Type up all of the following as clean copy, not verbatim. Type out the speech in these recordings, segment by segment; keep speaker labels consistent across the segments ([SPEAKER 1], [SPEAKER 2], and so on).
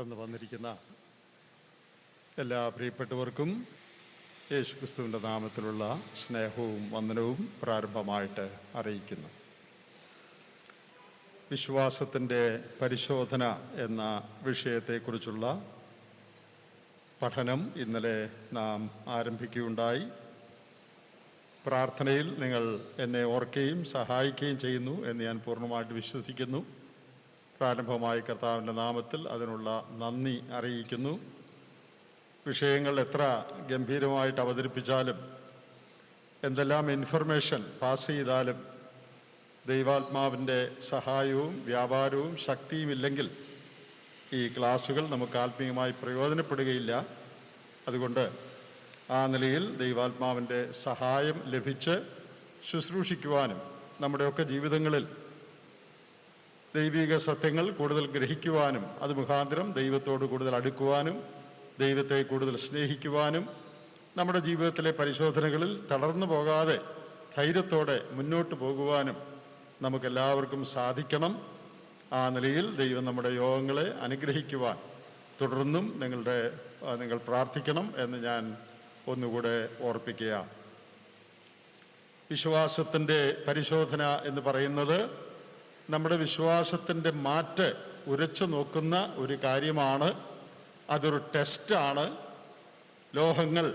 [SPEAKER 1] കടന്നു വന്നിരിക്കുന്ന എല്ലാ പ്രിയപ്പെട്ടവർക്കും യേശുക്രിസ്തുവിൻ്റെ നാമത്തിലുള്ള സ്നേഹവും വന്ദനവും പ്രാരംഭമായിട്ട് അറിയിക്കുന്നു. വിശ്വാസത്തിൻ്റെ പരിശോധന എന്ന വിഷയത്തെക്കുറിച്ചുള്ള പഠനം ഇന്നലെ നാം ആരംഭിക്കുകയുണ്ടായി. പ്രാർത്ഥനയിൽ നിങ്ങൾ എന്നെ ഓർക്കുകയും സഹായിക്കുകയും ചെയ്യുന്നു എന്ന് ഞാൻ പൂർണ്ണമായിട്ട് വിശ്വസിക്കുന്നു. പ്രാരംഭമായി കർത്താവിൻ്റെ നാമത്തിൽ അതിനുള്ള നന്ദി അറിയിക്കുന്നു. വിഷയങ്ങൾ എത്ര ഗംഭീരമായിട്ട് അവതരിപ്പിച്ചാലും എന്തെല്ലാം ഇൻഫർമേഷൻ പാസ് ചെയ്താലും ദൈവാത്മാവിൻ്റെ സഹായവും വ്യാപാരവും ശക്തിയും ഇല്ലെങ്കിൽ ഈ ക്ലാസ്സുകൾ നമുക്ക് ആത്മീയമായി പ്രയോജനപ്പെടുകയില്ല. അതുകൊണ്ട് ആ നിലയിൽ ദൈവാത്മാവിൻ്റെ സഹായം ലഭിച്ച് ശുശ്രൂഷിക്കുവാനും നമ്മുടെയൊക്കെ ജീവിതങ്ങളിൽ ദൈവിക സത്യങ്ങൾ കൂടുതൽ ഗ്രഹിക്കുവാനും അത് മുഖാന്തരം ദൈവത്തോട് കൂടുതൽ അടുക്കുവാനും ദൈവത്തെ കൂടുതൽ സ്നേഹിക്കുവാനും നമ്മുടെ ജീവിതത്തിലെ പരിശോധനകളിൽ തളർന്നു പോകാതെ ധൈര്യത്തോടെ മുന്നോട്ട് പോകുവാനും നമുക്കെല്ലാവർക്കും സാധിക്കണം. ആ നിലയിൽ ദൈവം നമ്മുടെ യോഗങ്ങളെ അനുഗ്രഹിക്കുവാൻ തുടർന്നും നിങ്ങൾ പ്രാർത്ഥിക്കണം എന്ന് ഞാൻ ഒന്നുകൂടെ ഓർപ്പിക്കുക. വിശ്വാസത്തിൻ്റെ പരിശോധന എന്ന് പറയുന്നത് നമ്മുടെ വിശ്വാസത്തിൻ്റെ മാറ്റ് ഉരച്ചു നോക്കുന്ന ഒരു കാര്യമാണ്. അതൊരു ടെസ്റ്റാണ്. ലോഹങ്ങൾ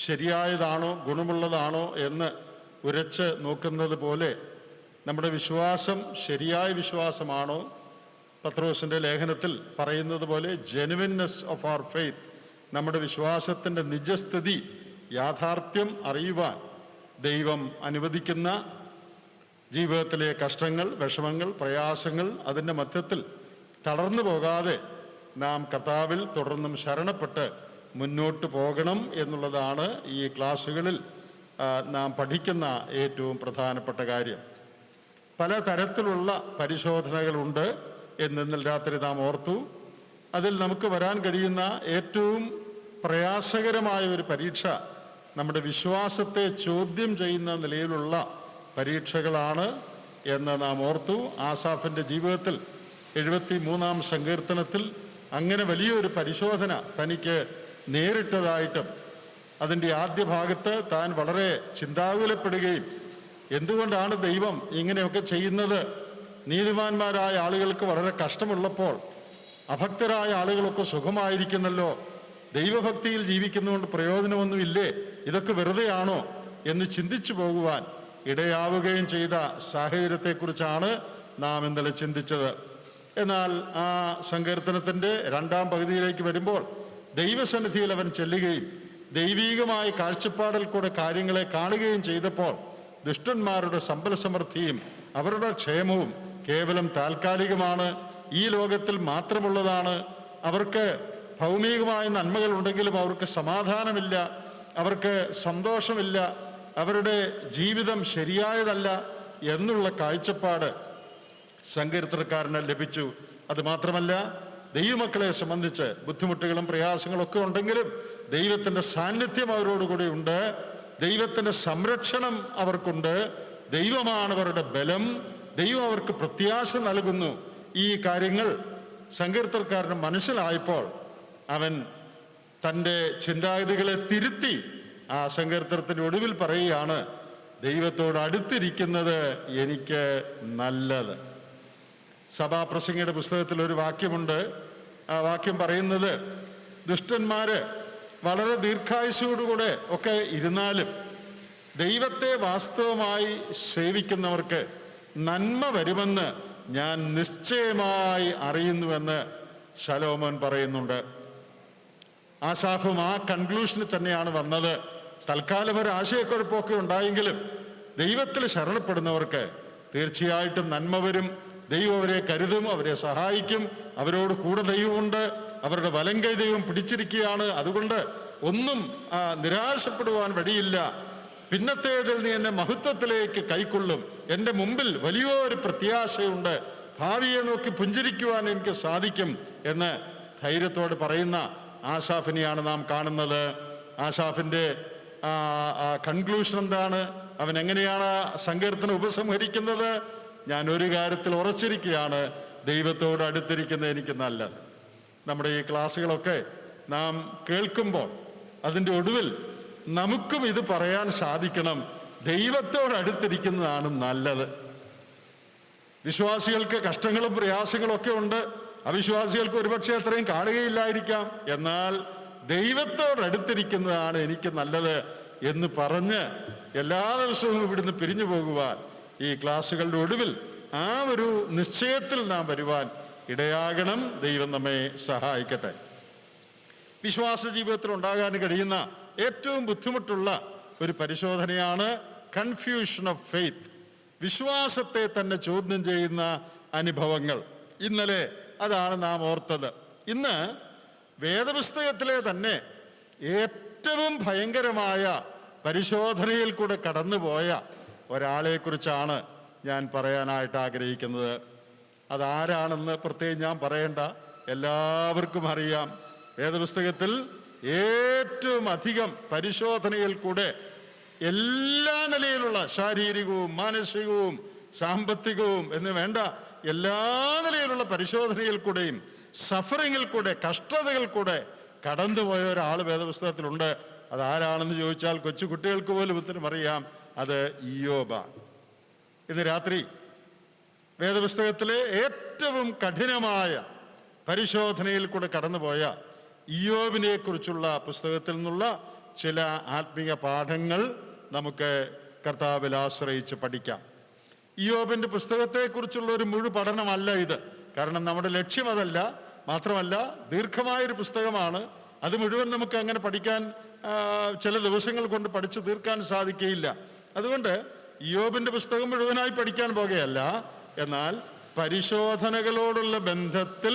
[SPEAKER 1] ശരിയായതാണോ ഗുണമുള്ളതാണോ എന്ന് ഉരച്ച് നോക്കുന്നത് പോലെ നമ്മുടെ വിശ്വാസം ശരിയായ വിശ്വാസമാണോ? പത്രോസിൻ്റെ ലേഖനത്തിൽ പറയുന്നത് പോലെ ജെനുവിൻനെസ് ഓഫ് അവർ ഫെയ്ത്ത്, നമ്മുടെ വിശ്വാസത്തിൻ്റെ നിജസ്ഥിതി യാഥാർത്ഥ്യം അറിയുവാൻ ദൈവം അനുവദിക്കുന്ന ജീവിതത്തിലെ കഷ്ടങ്ങൾ, വിഷമങ്ങൾ, പ്രയാസങ്ങൾ, അതിൻ്റെ മധ്യത്തിൽ തളർന്നു പോകാതെ നാം കർത്താവിൽ തുടർന്നും ശരണപ്പെട്ട് മുന്നോട്ട് പോകണം എന്നുള്ളതാണ് ഈ ക്ലാസ്സുകളിൽ നാം പഠിക്കുന്ന ഏറ്റവും പ്രധാനപ്പെട്ട കാര്യം. പല തരത്തിലുള്ള പരിശോധനകളുണ്ട് എന്ന് ഇന്നലെ രാത്രി നാം ഓർത്തു. അതിൽ നമുക്ക് വരാൻ കഴിയുന്ന ഏറ്റവും പ്രയാസകരമായ ഒരു പരീക്ഷ നമ്മുടെ വിശ്വാസത്തെ ചോദ്യം ചെയ്യുന്ന നിലയിലുള്ള പരീക്ഷകളാണ് എന്ന് നാം ഓർത്തു. ആസാഫിൻ്റെ ജീവിതത്തിൽ 73-ാം സങ്കീർത്തനത്തിൽ അങ്ങനെ വലിയൊരു പരിശോധന തനിക്ക് നേരിട്ടതായിട്ടും അതിൻ്റെ ആദ്യ ഭാഗത്ത് താൻ വളരെ ചിന്താകുലപ്പെടുകയും എന്തുകൊണ്ടാണ് ദൈവം ഇങ്ങനെയൊക്കെ ചെയ്യുന്നത്? നീതിമാന്മാരായ ആളുകൾക്ക് വളരെ കഷ്ടമുള്ളപ്പോൾ അഭക്തരായ ആളുകളൊക്കെ സുഖമായിരിക്കുന്നല്ലോ, ദൈവഭക്തിയിൽ ജീവിക്കുന്നതുകൊണ്ട് പ്രയോജനമൊന്നുമില്ലേ, ഇതൊക്കെ വെറുതെയാണോ എന്ന് ചിന്തിച്ചു പോകുവാൻ ഇടയാവുകയും ചെയ്ത സാഹചര്യത്തെക്കുറിച്ചാണ് നാം ഇന്നലെ ചിന്തിച്ചത്. എന്നാൽ ആ സങ്കീർത്തനത്തിൻ്റെ 2-ാം പകുതിയിലേക്ക് വരുമ്പോൾ ദൈവസന്നിധിയിൽ അവൻ ചെല്ലുകയും ദൈവീകമായ കാഴ്ചപ്പാടിൽ കൂടെ കാര്യങ്ങളെ കാണുകയും ചെയ്തപ്പോൾ ദുഷ്ടന്മാരുടെ സമ്പൽ സമൃദ്ധിയും അവരുടെ ക്ഷേമവും കേവലം താൽക്കാലികമാണ്, ഈ ലോകത്തിൽ മാത്രമുള്ളതാണ്. അവർക്ക് ഭൗമികമായ നന്മകൾ ഉണ്ടെങ്കിലും അവർക്ക് സമാധാനമില്ല, അവർക്ക് സന്തോഷമില്ല, അവരുടെ ജീവിതം ശരിയായതല്ല എന്നുള്ള കാഴ്ചപ്പാട് സങ്കീർത്തനക്കാരന് ലഭിച്ചു. അതുമാത്രമല്ല, ദൈവമക്കളെ സംബന്ധിച്ച് ബുദ്ധിമുട്ടുകളും പ്രയാസങ്ങളും ഒക്കെ ഉണ്ടെങ്കിലും ദൈവത്തിൻ്റെ സാന്നിധ്യം അവരോടുകൂടി ഉണ്ട്, ദൈവത്തിൻ്റെ സംരക്ഷണം അവർക്കുണ്ട്, ദൈവമാണ് അവരുടെ ബലം, ദൈവം അവർക്ക് പ്രത്യാശ നൽകുന്നു. ഈ കാര്യങ്ങൾ സങ്കീർത്തനക്കാരന് മനസ്സിലായപ്പോൾ അവൻ തൻ്റെ ചിന്താഗതികളെ തിരുത്തി ആ സങ്കീർത്തനത്തിൻ്റെ ഒടുവിൽ പറയുകയാണ്, ദൈവത്തോട് അടുത്തിരിക്കുന്നത് എനിക്ക് നല്ലത്. സഭാപ്രസംഗിയുടെ പുസ്തകത്തിൽ ഒരു വാക്യമുണ്ട്. ആ വാക്യം പറയുന്നത്, ദുഷ്ടന്മാര് വളരെ ദീർഘായുസ്സോടുകൂടെ ഒക്കെ ഇരുന്നാലും ദൈവത്തെ വാസ്തവമായി സേവിക്കുന്നവർക്ക് നന്മ വരുമെന്ന് ഞാൻ നിശ്ചയമായി അറിയുന്നുവെന്ന് ശലോമോൻ പറയുന്നുണ്ട്. ആസാഫും ആ കൺക്ലൂഷനിൽ തന്നെയാണ് വന്നത്. തൽക്കാലം ഒരു ആശയക്കുഴപ്പമൊക്കെ ഉണ്ടായെങ്കിലും ദൈവത്തിൽ ശരണപ്പെടുന്നവർക്ക് തീർച്ചയായിട്ടും നന്മ വരും, ദൈവം അവരെ കരുതും, അവരെ സഹായിക്കും, അവരോട് കൂടെ ദൈവമുണ്ട്, അവരുടെ വലങ്കൈ ദൈവം പിടിച്ചിരിക്കുകയാണ്. അതുകൊണ്ട് ഒന്നും നിരാശപ്പെടുവാൻ വഴിയില്ല. പിന്നത്തേതിൽ നീ എന്നെ മഹത്വത്തിലേക്ക് കൈക്കൊള്ളും, എൻ്റെ മുമ്പിൽ വലിയൊരു പ്രത്യാശയുണ്ട്, ഭാവിയെ നോക്കി പുഞ്ചിരിക്കുവാൻ എനിക്ക് സാധിക്കും എന്ന് ധൈര്യത്തോട് പറയുന്ന ആസാഫിനെയാണ് നാം കാണുന്നത്. ആസാഫിൻ്റെ കൺക്ലൂഷൻ എന്താണ്? അവൻ എങ്ങനെയാണ് സങ്കീർത്തനം ഉപസംഹരിക്കുന്നത്? ഞാൻ ഒരു കാര്യത്തിൽ ഉറച്ചിരിക്കുകയാണ്, ദൈവത്തോട് അടുത്തിരിക്കുന്നത് എനിക്ക് നല്ലത്. നമ്മുടെ ഈ ക്ലാസ്സുകളൊക്കെ നാം കേൾക്കുമ്പോൾ അതിൻ്റെ ഒടുവിൽ നമുക്കും ഇത് പറയാൻ സാധിക്കണം, ദൈവത്തോടടുത്തിരിക്കുന്നതാണ് നല്ലത്. വിശ്വാസികൾക്ക് കഷ്ടങ്ങളും പ്രയാസങ്ങളും ഒക്കെ ഉണ്ട്, അവിശ്വാസികൾക്ക് ഒരുപക്ഷെ അത്രയും കാണുകയില്ലായിരിക്കാം. എന്നാൽ ദൈവത്തോടടുത്തിരിക്കുന്നതാണ് എനിക്ക് നല്ലത് എന്ന് പറഞ്ഞ് എല്ലാ ദിവസവും ഇവിടുന്ന് പിരിഞ്ഞു പോകുവാൻ, ഈ ക്ലാസ്സുകളുടെ ഒടുവിൽ ആ ഒരു നിശ്ചയത്തിൽ നാം വരുവാൻ ഇടയാകണം. ദൈവം നമ്മെ സഹായിക്കട്ടെ. വിശ്വാസ ജീവിതത്തിൽ ഉണ്ടാകാൻ കഴിയുന്ന ഏറ്റവും ബുദ്ധിമുട്ടുള്ള ഒരു പരിശോധനയാണ് കൺഫ്യൂഷൻ ഓഫ് ഫെയ്ത്ത്. വിശ്വാസത്തെ തന്നെ ചോദ്യം ചെയ്യുന്ന അനുഭവങ്ങൾ. ഇന്നലെ അതാണ് നാം ഓർത്തത്. ഇന്ന് വേദപുസ്തകത്തിലെ തന്നെ ഏറ്റവും ഭയങ്കരമായ പരിശോധനയിൽ കൂടെ കടന്നുപോയ ഒരാളെക്കുറിച്ചാണ് ഞാൻ പറയാനായിട്ട് ആഗ്രഹിക്കുന്നത്. അതാരാണെന്ന് പ്രത്യേകം ഞാൻ പറയേണ്ട, എല്ലാവർക്കും അറിയാം. വേദപുസ്തകത്തിൽ ഏറ്റവും അധികം പരിശോധനയിൽ കൂടെ എല്ലാ നിലയിലുള്ള ശാരീരികവും മാനസികവും സാമ്പത്തികവും എന്ന് വേണ്ട എല്ലാ നിലയിലുള്ള പരിശോധനയിൽ കൂടെയും സഫറിങ്ങിൽ കൂടെ കഷ്ടതകൾ കൂടെ കടന്നുപോയ ഒരാൾ വേദപുസ്തകത്തിലുണ്ട്. അതാരാണെന്ന് ചോദിച്ചാൽ കൊച്ചു കുട്ടികൾക്ക് പോലും ഉത്തരം അറിയാം. അത് ഇയ്യോബാണ്. ഇന്ന് രാത്രി വേദപുസ്തകത്തിലെ ഏറ്റവും കഠിനമായ പരിശോധനയിൽ കൂടെ കടന്നുപോയ ഇയ്യോബിനെ കുറിച്ചുള്ള പുസ്തകത്തിൽ നിന്നുള്ള ചില ആത്മീയ പാഠങ്ങൾ നമുക്ക് കർത്താവിൽ ആശ്രയിച്ച് പഠിക്കാം. ഇയ്യോബിൻ്റെ പുസ്തകത്തെക്കുറിച്ചുള്ള ഒരു മുഴു പഠനമല്ല ഇത്. കാരണം നമ്മുടെ ലക്ഷ്യം അതല്ല. മാത്രമല്ല, ദീർഘമായൊരു പുസ്തകമാണ്. അത് മുഴുവൻ നമുക്ക് അങ്ങനെ പഠിക്കാൻ ചില ദിവസങ്ങൾ കൊണ്ട് പഠിച്ചു തീർക്കാൻ സാധിക്കുകയില്ല. അതുകൊണ്ട് ഇയ്യോബിൻ്റെ പുസ്തകം മുഴുവനായി പഠിക്കാൻ പോകുകയല്ല. എന്നാൽ പരിശോധനകളോടുള്ള ബന്ധത്തിൽ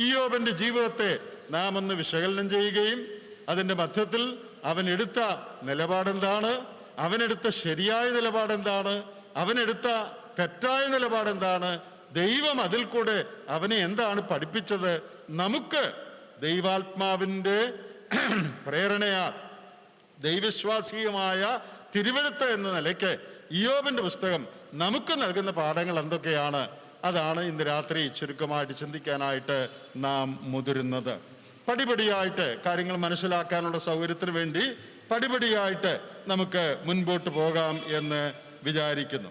[SPEAKER 1] ഇയ്യോബിൻ്റെ ജീവിതത്തെ നാം ഒന്ന് വിശകലനം ചെയ്യുകയും അതിൻ്റെ മധ്യത്തിൽ അവനെടുത്ത നിലപാടെന്താണ്, അവനെടുത്ത ശരിയായ നിലപാടെന്താണ്, അവനെടുത്ത തെറ്റായ നിലപാടെന്താണ്, ദൈവം അതിൽ കൂടെ അവനെ എന്താണ് പഠിപ്പിച്ചത്, നമുക്ക് ദൈവാത്മാവിൻ്റെ പ്രേരണയാൽ ദൈവവിശ്വാസീയമായ തിരുവെഴുത്ത് എന്ന നിലയ്ക്ക് ഇയ്യോബിൻ്റെ പുസ്തകം നമുക്ക് നൽകുന്ന പാഠങ്ങൾ എന്തൊക്കെയാണ്, അതാണ് ഇന്ന് രാത്രി ചുരുക്കമായിട്ട് ചിന്തിക്കാനായിട്ട് നാം മുതിരുന്നത്. പടിപടിയായിട്ട് കാര്യങ്ങൾ മനസ്സിലാക്കാനുള്ള സൗകര്യത്തിന് വേണ്ടി പടിപടിയായിട്ട് നമുക്ക് മുൻപോട്ട് പോകാം എന്ന് വിചാരിക്കുന്നു.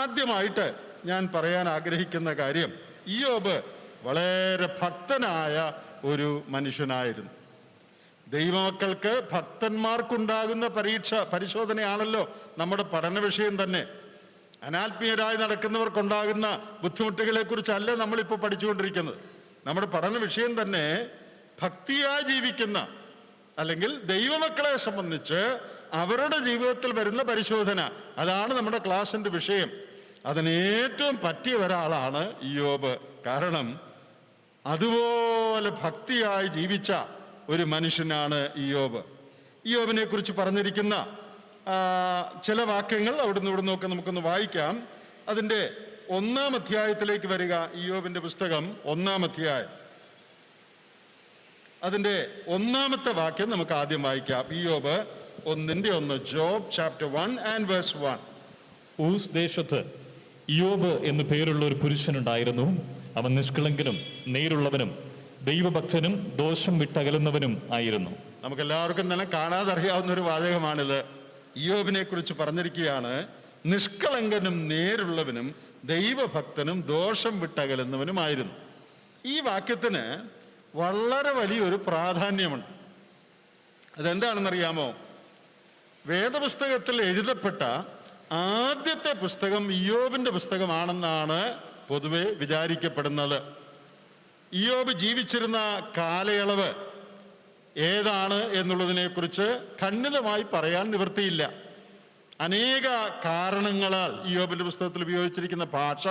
[SPEAKER 1] ആദ്യമായിട്ട് ഞാൻ പറയാൻ ആഗ്രഹിക്കുന്ന കാര്യം, ഇയ്യോബ് വളരെ ഭക്തനായ ഒരു മനുഷ്യനായിരുന്നു. ദൈവമക്കൾക്ക് ഭക്തന്മാർക്കുണ്ടാകുന്ന പരിശോധനയാണല്ലോ നമ്മുടെ പഠന വിഷയം തന്നെ. അനാത്മീയരായി നടക്കുന്നവർക്കുണ്ടാകുന്ന ബുദ്ധിമുട്ടുകളെ കുറിച്ചല്ല നമ്മളിപ്പോൾ പഠിച്ചുകൊണ്ടിരിക്കുന്നത്. നമ്മുടെ പഠന വിഷയം തന്നെ ഭക്തിയായി ജീവിക്കുന്ന അല്ലെങ്കിൽ ദൈവമക്കളെ സംബന്ധിച്ച് അവരുടെ ജീവിതത്തിൽ വരുന്ന പരിശോധന. അതാണ് നമ്മുടെ ക്ലാസിൻ്റെ വിഷയം. അതിന് ഏറ്റവും പറ്റിയ ഒരാളാണ് ഇയ്യോബ്. കാരണം അതുപോലെ ഭക്തിയായി ജീവിച്ച ഒരു മനുഷ്യനാണ് ഇയ്യോബ്. ഇയ്യോബിനെ കുറിച്ച് പറഞ്ഞിരിക്കുന്ന ചില വാക്യങ്ങൾ അവിടുന്ന് ഇവിടുന്ന് ഒക്കെ നമുക്കൊന്ന് വായിക്കാം. അതിൻ്റെ 1-ാം അധ്യായത്തിലേക്ക് വരിക. ഇയ്യോബിൻ്റെ പുസ്തകം 1-ാം അധ്യായം, അതിൻ്റെ 1-ാമത്തെ വാക്യം നമുക്ക് ആദ്യം വായിക്കാം. ഇയ്യോബ് 1:1, job chapter 1 and verse 1.
[SPEAKER 2] Uz ദേശത്ത് ഇയ്യോബ് എന്നു പേരുള്ള ഒരു പുരുഷനുണ്ടായിരുന്നു. അവൻ നിഷ്കളങ്കനും നേരുള്ളവനും ദൈവഭക്തനും ദോഷം വിട്ടകലുന്നവനും ആയിരുന്നു.
[SPEAKER 1] നമുക്കെല്ലാവർക്കും തന്നെ കാണാതെ അറിയാവുന്ന ഒരു വാചകമാണിത്. ഇയ്യോബിനെ കുറിച്ച് പറഞ്ഞിരിക്കുകയാണ്, നിഷ്കളങ്കനും നേരുള്ളവനും ദൈവഭക്തനും ദോഷം വിട്ടകലുന്നവനുമായിരുന്നു. ഈ വാക്യത്തിന് വളരെ വലിയൊരു പ്രാധാന്യമുണ്ട്. അതെന്താണെന്നറിയാമോ? വേദപുസ്തകത്തിൽ എഴുതപ്പെട്ട ആദ്യത്തെ പുസ്തകം ഇയ്യോബിൻ്റെ പുസ്തകമാണെന്നാണ് പൊതുവെ വിചാരിക്കപ്പെടുന്നത്. ഇയ്യോബ് ജീവിച്ചിരുന്ന കാലയളവ് ഏതാണ് എന്നുള്ളതിനെക്കുറിച്ച് ഖണ്ഡിതമായി പറയാൻ നിവൃത്തിയില്ല. അനേക കാരണങ്ങളാൽ ഇയ്യോബിൻ്റെ പുസ്തകത്തിൽ ഉപയോഗിച്ചിരിക്കുന്ന ഭാഷ,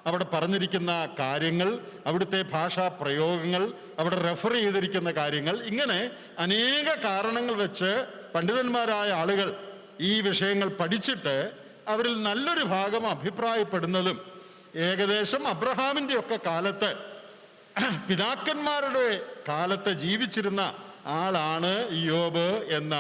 [SPEAKER 1] അവിടെ പറഞ്ഞിരിക്കുന്ന കാര്യങ്ങൾ, അവിടുത്തെ ഭാഷാ പ്രയോഗങ്ങൾ, അവിടെ റെഫർ ചെയ്തിരിക്കുന്ന കാര്യങ്ങൾ, ഇങ്ങനെ അനേക കാരണങ്ങൾ വെച്ച് പണ്ഡിതന്മാരായ ആളുകൾ ഈ വിഷയങ്ങൾ പഠിച്ചിട്ട് അവരിൽ നല്ലൊരു ഭാഗം അഭിപ്രായപ്പെടുന്നതും ഏകദേശം അബ്രഹാമിൻ്റെ ഒക്കെ കാലത്ത്, പിതാക്കന്മാരുടെ കാലത്ത് ജീവിച്ചിരുന്ന ആളാണ് ഇയ്യോബ് എന്ന.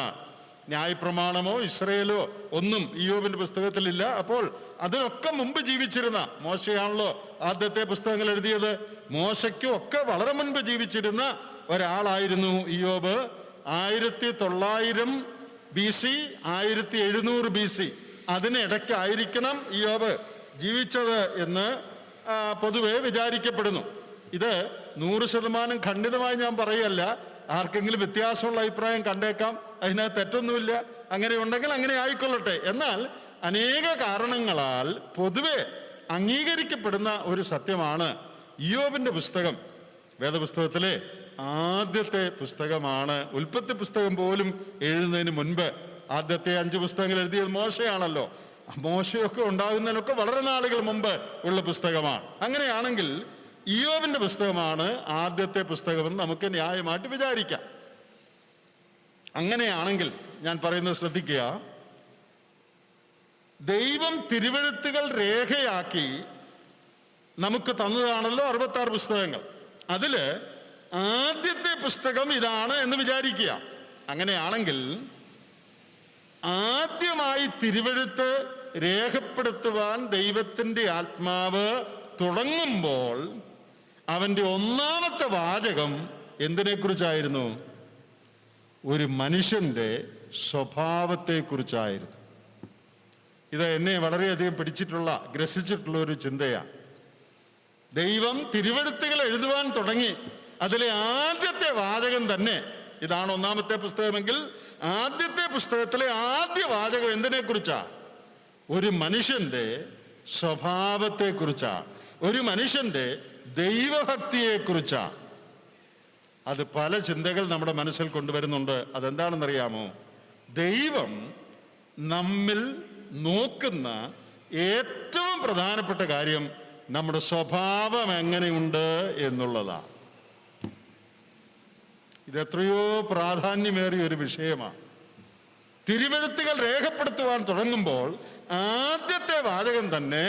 [SPEAKER 1] ന്യായപ്രമാണമോ ഇസ്രയേലോ ഒന്നും ഇയ്യോബിൻ്റെ പുസ്തകത്തിലില്ല. അപ്പോൾ അതിനൊക്കെ മുമ്പ് ജീവിച്ചിരുന്ന, മോശയാണല്ലോ ആദ്യത്തെ പുസ്തകങ്ങൾ എഴുതിയത്, മോശയ്ക്കും ഒക്കെ വളരെ മുൻപ് ജീവിച്ചിരുന്ന ഒരാളായിരുന്നു ഇയ്യോബ്. 1900 BC, 1700 BC അതിനിടയ്ക്കായിരിക്കണം ഇയ്യോബ് ജീവിച്ചത് എന്ന് പൊതുവെ വിചാരിക്കപ്പെടുന്നു. ഇത് 100% ഖണ്ഡിതമായി ഞാൻ പറയല്ല. ആർക്കെങ്കിലും വ്യത്യാസമുള്ള അഭിപ്രായം കണ്ടേക്കാം, അതിനകത്ത് തെറ്റൊന്നുമില്ല. അങ്ങനെ ഉണ്ടെങ്കിൽ അങ്ങനെ ആയിക്കൊള്ളട്ടെ. എന്നാൽ അനേക കാരണങ്ങളാൽ പൊതുവെ അംഗീകരിക്കപ്പെടുന്ന ഒരു സത്യമാണ് ഇയ്യോബിന്റെ പുസ്തകം വേദപുസ്തകത്തിലെ ആദ്യത്തെ പുസ്തകമാണ്. ഉൽപ്പത്തി പുസ്തകം പോലും എഴുതുന്നതിന് മുൻപ് ആദ്യത്തെ 5 പുസ്തകങ്ങൾ എഴുതിയത് മോശയാണല്ലോ. മോശയൊക്കെ ഉണ്ടാകുന്നതിനൊക്കെ വളരെ നാളുകൾ മുമ്പ് ഉള്ള പുസ്തകമാണ്. അങ്ങനെയാണെങ്കിൽ ഇയ്യോബിന്റെ പുസ്തകമാണ് ആദ്യത്തെ പുസ്തകമെന്ന് നമുക്ക് ന്യായമായിട്ട് വിചാരിക്കാം. അങ്ങനെയാണെങ്കിൽ ഞാൻ പറയുന്നത് ശ്രദ്ധിക്കുക. ദൈവം തിരുവെഴുത്തുകൾ രേഖയാക്കി നമുക്ക് തന്നതാണല്ലോ 66 പുസ്തകങ്ങൾ. അതില് ആദ്യത്തെ പുസ്തകം ഇതാണ് എന്ന് വിചാരിക്കുക. അങ്ങനെയാണെങ്കിൽ ആദ്യമായി തിരുവെഴുത്ത് രേഖപ്പെടുത്തുവാൻ ദൈവത്തിൻ്റെ ആത്മാവ് തുടങ്ങുമ്പോൾ അവൻ്റെ ഒന്നാമത്തെ വാചകം എന്തിനെക്കുറിച്ചായിരുന്നു? ഒരു മനുഷ്യൻ്റെ സ്വഭാവത്തെക്കുറിച്ചായിരുന്നു. ഇത് എന്നെ വളരെയധികം ഗ്രസിച്ചിട്ടുള്ള ഒരു ചിന്തയാണ്. ദൈവം തിരുവെഴുത്തുകൾ എഴുതുവാൻ തുടങ്ങി. അതിലെ ആദ്യത്തെ വാചകം തന്നെ ഇതാണ്. ഒന്നാമത്തെ പുസ്തകമെങ്കിൽ ആദ്യത്തെ പുസ്തകത്തിലെ ആദ്യ വാചകം എന്തിനെക്കുറിച്ചാ? ഒരു മനുഷ്യന്റെ സ്വഭാവത്തെക്കുറിച്ചാ, ഒരു മനുഷ്യന്റെ ദൈവഭക്തിയെക്കുറിച്ചാ. അത് പല ചിന്തകൾ നമ്മുടെ മനസ്സിൽ കൊണ്ടുവരുന്നുണ്ട്. അതെന്താണെന്നറിയാമോ? ദൈവം നമ്മിൽ നോക്കുന്ന ഏറ്റവും പ്രധാനപ്പെട്ട കാര്യം നമ്മുടെ സ്വഭാവം എങ്ങനെയുണ്ട് എന്നുള്ളതാണ്. ഇതെത്രയോ പ്രാധാന്യമേറിയ ഒരു വിഷയമാണ്. തിരുവെഴുത്തുകൾ രേഖപ്പെടുത്തുവാൻ തുടങ്ങുമ്പോൾ ആദ്യത്തെ വാചകം തന്നെ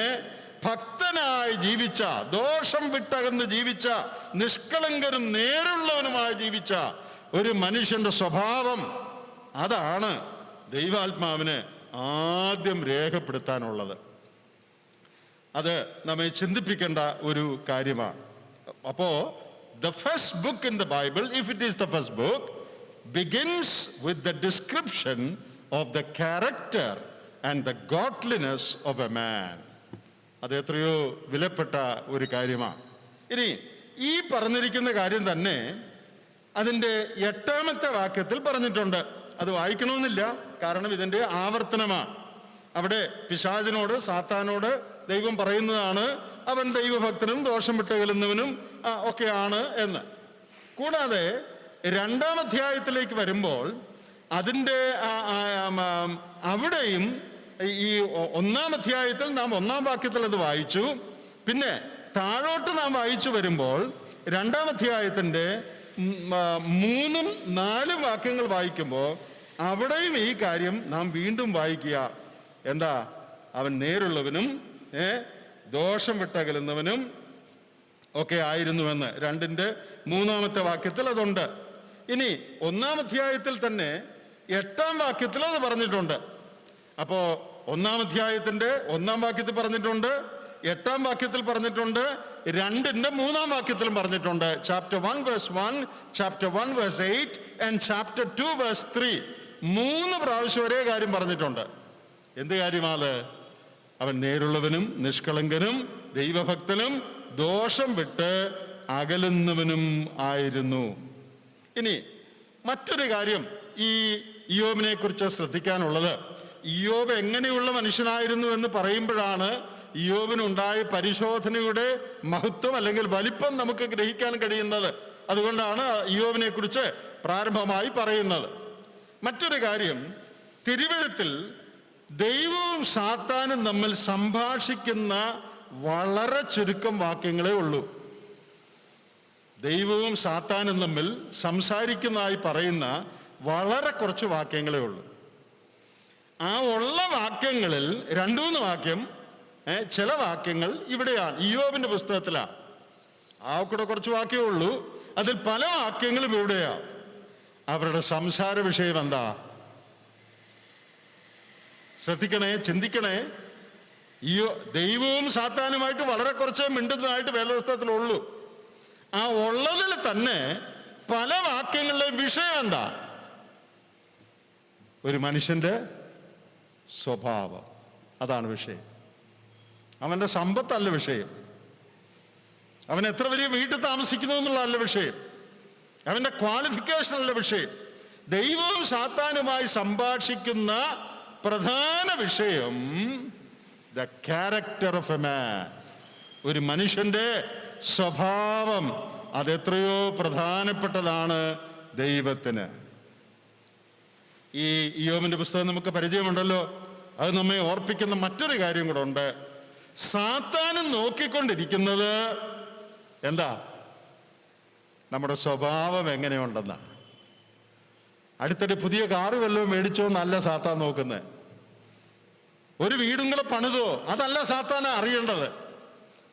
[SPEAKER 1] ഭക്തനായി ജീവിച്ച, ദോഷം വിട്ടകന്ന് ജീവിച്ച, നിഷ്കളങ്കനും നേരുള്ളവനുമായി ജീവിച്ച ഒരു മനുഷ്യന്റെ സ്വഭാവം, അതാണ് ദൈവാത്മാവിന് ആദ്യം രേഖപ്പെടുത്താനുള്ളത്. അത് നമ്മെ ചിന്തിപ്പിക്കേണ്ട ഒരു കാര്യമാണ്. അപ്പോ the first book in the Bible, if it is the first book, begins with the description of the character and the godliness of a man. അത് എത്രയോ വിലപ്പെട്ട ഒരു കാര്യമാണ്. ഇനി ഈ പറഞ്ഞിരിക്കുന്ന കാര്യം തന്നെ അതിൻ്റെ 8ാമത്തെ വാക്യത്തിൽ പറഞ്ഞിട്ടുണ്ട്. അത് വായിക്കണമെന്നില്ല, കാരണം ഇതിൻ്റെ ആവർത്തനമാണ്. അവിടെ പിശാചിനോട്, സാത്താനോട് ദൈവം പറയുന്നതാണ് അവൻ ദൈവഭക്തനും ദോഷം വിട്ടകലുന്നവനും ഒക്കെയാണ് എന്ന്. കൂടാതെ 2ാം അധ്യായത്തിലേക്ക് വരുമ്പോൾ അതിൻ്റെ അവിടെയും ഈ 1ാം അധ്യായത്തിൽ നാം 1ാം വാക്യത്തിൽ അത് വായിച്ചു. പിന്നെ താഴോട്ട് നാം വായിച്ചു വരുമ്പോൾ 2ാം അധ്യായത്തിൻ്റെ 3ഉം 4ഉം വാക്യങ്ങൾ വായിക്കുമ്പോൾ അവിടെയും ഈ കാര്യം നാം വീണ്ടും വായിക്കുക. എന്താ? അവൻ നേരുള്ളവനും ദോഷം വിട്ടകലുന്നവനും ഒക്കെ ആയിരുന്നുവെന്ന് 2ന്റെ 3ാമത്തെ വാക്യത്തിൽ അതുണ്ട്. ഇനി 1ാം അധ്യായത്തിൽ തന്നെ 8ാം വാക്യത്തിൽ അത് പറഞ്ഞിട്ടുണ്ട്. അപ്പോ 1ാം അധ്യായത്തിന്റെ 1ാം വാക്യത്തിൽ പറഞ്ഞിട്ടുണ്ട്, 8ാം വാക്യത്തിൽ പറഞ്ഞിട്ടുണ്ട്, 2ന്റെ 3ാം വാക്യത്തിലും പറഞ്ഞിട്ടുണ്ട്. Chapter 1 verse 1, chapter 1 verse 8 and chapter 2 verse 3. 3 പ്രാവശ്യം ഒരേ കാര്യം പറഞ്ഞിട്ടുണ്ട്. എന്ത് കാര്യമാണ്? അവൻ നേരുള്ളവനും നിഷ്കളങ്കനും ദൈവഭക്തനും ദോഷം വിട്ട് അകലുന്നവനും ആയിരുന്നു. ഇനി മറ്റൊരു കാര്യം ഈ ഇയ്യോബിനെ കുറിച്ച് ശ്രദ്ധിക്കാനുള്ളത്, ഇയ്യോബ് എങ്ങനെയുള്ള മനുഷ്യനായിരുന്നു എന്ന് പറയുമ്പോഴാണ് ഇയ്യോബിനുണ്ടായ പരിശോധനയുടെ മഹത്വം അല്ലെങ്കിൽ വലിപ്പം നമുക്ക് ഗ്രഹിക്കാൻ കഴിയുന്നത്. അതുകൊണ്ടാണ് ഇയ്യോബിനെ കുറിച്ച് പ്രാരംഭമായി പറയുന്നത്. മറ്റൊരു കാര്യം, തിരുവെഴുത്തിൽ ദൈവവും സാത്താനും തമ്മിൽ സംഭാഷിക്കുന്ന വളരെ ചുരുക്കം വാക്യങ്ങളേ ഉള്ളൂ. ദൈവവും സാത്താനും തമ്മിൽ സംസാരിക്കുന്നതായി പറയുന്ന വളരെ കുറച്ച് വാക്യങ്ങളേ ഉള്ളൂ. ആ ഉള്ള വാക്യങ്ങളിൽ 2-3 വാക്യം, ചില വാക്യങ്ങൾ ഇവിടെയാണ്, ഇയ്യോബിന്റെ പുസ്തകത്തിലാണ്. ആ കൂടെ കുറച്ച് വാക്യമേ ഉള്ളൂ. അതിൽ പല വാക്യങ്ങളും ഇവിടെയാണ്. അവരുടെ സംസാര വിഷയം എന്താ? ശ്രദ്ധിക്കണേ, ചിന്തിക്കണേ. ദൈവവും സാത്താനുമായിട്ട് വളരെ കുറച്ചേ മിണ്ടുന്നതായിട്ട് വേദപുസ്തകത്തിലുള്ളൂ. ആ ഉള്ളതിൽ തന്നെ പല വാക്യങ്ങളിലെ വിഷയം എന്താ? ഒരു മനുഷ്യന്റെ സ്വഭാവം. അതാണ് വിഷയം. അവന്റെ സമ്പത്തല്ല വിഷയം, അവൻ എത്ര വലിയ വീട്ടിൽ താമസിക്കുന്നു എന്നുള്ളതല്ല വിഷയം, അവന്റെ ക്വാളിഫിക്കേഷൻ അല്ല വിഷയം. ദൈവവും സാത്താനുമായി സംഭാഷിക്കുന്ന പ്രധാന വിഷയം the character of a man. ഒരു മനുഷ്യന്റെ സ്വഭാവം അതെത്രയോ പ്രധാനപ്പെട്ടതാണ് ദൈവത്തിന്. ഈ ഇയ്യോബിന്റെ പുസ്തകം നമുക്ക് പരിചയമുണ്ടല്ലോ. അത് നമ്മെ ഓർപ്പിക്കുന്ന മറ്റൊരു കാര്യം കൂടെ ഉണ്ട്. സാത്താനും നോക്കിക്കൊണ്ടിരിക്കുന്നത് എന്താ? നമ്മുടെ സ്വഭാവം എങ്ങനെയുണ്ടെന്നാ. അടുത്തിടെ പുതിയ കാറ് വല്ലതും മേടിച്ചോ എന്നല്ല സാത്താൻ നോക്കുന്നത്. ഒരു വീടും കൂടെ പണിതോ അതല്ല സാത്താൻ അറിയേണ്ടത്.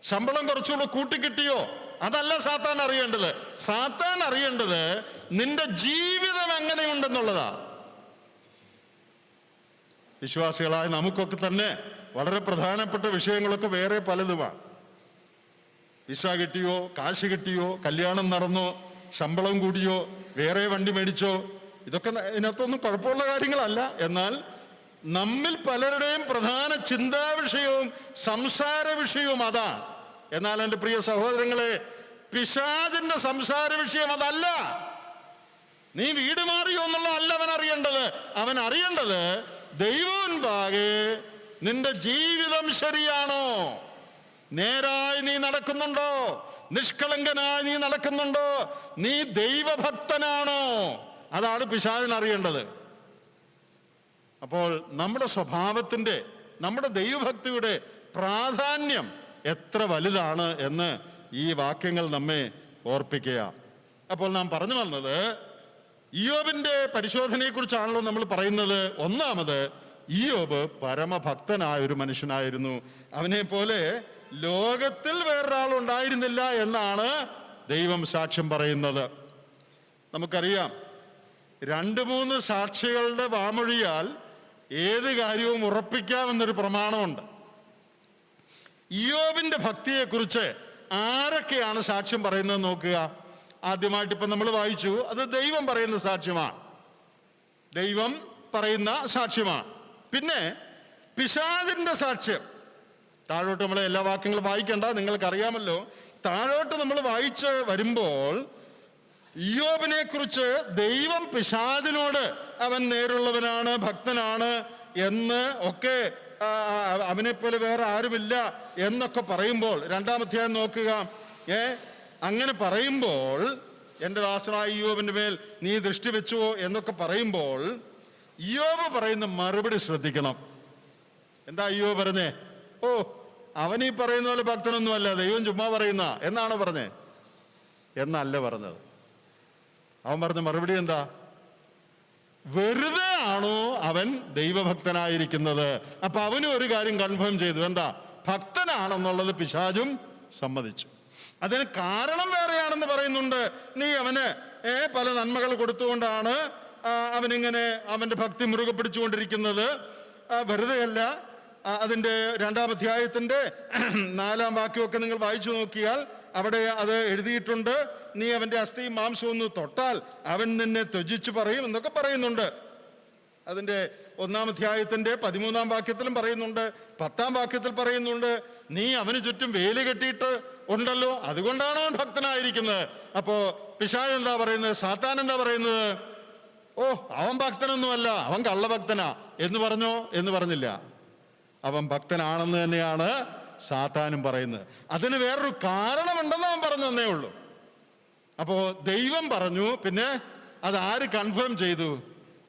[SPEAKER 1] ശമ്പളം കുറച്ചുകൂടെ കൂട്ടിക്കിട്ടിയോ അതല്ല സാത്താൻ അറിയേണ്ടത്. സാത്താൻ അറിയേണ്ടത് നിന്റെ ജീവിതം എങ്ങനെയുണ്ടെന്നുള്ളതാ. വിശ്വാസികളായ നമുക്കൊക്കെ തന്നെ വളരെ പ്രധാനപ്പെട്ട വിഷയങ്ങളൊക്കെ വേറെ പലതുമാണ്. വിസ കിട്ടിയോ, കാശ് കിട്ടിയോ, കല്യാണം നടന്നോ, ശമ്പളം കൂടിയോ, വേറെ വണ്ടി മേടിച്ചോ, ഇതൊക്കെ ഇതിനകത്തൊന്നും കുഴപ്പമുള്ള കാര്യങ്ങളല്ല. എന്നാൽ നമ്മിൽ പലരുടെയും പ്രധാന ചിന്താ വിഷയവും സംസാര വിഷയവും അതാണ്. എന്നാൽ എൻ്റെ പ്രിയ സഹോദരങ്ങളെ, പിശാചിന്റെ സംസാര വിഷയം അതല്ല. നീ വീട് മാറിയോ എന്നുള്ളതല്ല അവൻ അറിയേണ്ടത്. അവൻ അറിയേണ്ടത് ദൈവമുൻപാകെ നിന്റെ ജീവിതം ശരിയാണോ, നേരായി നീ നടക്കുന്നുണ്ടോ, നിഷ്കളങ്കനായി നീ നടക്കുന്നുണ്ടോ, നീ ദൈവഭക്തനാണോ. അതാണ് പിശാചിന് അറിയേണ്ടത്. അപ്പോൾ നമ്മുടെ സ്വഭാവത്തിന്റെ, നമ്മുടെ ദൈവഭക്തിയുടെ പ്രാധാന്യം എത്ര വലുതാണ് എന്ന് ഈ വാക്യങ്ങൾ നമ്മെ ഓർപ്പിക്കുക. അപ്പോൾ നാം പറഞ്ഞു വന്നത് ഇയ്യോബിന്റെ പരിശോധനയെ കുറിച്ചാണല്ലോ നമ്മൾ പറയുന്നത്. ഒന്നാമത്, ഇയ്യോബ് പരമഭക്തനായ ഒരു മനുഷ്യനായിരുന്നു. അവനെ പോലെ ലോകത്തിൽ വേറൊരാളുണ്ടായിരുന്നില്ല എന്നാണ് ദൈവം സാക്ഷ്യം പറയുന്നത്. നമുക്കറിയാം, 2-3 സാക്ഷികളുടെ വാമൊഴിയാൽ ഏത് കാര്യവും ഉറപ്പിക്കാമെന്നൊരു പ്രമാണമുണ്ട്. ഇയ്യോബിന്റെ ഭക്തിയെക്കുറിച്ച് ആരൊക്കെയാണ് സാക്ഷ്യം പറയുന്നത് നോക്കുക. ആദ്യമായിട്ട് ഇപ്പം നമ്മൾ വായിച്ചു, അത് ദൈവം പറയുന്ന സാക്ഷ്യമാണ്. ദൈവം പറയുന്ന സാക്ഷ്യമാണ്. പിന്നെ പിശാചിന്റെ സാക്ഷ്യം. താഴോട്ട് നമ്മൾ എല്ലാ വാക്യങ്ങളും വായിക്കണ്ട, നിങ്ങൾക്കറിയാമല്ലോ. താഴോട്ട് നമ്മൾ വായിച്ച് വരുമ്പോൾ ഇയ്യോബിനെ കുറിച്ച് ദൈവം പിശാചിനോട് അവൻ നേരുള്ളവനാണ്, ഭക്തനാണ് എന്ന് ഒക്കെ, അവനെ പോലെ വേറെ ആരുമില്ല എന്നൊക്കെ പറയുമ്പോൾ, 2-ാം അധ്യായം നോക്കുക. അങ്ങനെ പറയുമ്പോൾ, എൻ്റെ ദാസനായ ഇയ്യോബിന്റെ മേൽ നീ ദൃഷ്ടി വെച്ചുവോ എന്നൊക്കെ പറയുമ്പോൾ ഇയ്യോബ് പറയുന്ന മറുപടി ശ്രദ്ധിക്കണം. എന്താ ഇയ്യോബ് പറഞ്ഞേ? ഓ, അവനീ പറയുന്ന പോലെ ഭക്തനൊന്നുമല്ല, ദൈവം ചുമ്മാ പറയുന്ന എന്നാണോ പറഞ്ഞേ? എന്നല്ല പറഞ്ഞത്. അവൻ പറഞ്ഞ മറുപടി എന്താ? വെറുതെ ആണോ അവൻ ദൈവഭക്തനായിരിക്കുന്നത്? അപ്പൊ അവനും ഒരു കാര്യം കൺഫേം ചെയ്തു. എന്താ? ഭക്തനാണെന്നുള്ളത് പിശാചും സമ്മതിച്ചു. അതിന് കാരണം വേറെയാണെന്ന് പറയുന്നുണ്ട്. നീ അവന് പല നന്മകൾ കൊടുത്തുകൊണ്ടാണ് അവനിങ്ങനെ അവന്റെ ഭക്തി മുറുകെ പിടിച്ചുകൊണ്ടിരിക്കുന്നത്. വെറുതെയല്ല. അതിൻ്റെ 2-ാം അധ്യായത്തിൻ്റെ 4-ാം വാക്യമൊക്കെ നിങ്ങൾ വായിച്ചു നോക്കിയാൽ അവിടെ അത് എഴുതിയിട്ടുണ്ട്. നീ അവൻ്റെ അസ്ഥിയും മാംസവും ഒന്ന് തൊട്ടാൽ അവൻ നിന്നെ ത്യജിച്ച് പറയും എന്നൊക്കെ പറയുന്നുണ്ട്. അതിൻ്റെ 1-ാം അധ്യായത്തിൻ്റെ 13-ാം വാക്യത്തിലും പറയുന്നുണ്ട്, 10-ാം വാക്യത്തിൽ പറയുന്നുണ്ട്, നീ അവന് ചുറ്റും വേലി കെട്ടിയിട്ട് ഉണ്ടല്ലോ, അതുകൊണ്ടാണ് അവൻ ഭക്തനായിരിക്കുന്നത്. അപ്പോ പിശാച് എന്താ പറയുന്നത്? സാത്താൻ എന്താ പറയുന്നത്? ഓ, അവൻ ഭക്തനൊന്നുമല്ല, അവൻ കള്ളഭക്തനാ എന്ന് പറഞ്ഞോ? എന്ന് പറഞ്ഞില്ല. അവൻ ഭക്തനാണെന്ന് തന്നെയാണ് സാത്താനും പറയുന്നത്. അതിന് വേറൊരു കാരണമുണ്ടെന്ന് അവൻ പറഞ്ഞു തന്നേ ഉള്ളൂ. അപ്പോ ദൈവം പറഞ്ഞു, പിന്നെ അത് ആര് കൺഫേം ചെയ്തു?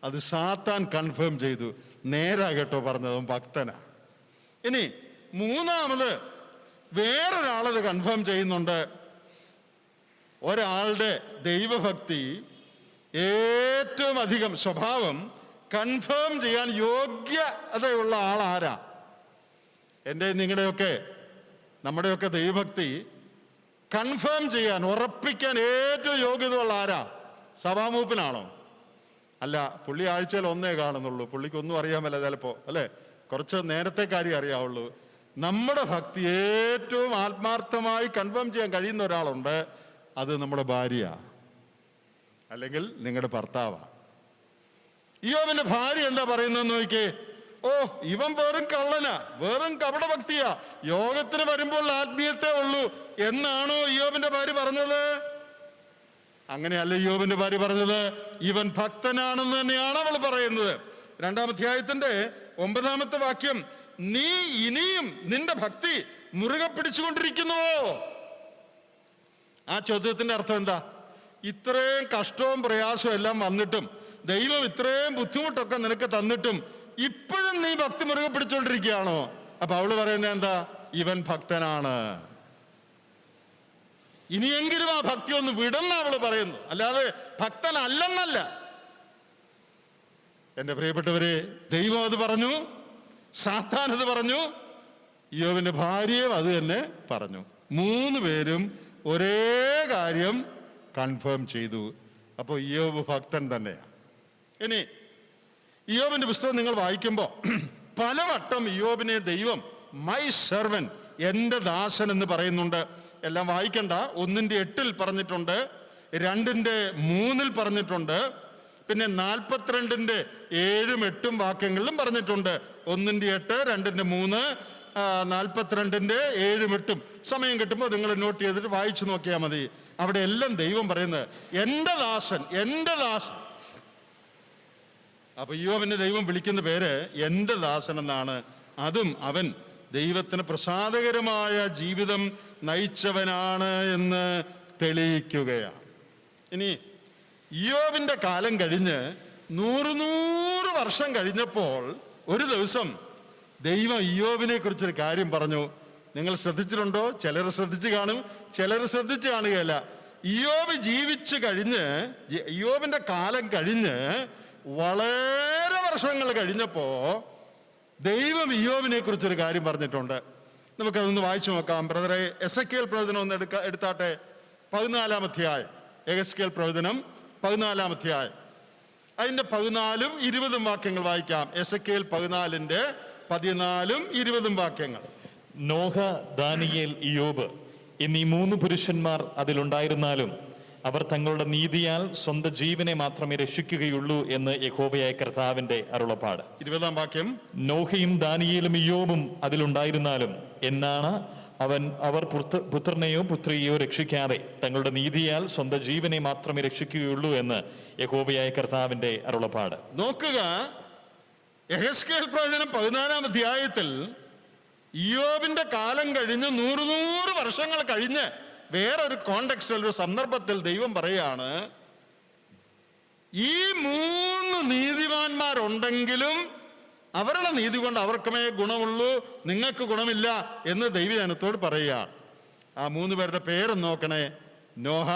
[SPEAKER 1] അത് സാത്താൻ കൺഫേം ചെയ്തു. നേരാ കേട്ടോ പറഞ്ഞത്, അവൻ ഭക്തനാ. ഇനി 3-ാമത് വേറൊരാളത് കൺഫേം ചെയ്യുന്നുണ്ട്. ഒരാളുടെ ദൈവഭക്തി ഏറ്റവും അധികം സ്വഭാവം കൺഫേം ചെയ്യാൻ യോഗ്യതയുള്ള ആളാരാ? എൻ്റെ നിങ്ങളുടെയൊക്കെ നമ്മുടെയൊക്കെ ദൈവഭക്തി കൺഫേം ചെയ്യാൻ, ഉറപ്പിക്കാൻ ഏറ്റവും യോഗ്യതയുള്ള ആരാ? സഭാമൂപ്പനാണോ? അല്ല, പുള്ളി ആഴ്ചയിൽ ഒന്നേ കാണുന്നുള്ളൂ, പുള്ളിക്കൊന്നും അറിയാമല്ല ചിലപ്പോൾ, അല്ലേ? കുറച്ച് നേരത്തെ കാര്യം അറിയാവുള്ളൂ. നമ്മുടെ ഭക്തി ഏറ്റവും ആത്മാർത്ഥമായി കൺഫേം ചെയ്യാൻ കഴിയുന്ന ഒരാളുണ്ട്. അത് നമ്മുടെ ഭാര്യ, അല്ലെങ്കിൽ നിങ്ങളുടെ ഭർത്താവാ. ഇയ്യോബിന്റെ ഭാര്യ എന്താ പറയുന്നതെന്ന് നോക്കിക്കേ. ഓ, ഇവൻ വെറും കള്ളനാ, വെറും കപടഭക്തിയാ, യോഗത്തിന് വരുമ്പോൾ ആത്മീയത്തെ ഉള്ളൂ എന്നാണോ ഇയ്യോബിന്റെ ഭാര്യ പറഞ്ഞത്? അങ്ങനെയല്ല ഇയ്യോബിന്റെ ഭാര്യ പറഞ്ഞത്. ഇവൻ ഭക്തനാണെന്ന് തന്നെയാണ് അവൾ പറയുന്നത്. 2-ാം അധ്യായത്തിന്റെ 9-ാമത്തെ വാക്യം, നീ ഇനിയും നിന്റെ ഭക്തി മുറുകെ പിടിച്ചുകൊണ്ടിരിക്കുന്നുവോ? ആ ചോദ്യത്തിന്റെ അർത്ഥം എന്താ? ഇത്രയും കഷ്ടവും പ്രയാസവും എല്ലാം വന്നിട്ടും, ദൈവം ഇത്രയും ബുദ്ധിമുട്ടൊക്കെ നിനക്ക് തന്നിട്ടും ഇപ്പോഴും നീ ഭക്തി മുറുകെ പിടിച്ചോണ്ടിരിക്കുകയാണോ? അപ്പൊ അവള് പറയുന്നത് എന്താ? ഇവൻ ഭക്തനാണ്, ഇനിയെങ്കിലും ആ ഭക്തി ഒന്ന് വിടുന്ന അവള് പറയുന്നു, അല്ലാതെ ഭക്തനല്ലെന്നല്ല. എൻ്റെ പ്രിയപ്പെട്ടവരെ, ദൈവം അത് പറഞ്ഞു, സാത്താൻ അത് പറഞ്ഞു, ഇയ്യോബിന്റെ ഭാര്യയും അത് തന്നെ പറഞ്ഞു. 3 പേരും ഒരേ കാര്യം കൺഫേം ചെയ്തു. അപ്പോൾ ഇയ്യോബ് ഭക്തൻ തന്നെയാണ്. ഇനി ഇയ്യോബിന്റെ പുസ്തകം നിങ്ങൾ വായിക്കുമ്പോൾ പലവട്ടം ഇയ്യോബിനെ ദൈവം മൈ സെർവൻ, എൻ്റെ ദാസൻ എന്ന് പറയുന്നുണ്ട്. എല്ലാം വായിക്കണ്ട. 1:8 പറഞ്ഞിട്ടുണ്ട്, 2:3 പറഞ്ഞിട്ടുണ്ട്, പിന്നെ 42-7, 8 വാക്യങ്ങളിലും പറഞ്ഞിട്ടുണ്ട്. 1:8, 2:3, 42-7, 8. സമയം കിട്ടുമ്പോൾ നിങ്ങൾ നോട്ട് ചെയ്തിട്ട് വായിച്ചു നോക്കിയാൽ മതി. അവിടെ എല്ലാം ദൈവം പറയുന്നത് എൻ്റെ ദാസൻ, എൻ്റെ ദാസൻ. അപ്പൊ ഇയ്യോബിനെ ദൈവം വിളിക്കുന്ന പേര് എൻ്റെ ദാസൻ എന്നാണ്. അതും അവൻ ദൈവത്തിന് പ്രസാദകരമായ ജീവിതം നയിച്ചവനാണ് എന്ന് തെളിയിക്കുകയാണ്. ഇനി ഇയ്യോബിന്റെ കാലം കഴിഞ്ഞ് 100 വർഷം കഴിഞ്ഞപ്പോൾ ഒരു ദിവസം ദൈവം ഇയ്യോബിനെ കുറിച്ചൊരു കാര്യം പറഞ്ഞു. നിങ്ങൾ ശ്രദ്ധിച്ചിട്ടുണ്ടോ? ചിലർ ശ്രദ്ധിച്ചു കാണും, ചിലർ ശ്രദ്ധിച്ചു കാണുകയല്ല. ഇയ്യോബിന്റെ കാലം കഴിഞ്ഞ് വളരെ വർഷങ്ങൾ കഴിഞ്ഞപ്പോ ദൈവം ഇയ്യോബിനെ കുറിച്ചൊരു കാര്യം പറഞ്ഞിട്ടുണ്ട്. നമുക്കതൊന്ന് വായിച്ചു നോക്കാം. ബ്രദറെ, എസെക്കിയേൽ പ്രവചനം ഒന്ന് എടുത്താട്ടെ. 14-ാം അധ്യായം, എസെക്കിയേൽ പ്രവചനം 14-ാം അധ്യായം, അതിന്റെ 14-ഉം 20-ഉം വാക്യങ്ങൾ വായിക്കാം. എസെക്കിയേൽ 14-ന്റെ 14-ഉം 20-ഉം വാക്യങ്ങൾ.
[SPEAKER 2] നോഹ, ദാനിയേൽ, ഇയ്യോബ് എന്നീ 3 പുരുഷന്മാർ അതിലുണ്ടായിരുന്നാലും അവർ തങ്ങളുടെ നീതിയാൽ സ്വന്തം ജീവനെ മാത്രമേ രക്ഷിക്കുകയുള്ളൂ എന്ന് യഹോവയായ കർത്താവിന്റെ അരുളപ്പാട്.
[SPEAKER 1] 20-ാം വാക്യം,
[SPEAKER 2] നോഹയും ദാനിയേലും ഇയ്യോബും അതിലുണ്ടായിരുന്നാലും എന്നാണ് അവർ പുത്രനെയോ പുത്രിയെയോ രക്ഷിക്കാതെ തങ്ങളുടെ നീതിയാൽ സ്വന്തം ജീവനെ മാത്രമേ രക്ഷിക്കുകയുള്ളൂ എന്ന് യഹോവയായ കർത്താവിന്റെ അരുളപ്പാട്.
[SPEAKER 1] നോക്കുക, യെഹെസ്കേൽ പ്രവചനം 14-ാം അധ്യായത്തിൽ ഇയ്യോബിന്റെ കാലം കഴിഞ്ഞ് 100 വർഷങ്ങൾ കഴിഞ്ഞ് വേറൊരു കോണ്ടെക്സ്റ്റിൽ, ഒരു സന്ദർഭത്തിൽ ദൈവം പറയാണ്, ഈ 3 നീതിമാന്മാരുണ്ടെങ്കിലും അവരുടെ നീതി കൊണ്ട് അവർക്കുമേ ഗുണമുള്ളൂ, നിങ്ങൾക്ക് ഗുണമില്ല എന്ന് ദൈവജനത്തോട് പറയുകയാണ്. ആ 3 പേരുടെ പേര് നോക്കണേ. നോഹ,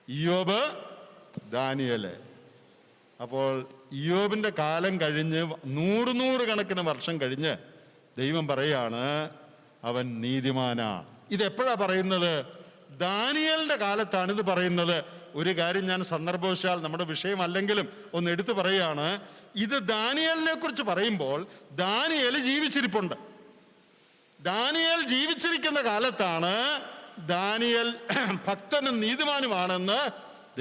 [SPEAKER 1] ഇയ്യോബ്, ദാനിയേൽ. അപ്പോൾ ഇയ്യോബിന്റെ കാലം കഴിഞ്ഞ് 100 കണക്കിന് വർഷം കഴിഞ്ഞ് ദൈവം പറയാണ് അവൻ നീതിമാനാണ്. ഇതെപ്പോഴാ പറയുന്നത്? ദാനിയേലിന്റെ കാലത്താണ് ഇത് പറയുന്നത്. ഒരു കാര്യം ഞാൻ സന്ദർഭവശാൽ, നമ്മുടെ വിഷയമല്ലെങ്കിലും ഒന്ന് എടുത്തു പറയുകയാണ്. ഇത് ദാനിയേലിനെ കുറിച്ച് പറയുമ്പോൾ ദാനിയേൽ ജീവിച്ചിരിപ്പുണ്ട്. ദാനിയേൽ ജീവിച്ചിരിക്കുന്ന കാലത്താണ് ദാനിയേൽ ഭക്തനും നീതിമാനുമാണെന്ന്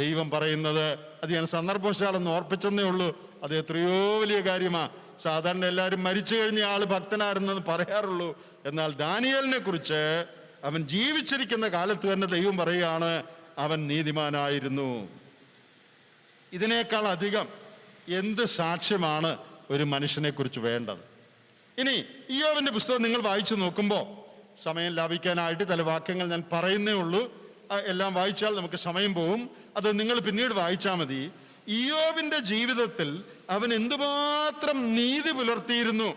[SPEAKER 1] ദൈവം പറയുന്നത്. അത് ഞാൻ സന്ദർഭവശാലൊന്ന് ഓർപ്പിച്ചെന്നേ ഉള്ളൂ. അത് എത്രയോ വലിയ കാര്യമാണ്. സാധാരണ എല്ലാവരും മരിച്ചു കഴിഞ്ഞ ആള് ഭക്തനായിരുന്നെന്ന് പറയാറുള്ളൂ. എന്നാൽ ദാനിയേലിനെ കുറിച്ച് അവൻ ജീവിച്ചിരിക്കുന്ന കാലത്ത് തന്നെ ദൈവം പറയുകയാണ് അവൻ നീതിമാനായിരുന്നു. ഇതിനേക്കാൾ അധികം എന്ത് സാക്ഷ്യമാണ് ഒരു മനുഷ്യനെ കുറിച്ച് വേണ്ടത്? ഇനി ഇയ്യോബിന്റെ പുസ്തകം നിങ്ങൾ വായിച്ചു നോക്കുമ്പോൾ, സമയം ലാഭിക്കാനായിട്ട് ചില വാക്യങ്ങൾ ഞാൻ പറയുന്നേ ഉള്ളൂ, എല്ലാം വായിച്ചാൽ നമുക്ക് സമയം പോവും. അത് നിങ്ങൾ പിന്നീട് വായിച്ചാൽ മതി. ഇയ്യോബിന്റെ ജീവിതത്തിൽ അവൻ എന്തുമാത്രം നീതി പുലർത്തിയിരുന്നു,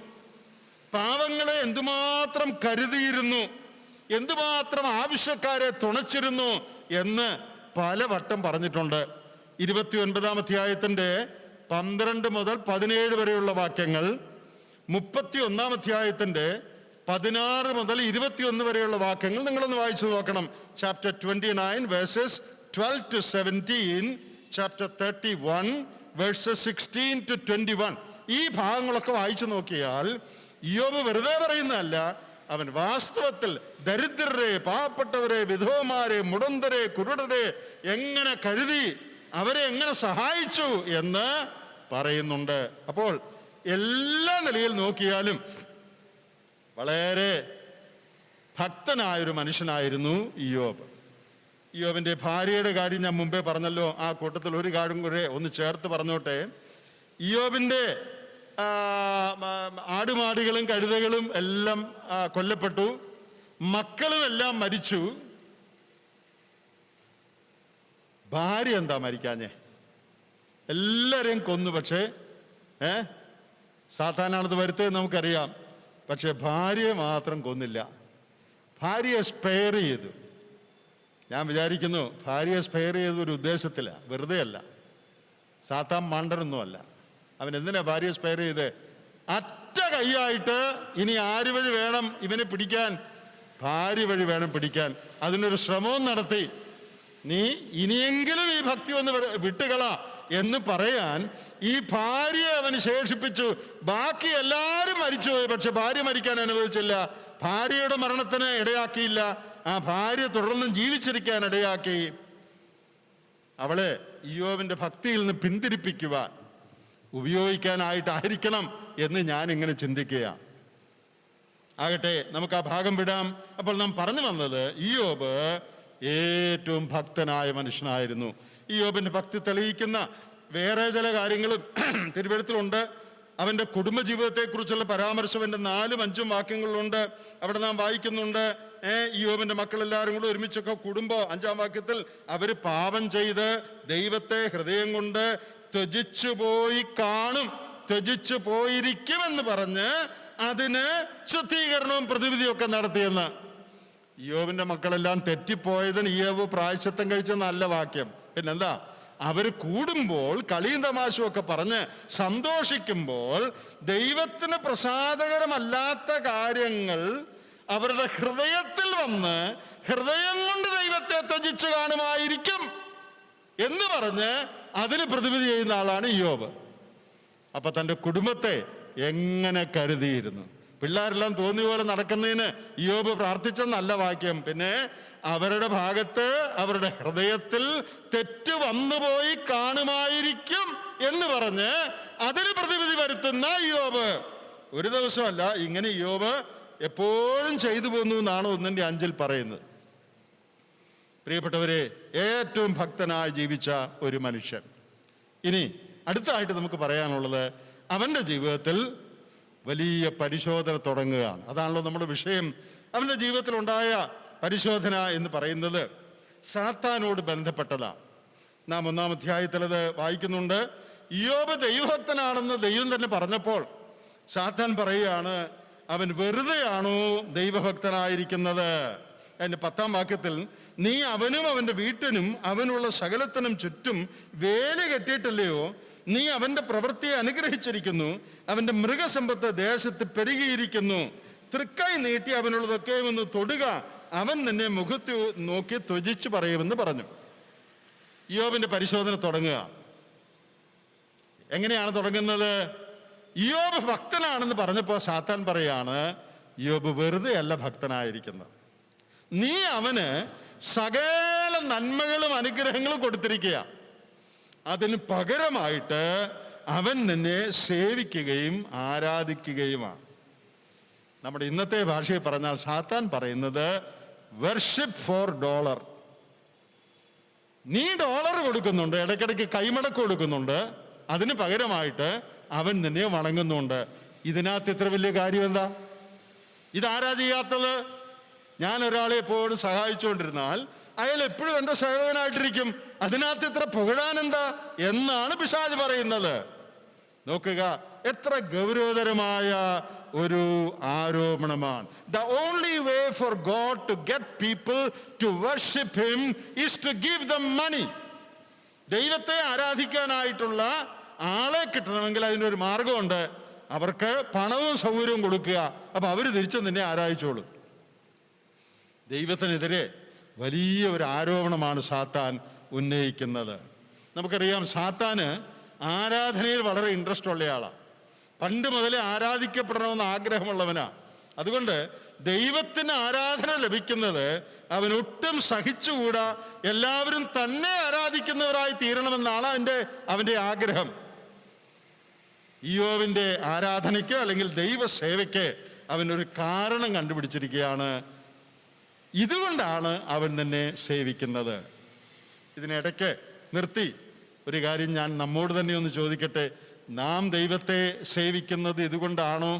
[SPEAKER 1] പാവങ്ങളെ എന്തുമാത്രം കരുതിയിരുന്നു, എന്തുമാത്രം ആവശ്യക്കാരെ തുണച്ചിരുന്നു എന്ന് പലവട്ടം പറഞ്ഞിട്ടുണ്ട്. 29-ാം അധ്യായത്തിന്റെ 12 മുതൽ 17 വരെയുള്ള വാക്യങ്ങൾ, 31-ാം അധ്യായത്തിന്റെ 16 മുതൽ 21 വരെയുള്ള വാക്യങ്ങൾ നിങ്ങളൊന്ന് വായിച്ചു നോക്കണം. Chapter 29 versus 12 to 17, chapter 31 versus 16 to 21. ഈ ഭാഗങ്ങളൊക്കെ വായിച്ചു നോക്കിയാൽ ഇയ്യോബ് വെറുതെ പറയുന്നതല്ല, അവൻ വാസ്തവത്തിൽ ദരിദ്രരെ, പാവപ്പെട്ടവരെ, വിധവമാരെ, മുടന്തരെ, കുരുടരെ എങ്ങനെ കരുതി, അവരെ എങ്ങനെ സഹായിച്ചു എന്ന് പറയുന്നുണ്ട്. അപ്പോൾ എല്ലാ നിലയിൽ നോക്കിയാലും വളരെ ഭക്തനായൊരു മനുഷ്യനായിരുന്നു ഇയ്യോബ്. ഇയ്യോബിൻ്റെ ഭാര്യയുടെ കാര്യം ഞാൻ മുമ്പേ പറഞ്ഞല്ലോ. ആ കൂട്ടത്തിൽ ഒരു കാര്യം കൂടെ ഒന്ന് ചേർത്ത് പറഞ്ഞോട്ടെ. ഇയ്യോബിൻ്റെ ആടുമാടുകളും കഴുതകളും എല്ലാം കൊല്ലപ്പെട്ടു, മക്കളും എല്ലാം മരിച്ചു. ഭാര്യ എന്താ മരിക്കാഞ്ഞേ? എല്ലാവരെയും കൊന്നു. പക്ഷേ സാത്താനാണത് വരുത്തത് നമുക്കറിയാം. പക്ഷെ ഭാര്യയെ മാത്രം കൊന്നില്ല. ഭാര്യയെ സ്പെയർ ചെയ്തു. ഞാൻ വിചാരിക്കുന്നു ഭാര്യയെ സ്പെയർ ചെയ്ത ഒരു ഉദ്ദേശത്തിലാണ്, വെറുതെ അല്ല. സാത്താൻ മണ്ടനൊന്നുമല്ല. അവൻ എന്തിനാ ഭാര്യയെ സ്പെയർ ചെയ്ത്? അറ്റ കൈയായിട്ട് ഇനി ആര് വഴി വേണം ഇവനെ പിടിക്കാൻ? ഭാര്യ വഴി വേണം പിടിക്കാൻ. അതിനൊരു ശ്രമവും നടത്തി. നീ ഇനിയെങ്കിലും ഈ ഭക്തി ഒന്ന് വിട്ടുകള എന്ന് പറയാൻ ഈ ഭാര്യയെ അവന് ശേഷിപ്പിച്ചു. ബാക്കി എല്ലാവരും മരിച്ചുപോയി, പക്ഷെ ഭാര്യ മരിക്കാൻ അനുവദിച്ചില്ല. ഭാര്യയുടെ മരണത്തിന് ഇടയാക്കിയില്ല. ആ ഭാര്യ തുടർന്നും ജീവിച്ചിരിക്കാൻ ഇടയാക്കി. അവളെ ഇയ്യോബിൻ്റെ ഭക്തിയിൽ നിന്ന് പിന്തിരിപ്പിക്കുവാൻ ഉപയോഗിക്കാനായിട്ടായിരിക്കണം എന്ന് ഞാൻ ഇങ്ങനെ ചിന്തിക്കുക. ആകട്ടെ, നമുക്ക് ആ ഭാഗം വിടാം. അപ്പോൾ നാം പറഞ്ഞു വന്നത് ഇയ്യോബ് ഏറ്റവും ഭക്തനായ മനുഷ്യനായിരുന്നു. ഇയ്യോബിൻ്റെ ഭക്തി തെളിയിക്കുന്ന വേറെ ചില കാര്യങ്ങളും തിരുവെഴുത്തിലുണ്ട്. അവൻ്റെ കുടുംബജീവിതത്തെക്കുറിച്ചുള്ള പരാമർശം എൻ്റെ 4-5 വാക്യങ്ങളിലുണ്ട്. അവിടെ നാം വായിക്കുന്നുണ്ട്, ഇയ്യോബിൻ്റെ മക്കളെല്ലാവരും കൂടെ ഒരുമിച്ചൊക്കെ കുടുംബം 5-ാം വാക്യത്തിൽ അവർ പാപം ചെയ്ത് ദൈവത്തെ ഹൃദയം കൊണ്ട് ത്യജിച്ചു പോയി കാണും, ത്യജിച്ചു പോയിരിക്കുമെന്ന് പറഞ്ഞ് അതിന് ശുദ്ധീകരണവും പ്രതിവിധിയൊക്കെ നടത്തിയെന്ന്. ഇയ്യോബിൻ്റെ മക്കളെല്ലാം തെറ്റിപ്പോയതിന് ഇയ്യോബ് പ്രായശ്ചിത്തം കഴിച്ച നല്ല വാക്യം. പിന്നെന്താ? അവർ കൂടുമ്പോൾ കളിയും തമാശയും ഒക്കെ പറഞ്ഞ് സന്തോഷിക്കുമ്പോൾ ദൈവത്തിന് പ്രസാദകരമല്ലാത്ത കാര്യങ്ങൾ അവരുടെ ഹൃദയത്തിൽ വന്ന് ഹൃദയം കൊണ്ട് ദൈവത്തെ ത്യജിച്ചു കാണുമായിരിക്കും എന്ന് പറഞ്ഞ് അതിന് പ്രതിവിധി ചെയ്യുന്ന ആളാണ് ഇയ്യോബ്. അപ്പൊ തൻ്റെ കുടുംബത്തെ എങ്ങനെ കരുതിയിരുന്നു. പിള്ളേരെല്ലാം തോന്നിയ പോലെ നടക്കുന്നതിന് ഇയ്യോബ് പ്രാർത്ഥിച്ച നല്ല വാക്യം. പിന്നെ അവരുടെ ഭാഗത്ത് അവരുടെ ഹൃദയത്തിൽ തെറ്റ് വന്നുപോയി കാണുമായിരിക്കും എന്ന് പറഞ്ഞ് അതിന് പ്രതിവിധി വരുത്തുന്ന ഇയ്യോബ്. ഒരു ദിവസമല്ല, ഇങ്ങനെ ഇയ്യോബ് എപ്പോഴും ചെയ്തു പോന്നു എന്നാണ് 1-5 പറയുന്നത്. പ്രിയപ്പെട്ടവരെ, ഏറ്റവും ഭക്തനായി ജീവിച്ച ഒരു മനുഷ്യൻ. ഇനി അടുത്തായിട്ട് നമുക്ക് പറയാനുള്ളത്, അവൻ്റെ ജീവിതത്തിൽ വലിയ പരിശോധന തുടങ്ങുകയാണ്. അതാണല്ലോ നമ്മുടെ വിഷയം. അവൻ്റെ ജീവിതത്തിലുണ്ടായ പരിശോധന എന്ന് പറയുന്നത് സാത്താനോട് ബന്ധപ്പെട്ടതാണ്. നാം 1-ാം അധ്യായത്തിൽ അത് വായിക്കുന്നുണ്ട്. ഇയ്യോബ് ദൈവഭക്തനാണെന്ന് ദൈവം തന്നെ പറഞ്ഞപ്പോൾ സാത്താൻ പറയുകയാണ്, അവൻ വെറുതെയാണോ ദൈവഭക്തനായിരിക്കുന്നത്? അതിൻ്റെ 10-ാം വാക്യത്തിൽ, നീ അവനും അവൻ്റെ വീട്ടിനും അവനുള്ള സകലത്തിനും ചുറ്റും വേല കെട്ടിയിട്ടില്ലയോ? നീ അവൻ്റെ പ്രവൃത്തിയെ അനുഗ്രഹിച്ചിരിക്കുന്നു, അവൻ്റെ മൃഗസമ്പത്ത് ദേശത്ത് പെരുകിയിരിക്കുന്നു. തൃക്കൈ നീട്ടി അവനുള്ളതൊക്കെ ഒന്ന് തൊടുക, അവൻ നിന്നെ മുഖത്ത് നോക്കി ത്യജിച്ചു പറയുമെന്ന് പറഞ്ഞു. ഇയ്യോബിൻ്റെ പരിശോധന തുടങ്ങുക. എങ്ങനെയാണ് തുടങ്ങുന്നത്? ഇയ്യോബ് ഭക്തനാണെന്ന് പറഞ്ഞപ്പോൾ സാത്താൻ പറയാണ്, ഇയ്യോബ് വെറുതെ അല്ല ഭക്തനായിരിക്കുന്നത്. നീ അവന് സകല നന്മകളും അനുഗ്രഹങ്ങളും കൊടുത്തിരിക്കുക. അതിന് പകരമായിട്ട് അവൻ നിന്നെ സേവിക്കുകയും ആരാധിക്കുകയുമാണ്. നമ്മുടെ ഇന്നത്തെ ഭാഷയിൽ പറഞ്ഞാൽ സാത്താൻ പറയുന്നത് വർഷിപ്പ് ഫോർ ഡോളർ. നീ ഡോളർ കൊടുക്കുന്നുണ്ട്, ഇടയ്ക്കിടയ്ക്ക് കൈമടക്ക് കൊടുക്കുന്നുണ്ട്, അതിന് പകരമായിട്ട് അവൻ നിന്നെ വണങ്ങുന്നുണ്ട്. ഇതിനകത്ത് ഇത്ര വലിയ കാര്യം എന്താ? ഇതാരാ ചെയ്യാത്തത്? ഞാൻ ഒരാളെ എപ്പോഴും സഹായിച്ചുകൊണ്ടിരുന്നാൽ അയാൾ എപ്പോഴും എൻ്റെ സേവകനായിട്ടിരിക്കും. അതിനകത്ത് ഇത്ര പുകഴാൻ എന്താ എന്നാണ് പിശാച് പറയുന്നത്. നോക്കുക, എത്ര ഗൗരവതരമായ ഒരു ആരോപണമാണ്. The only way for God to get people to worship him is to give them money. ദൈവത്തെ ആരാധിക്കാനായിട്ടുള്ള ആളെ കിട്ടണമെങ്കിൽ അതിനൊരു മാർഗമുണ്ട്. അവർക്ക് പണവും സൗകര്യവും കൊടുക്കുക. അപ്പൊ അവർ തിരിച്ചു നിന്നെ ആരാധിച്ചോളും. ദൈവത്തിനെതിരെ വലിയ ഒരു ആരോപണമാണ് സാത്താൻ ഉന്നയിക്കുന്നത്. നമുക്കറിയാം, സാത്താന് ആരാധനയിൽ വളരെ ഇൻട്രസ്റ്റ് ഉള്ളയാളാണ്. പണ്ട് മുതലേ ആരാധിക്കപ്പെടണമെന്ന് ആഗ്രഹമുള്ളവനാ. അതുകൊണ്ട് ദൈവത്തിന് ആരാധന ലഭിക്കുന്നത് അവൻ ഒട്ടും സഹിച്ചുകൂടാ. എല്ലാവരും തന്നെ ആരാധിക്കുന്നവരായി തീരണമെന്നാണ് അവൻ്റെ ആഗ്രഹം. ഇയ്യോബിന്റെ ആരാധനയ്ക്ക് അല്ലെങ്കിൽ ദൈവസേവയ്ക്ക് അവനൊരു കാരണം കണ്ടുപിടിച്ചിരിക്കുകയാണ്. ഇതുകൊണ്ടാണ് അവൻ തന്നെ സേവിക്കുന്നത്. ഇതിനിടയ്ക്ക് നിർത്തി ഒരു കാര്യം ഞാൻ നമ്മോട് തന്നെ ഒന്ന് ചോദിക്കട്ടെ. നാം ദൈവത്തെ സേവിക്കുന്നത് ഇതുകൊണ്ടാണോ?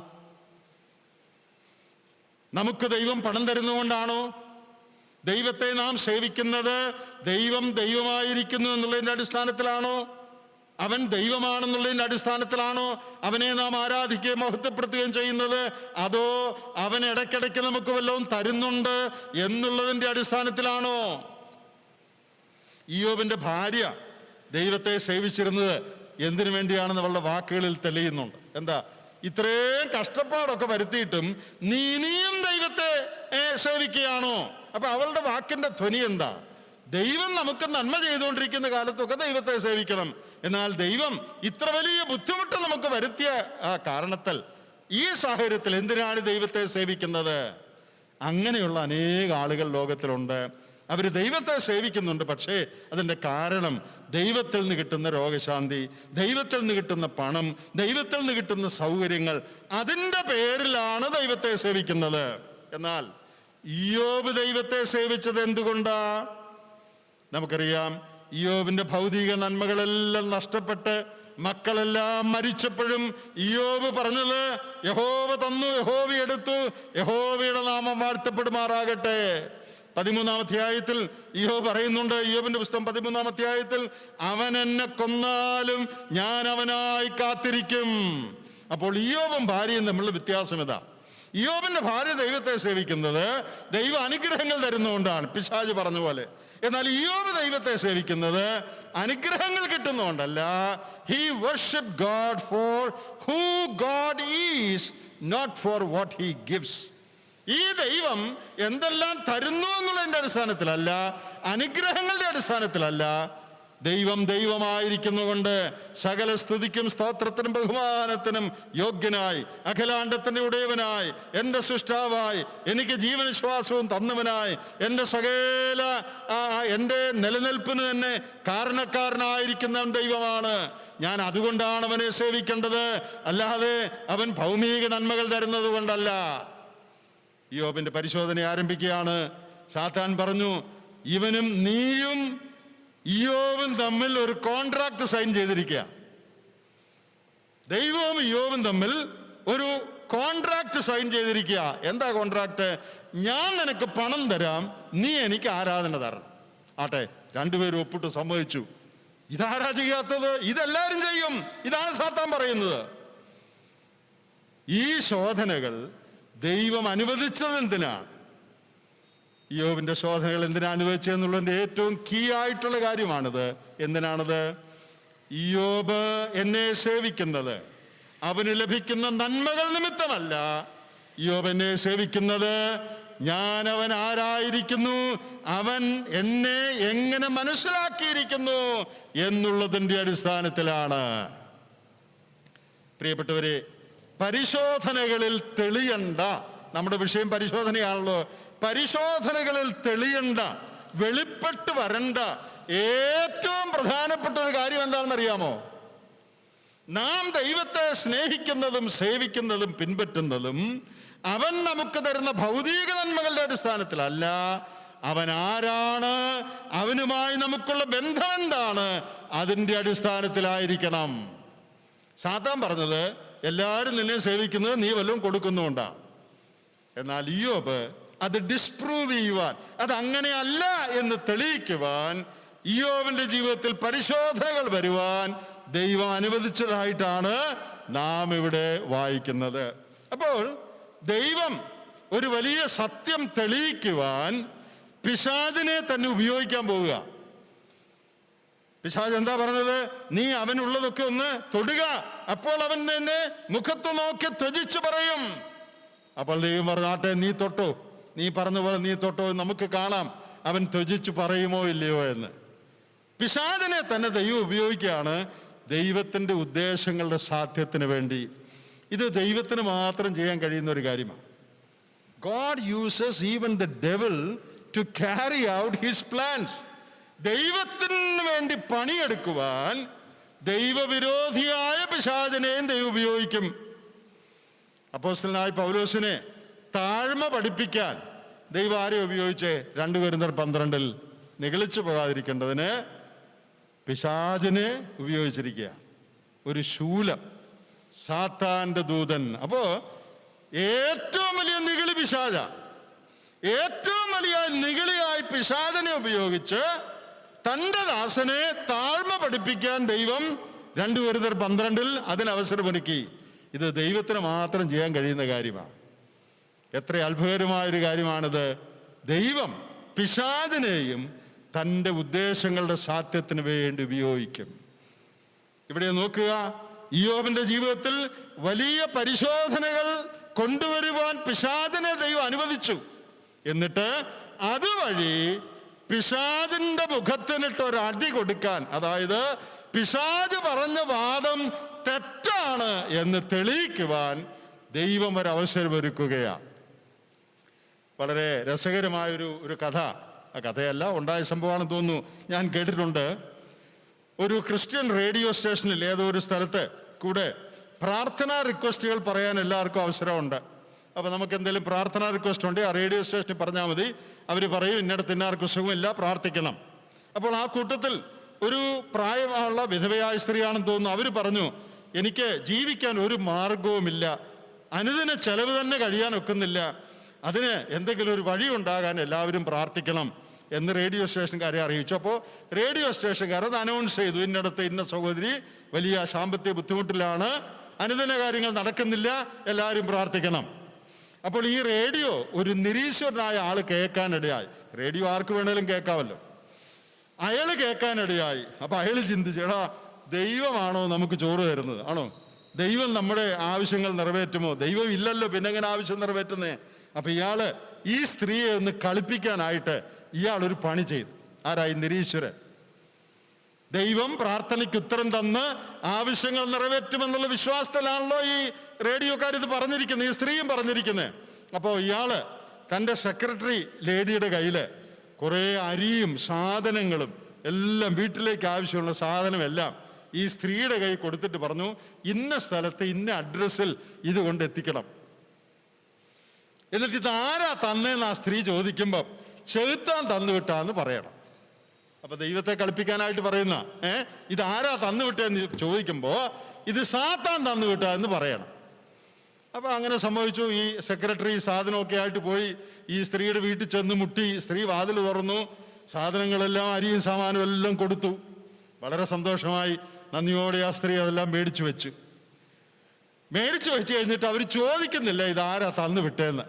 [SPEAKER 1] നമുക്ക് ദൈവം പണം തരുന്നതുകൊണ്ടാണോ? ദൈവത്തെ നാം സേവിക്കുന്നത് ദൈവം ദൈവമായിരിക്കുന്നു എന്നുള്ളതിൻ്റെ അടിസ്ഥാനത്തിലാണോ? അവൻ ദൈവമാണെന്നുള്ളതിൻ്റെ അടിസ്ഥാനത്തിലാണോ അവനെ നാം ആരാധിക്കുകയും മഹത്വപ്പെടുത്തുകയും ചെയ്യുന്നത്? അതോ അവൻ ഇടയ്ക്കിടയ്ക്ക് നമുക്ക് വല്ലതും തരുന്നുണ്ട് എന്നുള്ളതിൻ്റെ അടിസ്ഥാനത്തിലാണോ? ഇയ്യോബിന്റെ ഭാര്യ ദൈവത്തെ സേവിച്ചിരുന്നത് എന്തിനു വേണ്ടിയാണെന്ന് അവളുടെ വാക്കുകളിൽ തെളിയുന്നുണ്ട്. എന്താ? ഇത്രയും കഷ്ടപ്പാടൊക്കെ വരുത്തിയിട്ടും നീ ഇനിയും ദൈവത്തെ സേവിക്കുകയാണോ? അപ്പൊ അവളുടെ വാക്കിന്റെ ധ്വനി എന്താ? ദൈവം നമുക്ക് നന്മ ചെയ്തുകൊണ്ടിരിക്കുന്ന കാലത്തൊക്കെ ദൈവത്തെ സേവിക്കണം. എന്നാൽ ദൈവം ഇത്ര വലിയ ബുദ്ധിമുട്ട് നമുക്ക് വരുത്തിയ ആ കാരണത്താൽ ഈ സാഹചര്യത്തിൽ എന്തിനാണ് ദൈവത്തെ സേവിക്കുന്നത്? അങ്ങനെയുള്ള അനേക ആളുകൾ ലോകത്തിലുണ്ട്. അവർ ദൈവത്തെ സേവിക്കുന്നുണ്ട്, പക്ഷേ അതിൻ്റെ കാരണം ദൈവത്തിൽ നിന്ന് കിട്ടുന്ന രോഗശാന്തി, ദൈവത്തിൽ നിന്ന് കിട്ടുന്ന പണം, ദൈവത്തിൽ നിന്ന് കിട്ടുന്ന സൗകര്യങ്ങൾ, അതിൻ്റെ പേരിലാണ് ദൈവത്തെ സേവിക്കുന്നത്. എന്നാൽ ഇയ്യോബ് ദൈവത്തെ സേവിച്ചത് എന്തുകൊണ്ടാ? നമുക്കറിയാം, ഇയ്യോബിന്റെ ഭൗതിക നന്മകളെല്ലാം നഷ്ടപ്പെട്ട് മക്കളെല്ലാം മരിച്ചപ്പോഴും ഇയ്യോബ് പറഞ്ഞത് യഹോവ തന്നു, യഹോവ എടുത്തു, യഹോവയുടെ നാമം വാഴ്ത്തപ്പെടുമാറാകട്ടെ. 13-ാം അധ്യായത്തിൽ ഇയ്യോബ് പറയുന്നുണ്ട്, ഇയ്യോബിന്റെ പുസ്തകം 13-ാം അധ്യായത്തിൽ, അവൻ എന്നെ കൊന്നാലും ഞാൻ അവനായി കാത്തിരിക്കും. അപ്പോൾ ഇയ്യോബും ഭാര്യയും തമ്മിലുള്ള വ്യത്യാസം ഇതാ. ഇയ്യോബിന്റെ ഭാര്യ ദൈവത്തെ സേവിക്കുന്നത് ദൈവ അനുഗ്രഹങ്ങൾ തരുന്നതുകൊണ്ടാണ്, പിശാച് പറഞ്ഞ പോലെ. എന്നാൽ ഇയ്യോബ് ദൈവത്തെ സേവിക്കുന്നത് അനുഗ്രഹങ്ങൾ കിട്ടുന്നതുകൊണ്ടല്ല. He worship God for who God is, not for what he gives. ഈ ദൈവം എന്തെല്ലാം തരുന്നു എന്നുള്ളതിൻ്റെ അടിസ്ഥാനത്തിലല്ല, അനുഗ്രഹങ്ങളുടെ അടിസ്ഥാനത്തിലല്ല. ദൈവം ദൈവമായിരിക്കുന്നുകൊണ്ട് സകല സ്തുതിക്കും സ്തോത്രത്തിനും ബഹുമാനത്തിനും യോഗ്യനായി, അഖിലാണ്ടത്തിന്റെ ഉടയവനായി, എൻ്റെ സൃഷ്ടാവായി, എനിക്ക് ജീവനിശ്വാസവും തന്നവനായി, എൻ്റെ സകല എൻ്റെ നിലനിൽപ്പിന് തന്നെ കാരണക്കാരനായിരിക്കുന്നവൻ ദൈവമാണ്. ഞാൻ അതുകൊണ്ടാണ് അവനെ സേവിക്കേണ്ടത്, അല്ലാതെ അവൻ ഭൗമിക നന്മകൾ തരുന്നത് കൊണ്ടല്ല. ഇയ്യോബിന്റെ പരിശോധന ആരംഭിക്കുകയാണ്. സാത്താൻ പറഞ്ഞു, ഇവനും നീയും ഇയ്യോബും തമ്മിൽ ഒരു കോൺട്രാക്ട് സൈൻ ചെയ്തിരിക്കുക. ദൈവവും ഇയ്യോബും തമ്മിൽ ഒരു കോൺട്രാക്ട് സൈൻ ചെയ്തിരിക്കുക. എന്താ കോൺട്രാക്ട്? ഞാൻ നിനക്ക് പണം തരാം, നീ എനിക്ക് ആരാധന തരണം. ആട്ടെ, രണ്ടുപേരും ഒപ്പിട്ട് സമ്മതിച്ചു. ഇതാരാ ചെയ്യാത്തത്? ഇതെല്ലാവരും ചെയ്യും. ഇതാണ് സാത്താൻ പറയുന്നത്. ഈ ശോധനകൾ ദൈവം അനുവദിച്ചത് എന്തിനാണ്? ഇയ്യോബിന്റെ ശോധനകൾ എന്തിനാ അനുവദിച്ചതെന്നുള്ളതിൻ്റെ ഏറ്റവും കീ ആയിട്ടുള്ള കാര്യമാണിത്. എന്തിനാണത്? ഇയ്യോബ് എന്നെ സേവിക്കുന്നത് അവന് ലഭിക്കുന്ന നന്മകൾ നിമിത്തമല്ല. ഇയ്യോബ് എന്നെ സേവിക്കുന്നത് ഞാൻ അവൻ ആരായിരിക്കുന്നു, അവൻ എന്നെ എങ്ങനെ മനസ്സിലാക്കിയിരിക്കുന്നു എന്നുള്ളതിൻ്റെ അടിസ്ഥാനത്തിലാണ്. പ്രിയപ്പെട്ടവരെ, പരിശോധനകളിൽ തെളിയണ്ട, നമ്മുടെ വിഷയം പരിശോധനയാണല്ലോ, പരിശോധനകളിൽ തെളിയണ്ട, വെളിപ്പെട്ട് വരണ്ട ഏറ്റവും പ്രധാനപ്പെട്ട ഒരു കാര്യം എന്താണെന്ന് അറിയാമോ? നാം ദൈവത്തെ സ്നേഹിക്കുന്നതും സേവിക്കുന്നതും പിൻപറ്റുന്നതും അവൻ നമുക്ക് തരുന്ന ഭൗതിക നന്മകളുടെ അടിസ്ഥാനത്തിലല്ല. അവൻ ആരാണ്, അവനുമായി നമുക്കുള്ള ബന്ധം എന്താണ്, അതിൻ്റെ അടിസ്ഥാനത്തിലായിരിക്കണം. സാത്താൻ പറഞ്ഞത് എല്ലാവരും നിന്നെ സേവിക്കുന്നത് നീ വല്ലതും കൊടുക്കുന്നുകൊണ്ടാണ്. എന്നാൽ ഇയ്യോബ് അത് ഡിസ്പ്രൂവ് ചെയ്യുവാൻ, അത് അങ്ങനെയല്ല എന്ന് തെളിയിക്കുവാൻ, ഇയ്യോബിന്റെ ജീവിതത്തിൽ പരിശോധനകൾ വരുവാൻ ദൈവം അനുവദിച്ചതായിട്ടാണ് നാം ഇവിടെ വായിക്കുന്നത്. അപ്പോൾ ദൈവം ഒരു വലിയ സത്യം തെളിയിക്കുവാൻ പിശാചിനെ തന്നെ ഉപയോഗിക്കാൻ പോവുക. പിശാച് എന്താ പറഞ്ഞത്? നീ അവനുള്ളതൊക്കെ ഒന്ന് തൊടുക, അപ്പോൾ അവൻ നിന്നെ മുഖത്ത് നോക്കി ത്യജിച്ച് പറയും. അപ്പോൾ ദൈവം പറഞ്ഞു, ആട്ടെ നീ തൊട്ടോ, നീ പറഞ്ഞ പോലെ നീ തൊട്ടോ, നമുക്ക് കാണാം അവൻ ത്യജിച്ച് പറയുമോ ഇല്ലയോ എന്ന്. പിശാചിനെ തന്നെ ദൈവം ഉപയോഗിക്കുകയാണ് ദൈവത്തിൻ്റെ ഉദ്ദേശങ്ങളുടെ സാധ്യത്തിന് വേണ്ടി. ഇത് ദൈവത്തിന് മാത്രം ചെയ്യാൻ കഴിയുന്ന ഒരു കാര്യമാണ്. God uses even the devil to carry out his plans. ദൈവത്തിന് വേണ്ടി പണിയെടുക്കുവാൻ ദൈവവിരോധിയായ പിശാചിനെയും ദൈവം ഉപയോഗിക്കും. അപ്പോസ്തലനായ പൗലോസിനെ താഴ്മ പഠിപ്പിക്കാൻ ദൈവം ആരെ ഉപയോഗിച്ചേ? 2 കൊരിന്ത്യർ 12 നിഗളിച്ചു പോകാതിരിക്കേണ്ടതിന് പിശാചിനെ ഉപയോഗിച്ചിരിക്കുക. ഒരു ശൂലം, സാത്താന്റെ ദൂതൻ. അപ്പോ ഏറ്റവും വലിയ നിഗളി പിശാച. ഏറ്റവും വലിയ നിഗളിയായി പിശാചിനെ ഉപയോഗിച്ച് തൻ്റെ ദാസനെ താഴ്മ പഠിപ്പിക്കാൻ ദൈവം 2 കൊരിന്ത്യർ 12 അതിന് അവസരമൊരുക്കി. ഇത് ദൈവത്തിന് മാത്രം ചെയ്യാൻ കഴിയുന്ന കാര്യമാണ്. എത്ര അത്ഭുതകരമായൊരു കാര്യമാണിത്. ദൈവം പിശാചിനെയും തൻ്റെ ഉദ്ദേശങ്ങളുടെ സാധ്യത്തിന് വേണ്ടി ഉപയോഗിക്കും. ഇവിടെ നോക്കുക, ഇയ്യോബിന്റെ ജീവിതത്തിൽ വലിയ പരിശോധനകൾ കൊണ്ടുവരുവാൻ പിശാചിനെ ദൈവം അനുവദിച്ചു. എന്നിട്ട് അതുവഴി പിശാചിന്റെ മുഖത്തിനിട്ട് ഒരടി കൊടുക്കാൻ, അതായത് പിശാച് പറഞ്ഞ വാദം തെറ്റാണ് എന്ന് തെളിയിക്കുവാൻ ദൈവം ഒരവസരം ഒരുക്കുകയാണ്. വളരെ രസകരമായൊരു കഥ. ആ കഥയല്ല, ഉണ്ടായ സംഭവമാണെന്ന് തോന്നുന്നു. ഞാൻ കേട്ടിട്ടുണ്ട്, ഒരു ക്രിസ്ത്യൻ റേഡിയോ സ്റ്റേഷനിൽ ഏതോ ഒരു സ്ഥലത്ത് കൂടെ പ്രാർത്ഥനാ റിക്വസ്റ്റുകൾ പറയാൻ എല്ലാവർക്കും അവസരമുണ്ട്. അപ്പോൾ നമുക്ക് എന്തെങ്കിലും പ്രാർത്ഥനാ റിക്വസ്റ്റ് ഉണ്ടെങ്കിൽ ആ റേഡിയോ സ്റ്റേഷനിൽ പറഞ്ഞാൽ മതി. അവർ പറയും ഇന്നടത്ത് ഇന്നാർക്കും സുഖമില്ല, പ്രാർത്ഥിക്കണം. അപ്പോൾ ആ കൂട്ടത്തിൽ ഒരു പ്രായമുള്ള വിധവയായ സ്ത്രീയാണെന്ന് തോന്നുന്നു. അവർ പറഞ്ഞു, എനിക്ക് ജീവിക്കാൻ ഒരു മാർഗവുമില്ല, അനുദിന ചെലവ് തന്നെ കഴിയാൻ ഒക്കുന്നില്ല, അതിന് എന്തെങ്കിലും ഒരു വഴി ഉണ്ടാകാൻ എല്ലാവരും പ്രാർത്ഥിക്കണം എന്ന് റേഡിയോ സ്റ്റേഷൻകാരെ അറിയിച്ചു. അപ്പോൾ റേഡിയോ സ്റ്റേഷൻകാർ അത് അനൗൺസ് ചെയ്തു, ഇന്നടത്ത് ഇന്ന സഹോദരി വലിയ സാമ്പത്തിക ബുദ്ധിമുട്ടിലാണ്, അനുദിന കാര്യങ്ങൾ നടക്കുന്നില്ല, എല്ലാവരും പ്രാർത്ഥിക്കണം. അപ്പോൾ ഈ റേഡിയോ ഒരു നിരീശ്വരനായ ആൾ കേൾക്കാനിടയായി. റേഡിയോ ആർക്ക് വേണേലും കേൾക്കാമല്ലോ. അയാൾ കേൾക്കാനിടയായി. അപ്പോൾ അയാൾ ചിന്തിച്ചു, എടാ ദൈവമാണോ നമുക്ക് ചോറ് തരുന്നത്? ആണോ ദൈവം നമ്മുടെ ആവശ്യങ്ങൾ നിറവേറ്റുമോ? ദൈവം ഇല്ലല്ലോ, പിന്നെ എങ്ങനെ ആവശ്യം നിറവേറ്റുന്നേ? അപ്പൊ ഇയാള് ഈ സ്ത്രീയെ ഒന്ന് കളിപ്പിക്കാനായിട്ട് ഇയാളൊരു പണി ചെയ്തു. ആരായി? നിരീശ്വരൻ. ദൈവം പ്രാർത്ഥനയ്ക്ക് ഉത്തരം തന്ന് ആവശ്യങ്ങൾ നിറവേറ്റുമെന്നുള്ള വിശ്വാസത്തിലാണല്ലോ ഈ റേഡിയോക്കാർ ഇത് പറഞ്ഞിരിക്കുന്നത്, ഈ സ്ത്രീയും പറഞ്ഞിരിക്കുന്നത്. അപ്പോൾ ഇയാള് തൻ്റെ സെക്രട്ടറി ലേഡിയുടെ കയ്യിൽ കുറേ അരിയും സാധനങ്ങളും എല്ലാം, വീട്ടിലേക്ക് ആവശ്യമുള്ള സാധനമെല്ലാം ഈ സ്ത്രീയുടെ കൈ കൊടുത്തിട്ട് പറഞ്ഞു, ഇന്ന സ്ഥലത്ത് ഇന്ന അഡ്രസ്സിൽ ഇത് കൊണ്ട് എത്തിക്കണം. എന്നിട്ട് ഇത് ആരാ തന്നേന്ന് ആ സ്ത്രീ ചോദിക്കുമ്പം ചെകുത്താൻ തന്നു വിട്ടാന്ന് പറയണം. അപ്പൊ ദൈവത്തെ കളിപ്പിക്കാനായിട്ട് പറയുന്ന ഇത് ആരാ തന്നു വിട്ടേന്ന് ചോദിക്കുമ്പോ ഇത് സാത്താൻ തന്നു വിട്ടാ എന്ന് പറയണം. അപ്പൊ അങ്ങനെ സംഭവിച്ചു. ഈ സെക്രട്ടറി സാധനമൊക്കെ ആയിട്ട് പോയി ഈ സ്ത്രീയുടെ വീട്ടിൽ ചെന്ന് മുട്ടി. സ്ത്രീ വാതിൽ തുറന്നു, സാധനങ്ങളെല്ലാം അരിയും സാമാനും എല്ലാം കൊടുത്തു. വളരെ സന്തോഷമായി നന്ദിയോടെ ആ സ്ത്രീ അതെല്ലാം മേടിച്ചു വെച്ചു കഴിഞ്ഞിട്ട് അവർ ചോദിക്കുന്നില്ല ഇതാരാ തന്നു വിട്ടേന്ന്.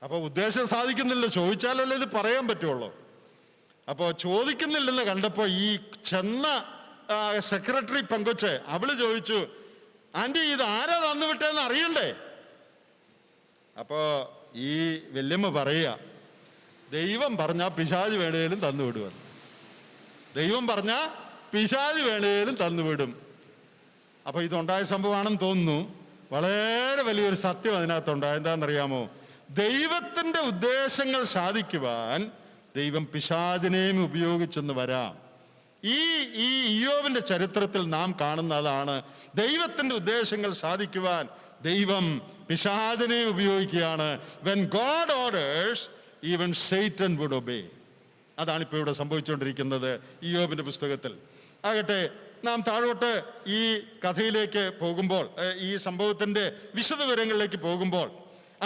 [SPEAKER 1] അപ്പൊ ഉദ്ദേശം സാധിക്കുന്നില്ല, ചോദിച്ചാലല്ലേ ഇത് പറയാൻ പറ്റുള്ളൂ. അപ്പോൾ ചോദിക്കുന്നില്ലെന്ന് കണ്ടപ്പോൾ ഈ ചെന്ന സെക്രട്ടറി പെങ്കൊച്ച് അവള് ചോദിച്ചു, ആന്റി ഇത് ആരാ തന്നു വിട്ടേന്ന് അറിയണ്ടേ? അപ്പോ ഈ വല്യമ്മ പറയുക, ദൈവം പറഞ്ഞാ പിശാച് വേണേലും തന്നു വിടുമെന്ന്. ദൈവം പറഞ്ഞാ പിശാച് വേണേലും തന്നുവിടും. അപ്പൊ ഇതുണ്ടായ സംഭവമാണെന്ന് തോന്നുന്നു. വളരെ വലിയൊരു സത്യം അതിനകത്തുണ്ടായ എന്താണെന്നറിയാമോ? ദൈവത്തിന്റെ ഉദ്ദേശങ്ങൾ സാധിക്കുവാൻ ദൈവം പിശാചിനെയും ഉപയോഗിച്ചെന്ന് വരാം. ഈ ഇയ്യോബിന്റെ ചരിത്രത്തിൽ നാം കാണുന്ന അതാണ്. ദൈവത്തിന്റെ ഉദ്ദേശങ്ങൾ സാധിക്കുവാൻ ദൈവം പിശാചിനെ ഉപയോഗിക്കുകയാണ്. When God orders, even Satan would obey. അതാണ് ഇപ്പോൾ ഇവിടെ സംഭവിച്ചുകൊണ്ടിരിക്കുന്നത് ഇയ്യോബിന്റെ പുസ്തകത്തിൽ. ആകട്ടെ, നാം താഴോട്ട് ഈ കഥയിലേക്ക് പോകുമ്പോൾ, ഈ സംഭവത്തിന്റെ വിശദവിവരങ്ങളിലേക്ക് പോകുമ്പോൾ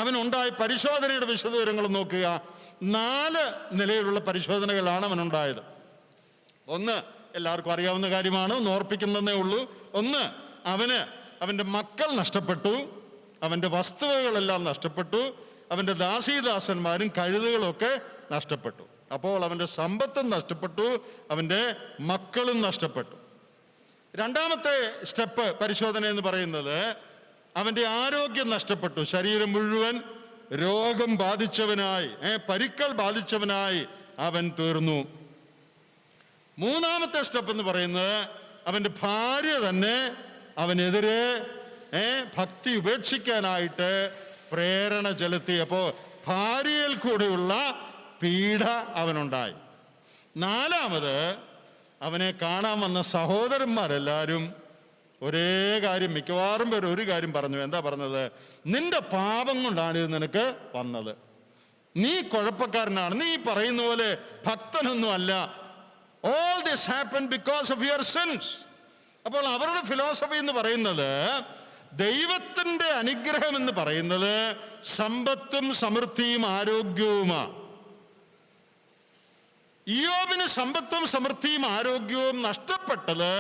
[SPEAKER 1] അവനുണ്ടായ പരിശോധനയുടെ വിശദവിവരങ്ങൾ നോക്കുക. 4 നിലയിലുള്ള പരിശോധനകളാണ് അവനുണ്ടായത്. ഒന്ന് എല്ലാവർക്കും അറിയാവുന്ന കാര്യമാണ്, ഒന്ന് ഓർപ്പിക്കുന്നതേ ഉള്ളൂ. ഒന്ന്, അവൻ്റെ മക്കൾ നഷ്ടപ്പെട്ടു, അവൻ്റെ വസ്തുവകളെല്ലാം നഷ്ടപ്പെട്ടു, അവൻ്റെ ദാസീദാസന്മാരും കഴുതുകളും ഒക്കെ നഷ്ടപ്പെട്ടു. അപ്പോൾ അവൻ്റെ സമ്പത്തും നഷ്ടപ്പെട്ടു, അവൻ്റെ മക്കളും നഷ്ടപ്പെട്ടു. രണ്ടാമത്തെ സ്റ്റെപ്പ് പരിശോധന എന്ന് പറയുന്നത് അവൻ്റെ ആരോഗ്യം നഷ്ടപ്പെട്ടു. ശരീരം മുഴുവൻ രോഗം ബാധിച്ചവനായി, പരുക്കൾ ബാധിച്ചവനായി അവൻ തീർന്നു. മൂന്നാമത്തെ സ്റ്റെപ്പ് എന്ന് പറയുന്നത് അവൻ്റെ ഭാര്യ തന്നെ അവനെതിരെ ഭക്തി ഉപേക്ഷിക്കാനായിട്ട് പ്രേരണ ചെലുത്തിയപ്പോ ഭാര്യയിൽ കൂടെയുള്ള പീഡ അവനുണ്ടായി. നാലാമത്, അവനെ കാണാൻ വന്ന സഹോദരന്മാരെല്ലാവരും ഒരേ കാര്യം, മിക്കവാറും പേർ ഒരു കാര്യം പറഞ്ഞു. എന്താ പറഞ്ഞത്? നിന്റെ പാപം കൊണ്ടാണ് ഇത് നിനക്ക് വന്നത്, നീ കുഴപ്പക്കാരനാണ്, നീ പറയുന്ന പോലെ ഭക്തനൊന്നും അല്ല. All this happened because of your sins. അപ്പോൾ അവരുടെ ഫിലോസഫി എന്ന് പറയുന്നത്, ദൈവത്തിൻ്റെ അനുഗ്രഹം എന്ന് പറയുന്നത് സമ്പത്തും സമൃദ്ധിയും ആരോഗ്യവുമാണ്. ഇയ്യോബിന് സമ്പത്തും സമൃദ്ധിയും ആരോഗ്യവും നഷ്ടപ്പെട്ടത്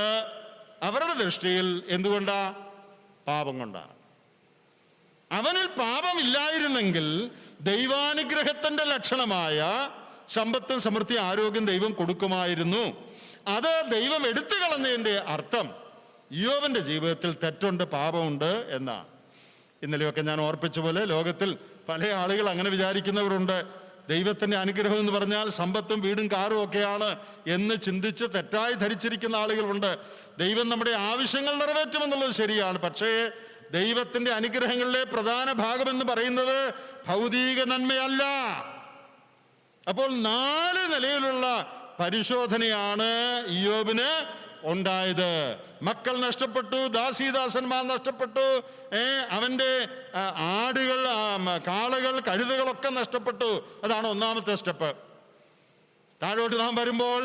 [SPEAKER 1] അവരുടെ ദൃഷ്ടിയിൽ എന്തുകൊണ്ടാ? പാപം കൊണ്ടാണ്. അവനിൽ പാപമില്ലായിരുന്നെങ്കിൽ ദൈവാനുഗ്രഹത്തിന്റെ ലക്ഷണമായ സമ്പത്തും സമൃദ്ധി ആരോഗ്യം ദൈവം കൊടുക്കുമായിരുന്നു. അത് ദൈവം എടുത്തു കളഞ്ഞതിൻ്റെ അർത്ഥം ഇയ്യോബിന്റെ ജീവിതത്തിൽ തെറ്റുണ്ട്, പാപമുണ്ട് എന്നാണ്. ഇന്നലെയൊക്കെ ഞാൻ ഓർപ്പിച്ച പോലെ ലോകത്തിൽ പല ആളുകൾ അങ്ങനെ വിചാരിക്കുന്നവരുണ്ട്. ദൈവത്തിന്റെ അനുഗ്രഹം എന്ന് പറഞ്ഞാൽ സമ്പത്തും വീടും കാറും ഒക്കെയാണ് എന്ന് ചിന്തിച്ച് തെറ്റായി ധരിച്ചിരിക്കുന്ന ആളുകളുണ്ട്. ദൈവം നമ്മുടെ ആവശ്യങ്ങൾ നിറവേറ്റുമെന്നുള്ളത് ശരിയാണ്. പക്ഷേ ദൈവത്തിന്റെ അനുഗ്രഹങ്ങളിലെ പ്രധാന ഭാഗമെന്ന് പറയുന്നത് ഭൗതിക നന്മയല്ല. അപ്പോൾ 4 നിലയിലുള്ള പരിശോധനയാണ് ഇയ്യോബിന് ഉണ്ടായത്. മക്കൾ നഷ്ടപ്പെട്ടു, ദാസീദാസന്മാർ നഷ്ടപ്പെട്ടു, അവൻ്റെ ആടുകൾ, കാളകൾ, കഴുതകളൊക്കെ നഷ്ടപ്പെട്ടു. അതാണ് ഒന്നാമത്തെ സ്റ്റെപ്പ്. താഴോട്ട് നാം വരുമ്പോൾ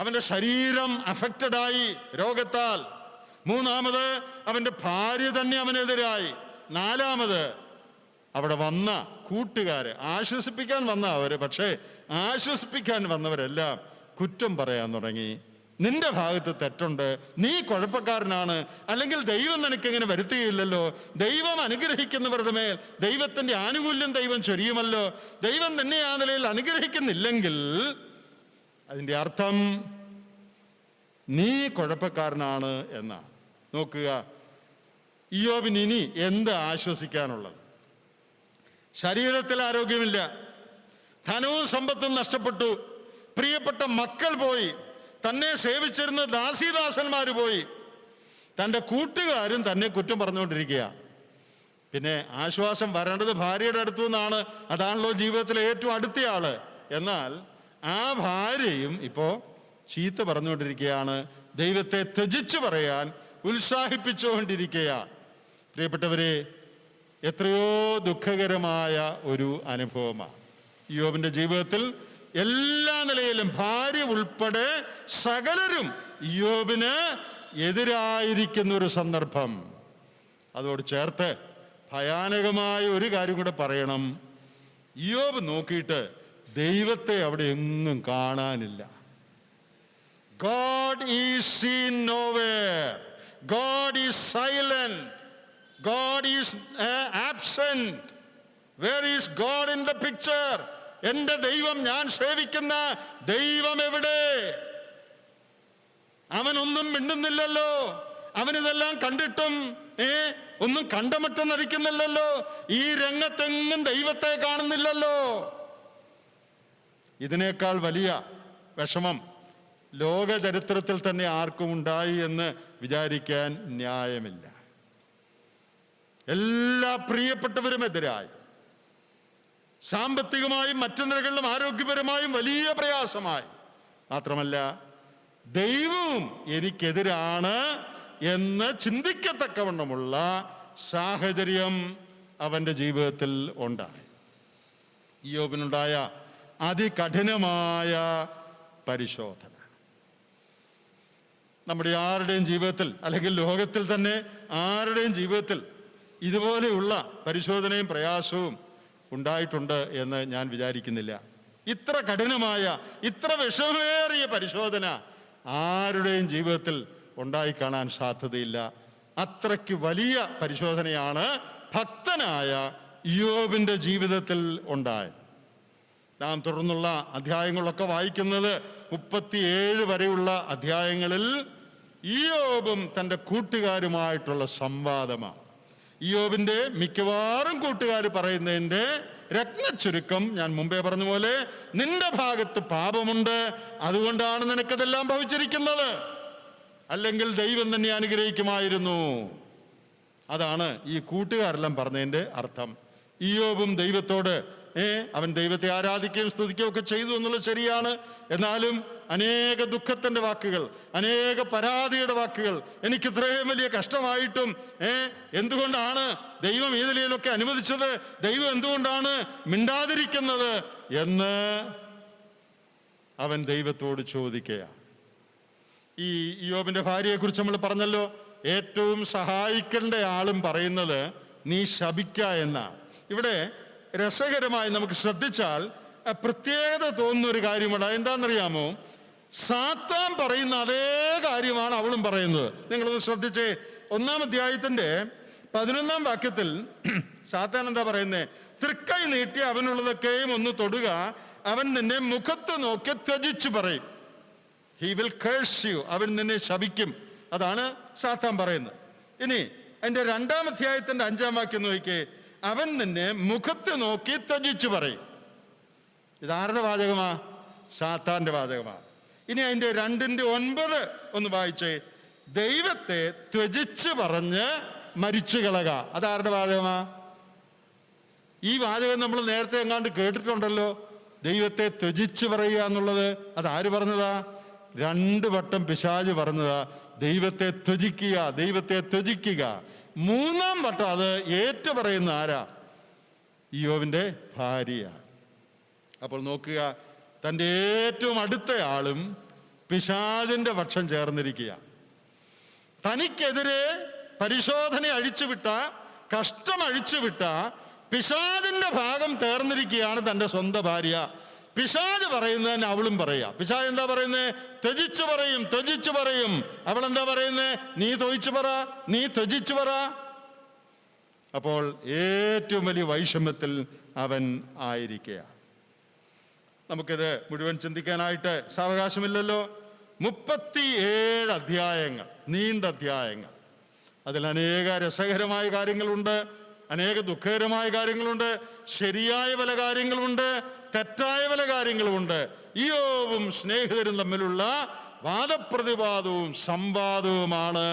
[SPEAKER 1] അവൻ്റെ ശരീരം അഫക്റ്റഡായി രോഗത്താൽ. മൂന്നാമത്, അവൻ്റെ ഭാര്യ തന്നെ അവനെതിരായി. നാലാമത്, അവിടെ വന്ന കൂട്ടുകാര് ആശ്വസിപ്പിക്കാൻ വന്ന അവര്, പക്ഷേ ആശ്വസിപ്പിക്കാൻ വന്നവരെല്ലാം കുറ്റം പറയാൻ തുടങ്ങി. നിന്റെ ഭാഗത്ത് തെറ്റുണ്ട്, നീ കുഴപ്പക്കാരനാണ്, അല്ലെങ്കിൽ ദൈവം നിനക്കിങ്ങനെ വരുത്തുകയില്ലല്ലോ, ദൈവം അനുഗ്രഹിക്കുന്നവരുടെ മേൽ ദൈവത്തിന്റെ ആനുകൂല്യം ദൈവം ചൊരിയുമല്ലോ, ദൈവം നിന്നെ ആ നിലയിൽ അനുഗ്രഹിക്കുന്നില്ലെങ്കിൽ അതിൻ്റെ അർത്ഥം നീ കുഴപ്പക്കാരനാണ് എന്നാണ്. നോക്കുക, ഇയ്യോബിന് ഇനി എന്ത് ആശ്വസിക്കാനുള്ളത്? ശരീരത്തിൽ ആരോഗ്യമില്ല, ധനവും സമ്പത്തും നഷ്ടപ്പെട്ടു, പ്രിയപ്പെട്ട മക്കൾ പോയി, തന്നെ സേവിച്ചിരുന്ന ദാസീദാസന്മാര് പോയി, തൻ്റെ കൂട്ടുകാരും തന്നെ കുറ്റം പറഞ്ഞുകൊണ്ടിരിക്കുക. പിന്നെ ആശ്വാസം വരേണ്ടത് ഭാര്യയുടെ അടുത്തു നിന്നാണ്. അതാണല്ലോ ജീവിതത്തിലെ ഏറ്റവും അടുത്തയാള്. എന്നാൽ ആ ഭാര്യയും ഇപ്പോ ചീത്ത പറഞ്ഞുകൊണ്ടിരിക്കുകയാണ്, ദൈവത്തെ ത്യജിച്ചു പറയാൻ ഉത്സാഹിപ്പിച്ചുകൊണ്ടിരിക്കുകയാണ്. പ്രിയപ്പെട്ടവരെ, എത്രയോ ദുഃഖകരമായ ഒരു അനുഭവമാണ് ഇയ്യോബിന്റെ ജീവിതത്തിൽ. എല്ലാ നിലയിലും ഭാര്യ ഉൾപ്പെടെ സകലരും ഇയ്യോബിന് എതിരായിരിക്കുന്ന ഒരു സന്ദർഭം. അതോട് ചേർത്ത് ഭയാനകമായ ഒരു കാര്യം കൂടെ പറയണം. ഇയ്യോബ് നോക്കിയിട്ട് ദൈവത്തെ അവിടെ എങ്ങും കാണാനില്ല. God is seen nowhere. God is silent. God is absent. Where is God in the picture? എൻ്റെ ദൈവം, ഞാൻ സേവിക്കുന്ന ദൈവം എവിടെ? അവനൊന്നും മിണ്ടുന്നില്ലല്ലോ. അവനിതെല്ലാം കണ്ടിട്ടും ഒന്നും കണ്ടമറ്റം നടിക്കുന്നില്ലല്ലോ. ഈ രംഗത്തെങ്ങും ദൈവത്തെ കാണുന്നില്ലല്ലോ. ഇതിനേക്കാൾ വലിയ വിഷമം ലോക ചരിത്രത്തിൽ തന്നെ ആർക്കും ഉണ്ടായി എന്ന് വിചാരിക്കാൻ ന്യായമില്ല. എല്ലാ പ്രിയപ്പെട്ടവരും എതിരായി, സാമ്പത്തികമായും മറ്റു നിലകളിലും ആരോഗ്യപരമായും വലിയ പ്രയാസമായി. മാത്രമല്ല, ദൈവവും എനിക്കെതിരാണ് എന്ന് ചിന്തിക്കത്തക്കവണ്ണമുള്ള സാഹചര്യം അവൻ്റെ ജീവിതത്തിൽ ഉണ്ടായി. ഇയ്യോബിനുണ്ടായ അതികഠിനമായ പരിശോധന നമ്മുടെ ആരുടെയും ജീവിതത്തിൽ, അല്ലെങ്കിൽ ലോകത്തിൽ തന്നെ ആരുടെയും ജീവിതത്തിൽ ഇതുപോലെയുള്ള പരിശോധനയും പ്രയാസവും ഉണ്ടായിട്ടുണ്ട് എന്ന് ഞാൻ വിചാരിക്കുന്നില്ല. ഇത്ര കഠിനമായ, ഇത്ര വിഷമേറിയ പരിശോധന ആരുടെയും ജീവിതത്തിൽ ഉണ്ടായിക്കാണാൻ സാധ്യതയില്ല. അത്രയ്ക്ക് വലിയ പരിശോധനയാണ് ഭക്തനായ ഇയ്യോബിന്റെ ജീവിതത്തിൽ ഉണ്ടായത്. നാം തുടർന്നുള്ള അധ്യായങ്ങളൊക്കെ വായിക്കുന്നത് 37 വരെയുള്ള അധ്യായങ്ങളിൽ ഇയ്യോബും തൻ്റെ കൂട്ടുകാരുമായിട്ടുള്ള സംവാദമാണ്. ഇയ്യോബിന്റെ മിക്കവാറും കൂട്ടുകാർ പറയുന്നതിൻ്റെ രത്നച്ചുരുക്കം ഞാൻ മുമ്പേ പറഞ്ഞ പോലെ, നിന്റെ ഭാഗത്ത് പാപമുണ്ട്, അതുകൊണ്ടാണ് നിനക്കതെല്ലാം ഭവിച്ചിരിക്കുന്നത്, അല്ലെങ്കിൽ ദൈവം തന്നെ അനുഗ്രഹിക്കുമായിരുന്നു. അതാണ് ഈ കൂട്ടുകാരെല്ലാം പറഞ്ഞതിൻ്റെ അർത്ഥം. ഇയ്യോബും ദൈവത്തോട് അവൻ ദൈവത്തെ ആരാധിക്കുകയും സ്തുതിക്കുകയും ഒക്കെ ചെയ്തു എന്നുള്ളത് ശരിയാണ്. എന്നാലും അനേക ദുഃഖത്തിന്റെ വാക്കുകൾ, അനേക പരാതിയുടെ വാക്കുകൾ, എനിക്ക് ഇത്രയും വലിയ കഷ്ടമായിട്ടും എന്തുകൊണ്ടാണ് ദൈവം ഈ നിലയിലൊക്കെ അനുവദിച്ചത്, ദൈവം എന്തുകൊണ്ടാണ് മിണ്ടാതിരിക്കുന്നത് എന്ന് അവൻ ദൈവത്തോട് ചോദിക്കുക. ഈ ഇയ്യോബിന്റെ ഭാര്യയെക്കുറിച്ച് നമ്മൾ പറഞ്ഞല്ലോ, ഏറ്റവും സഹായിക്കേണ്ട ആളും പറയുന്നത് നീ ശപിക്ക എന്നാണ്. ഇവിടെ രസകരമായി നമുക്ക് ശ്രദ്ധിച്ചാൽ പ്രത്യേകത തോന്നുന്ന ഒരു കാര്യമുണ്ട്. എന്താണെന്നറിയാമോ? സാത്താൻ പറയുന്ന അതേ കാര്യമാണ് അവളും പറയുന്നത്. നിങ്ങളത് ശ്രദ്ധിച്ചേ. 1-ാം അധ്യായത്തിന്റെ 11-ാം വാക്യത്തിൽ സാത്താൻ എന്താ പറയുന്നത്? തൃക്കൈ നീട്ടി അവനുള്ളതൊക്കെയും ഒന്ന് തൊടുക, അവൻ നിന്നെ മുഖത്ത് നോക്കി ത്യജിച്ചു പറയും. ഹി വിൽ കേഴ്സ് യു, അവൻ നിന്നെ ശപിക്കും. അതാണ് സാത്താൻ പറയുന്നത്. ഇനി അതിന്റെ 2-ാം അധ്യായത്തിന്റെ 5-ാം വാക്യം നോക്കിയേ, അവൻ നിന്നെ മുഖത്ത് നോക്കി ത്യജിച്ചു പറയും. ഇതാരുടെ വാചകമാ? സാത്താന്റെ വാചകമാ. ഇനി അതിന്റെ 2:9 ഒന്ന് വായിച്ചേ, ദൈവത്തെ ത്യജിച്ച് പറഞ്ഞ് മരിച്ചു കളക. അതാരുടെ വാചകമാ? ഈ വാചകം നമ്മൾ നേരത്തെ എങ്ങാണ്ട് കേട്ടിട്ടുണ്ടല്ലോ, ദൈവത്തെ ത്യജിച്ച് പറയുക എന്നുള്ളത്. അതാര് പറഞ്ഞതാ? 2 വട്ടം പിശാച് പറഞ്ഞതാ, ദൈവത്തെ ത്യജിക്കുക, ദൈവത്തെ ത്യജിക്കുക. 3-ാം വട്ടം അത് ഏറ്റു പറയുന്ന ആരാ? ഇയ്യോബിന്റെ ഭാര്യ. അപ്പോൾ നോക്കുക, തൻ്റെ ഏറ്റവും അടുത്ത ആളും പിശാചിന്റെ പക്ഷം ചേർന്നിരിക്കുക. തനിക്കെതിരെ പരിശോധന അഴിച്ചുവിട്ട, കഷ്ടം അഴിച്ചുവിട്ട പിശാചിന്റെ ഭാഗം ചേർന്നിരിക്കുകയാണ് തൻ്റെ സ്വന്തം ഭാര്യ. പിശാച് പറയുന്നതിന് അവളും പറയാ. പിശാച് എന്താ പറയുന്നത്? ത്യജിച്ചു പറയും, ത്യജിച്ചു പറയും. അവൾ എന്താ പറയുന്നത്? നീ തൊഴിച്ചു പറ, നീ ത്യജിച്ചു പറ. അപ്പോൾ ഏറ്റവും വലിയ വൈഷമ്യത്തിൽ അവൻ ആയിരിക്കുക. നമുക്കിത് മുഴുവൻ ചിന്തിക്കാനായിട്ട് സാവകാശമില്ലല്ലോ. 37 അധ്യായങ്ങൾ, നീണ്ട അധ്യായങ്ങൾ. അതിൽ അനേക രസകരമായ കാര്യങ്ങളുണ്ട്, അനേക ദുഃഖകരമായ കാര്യങ്ങളുണ്ട്, ശരിയായ പല കാര്യങ്ങളുണ്ട്, തെറ്റായ പല കാര്യങ്ങളുമുണ്ട്. ഇയ്യോബും സ്നേഹിതരും തമ്മിലുള്ള വാദപ്രതിവാദവും സംവാദവുമാണ്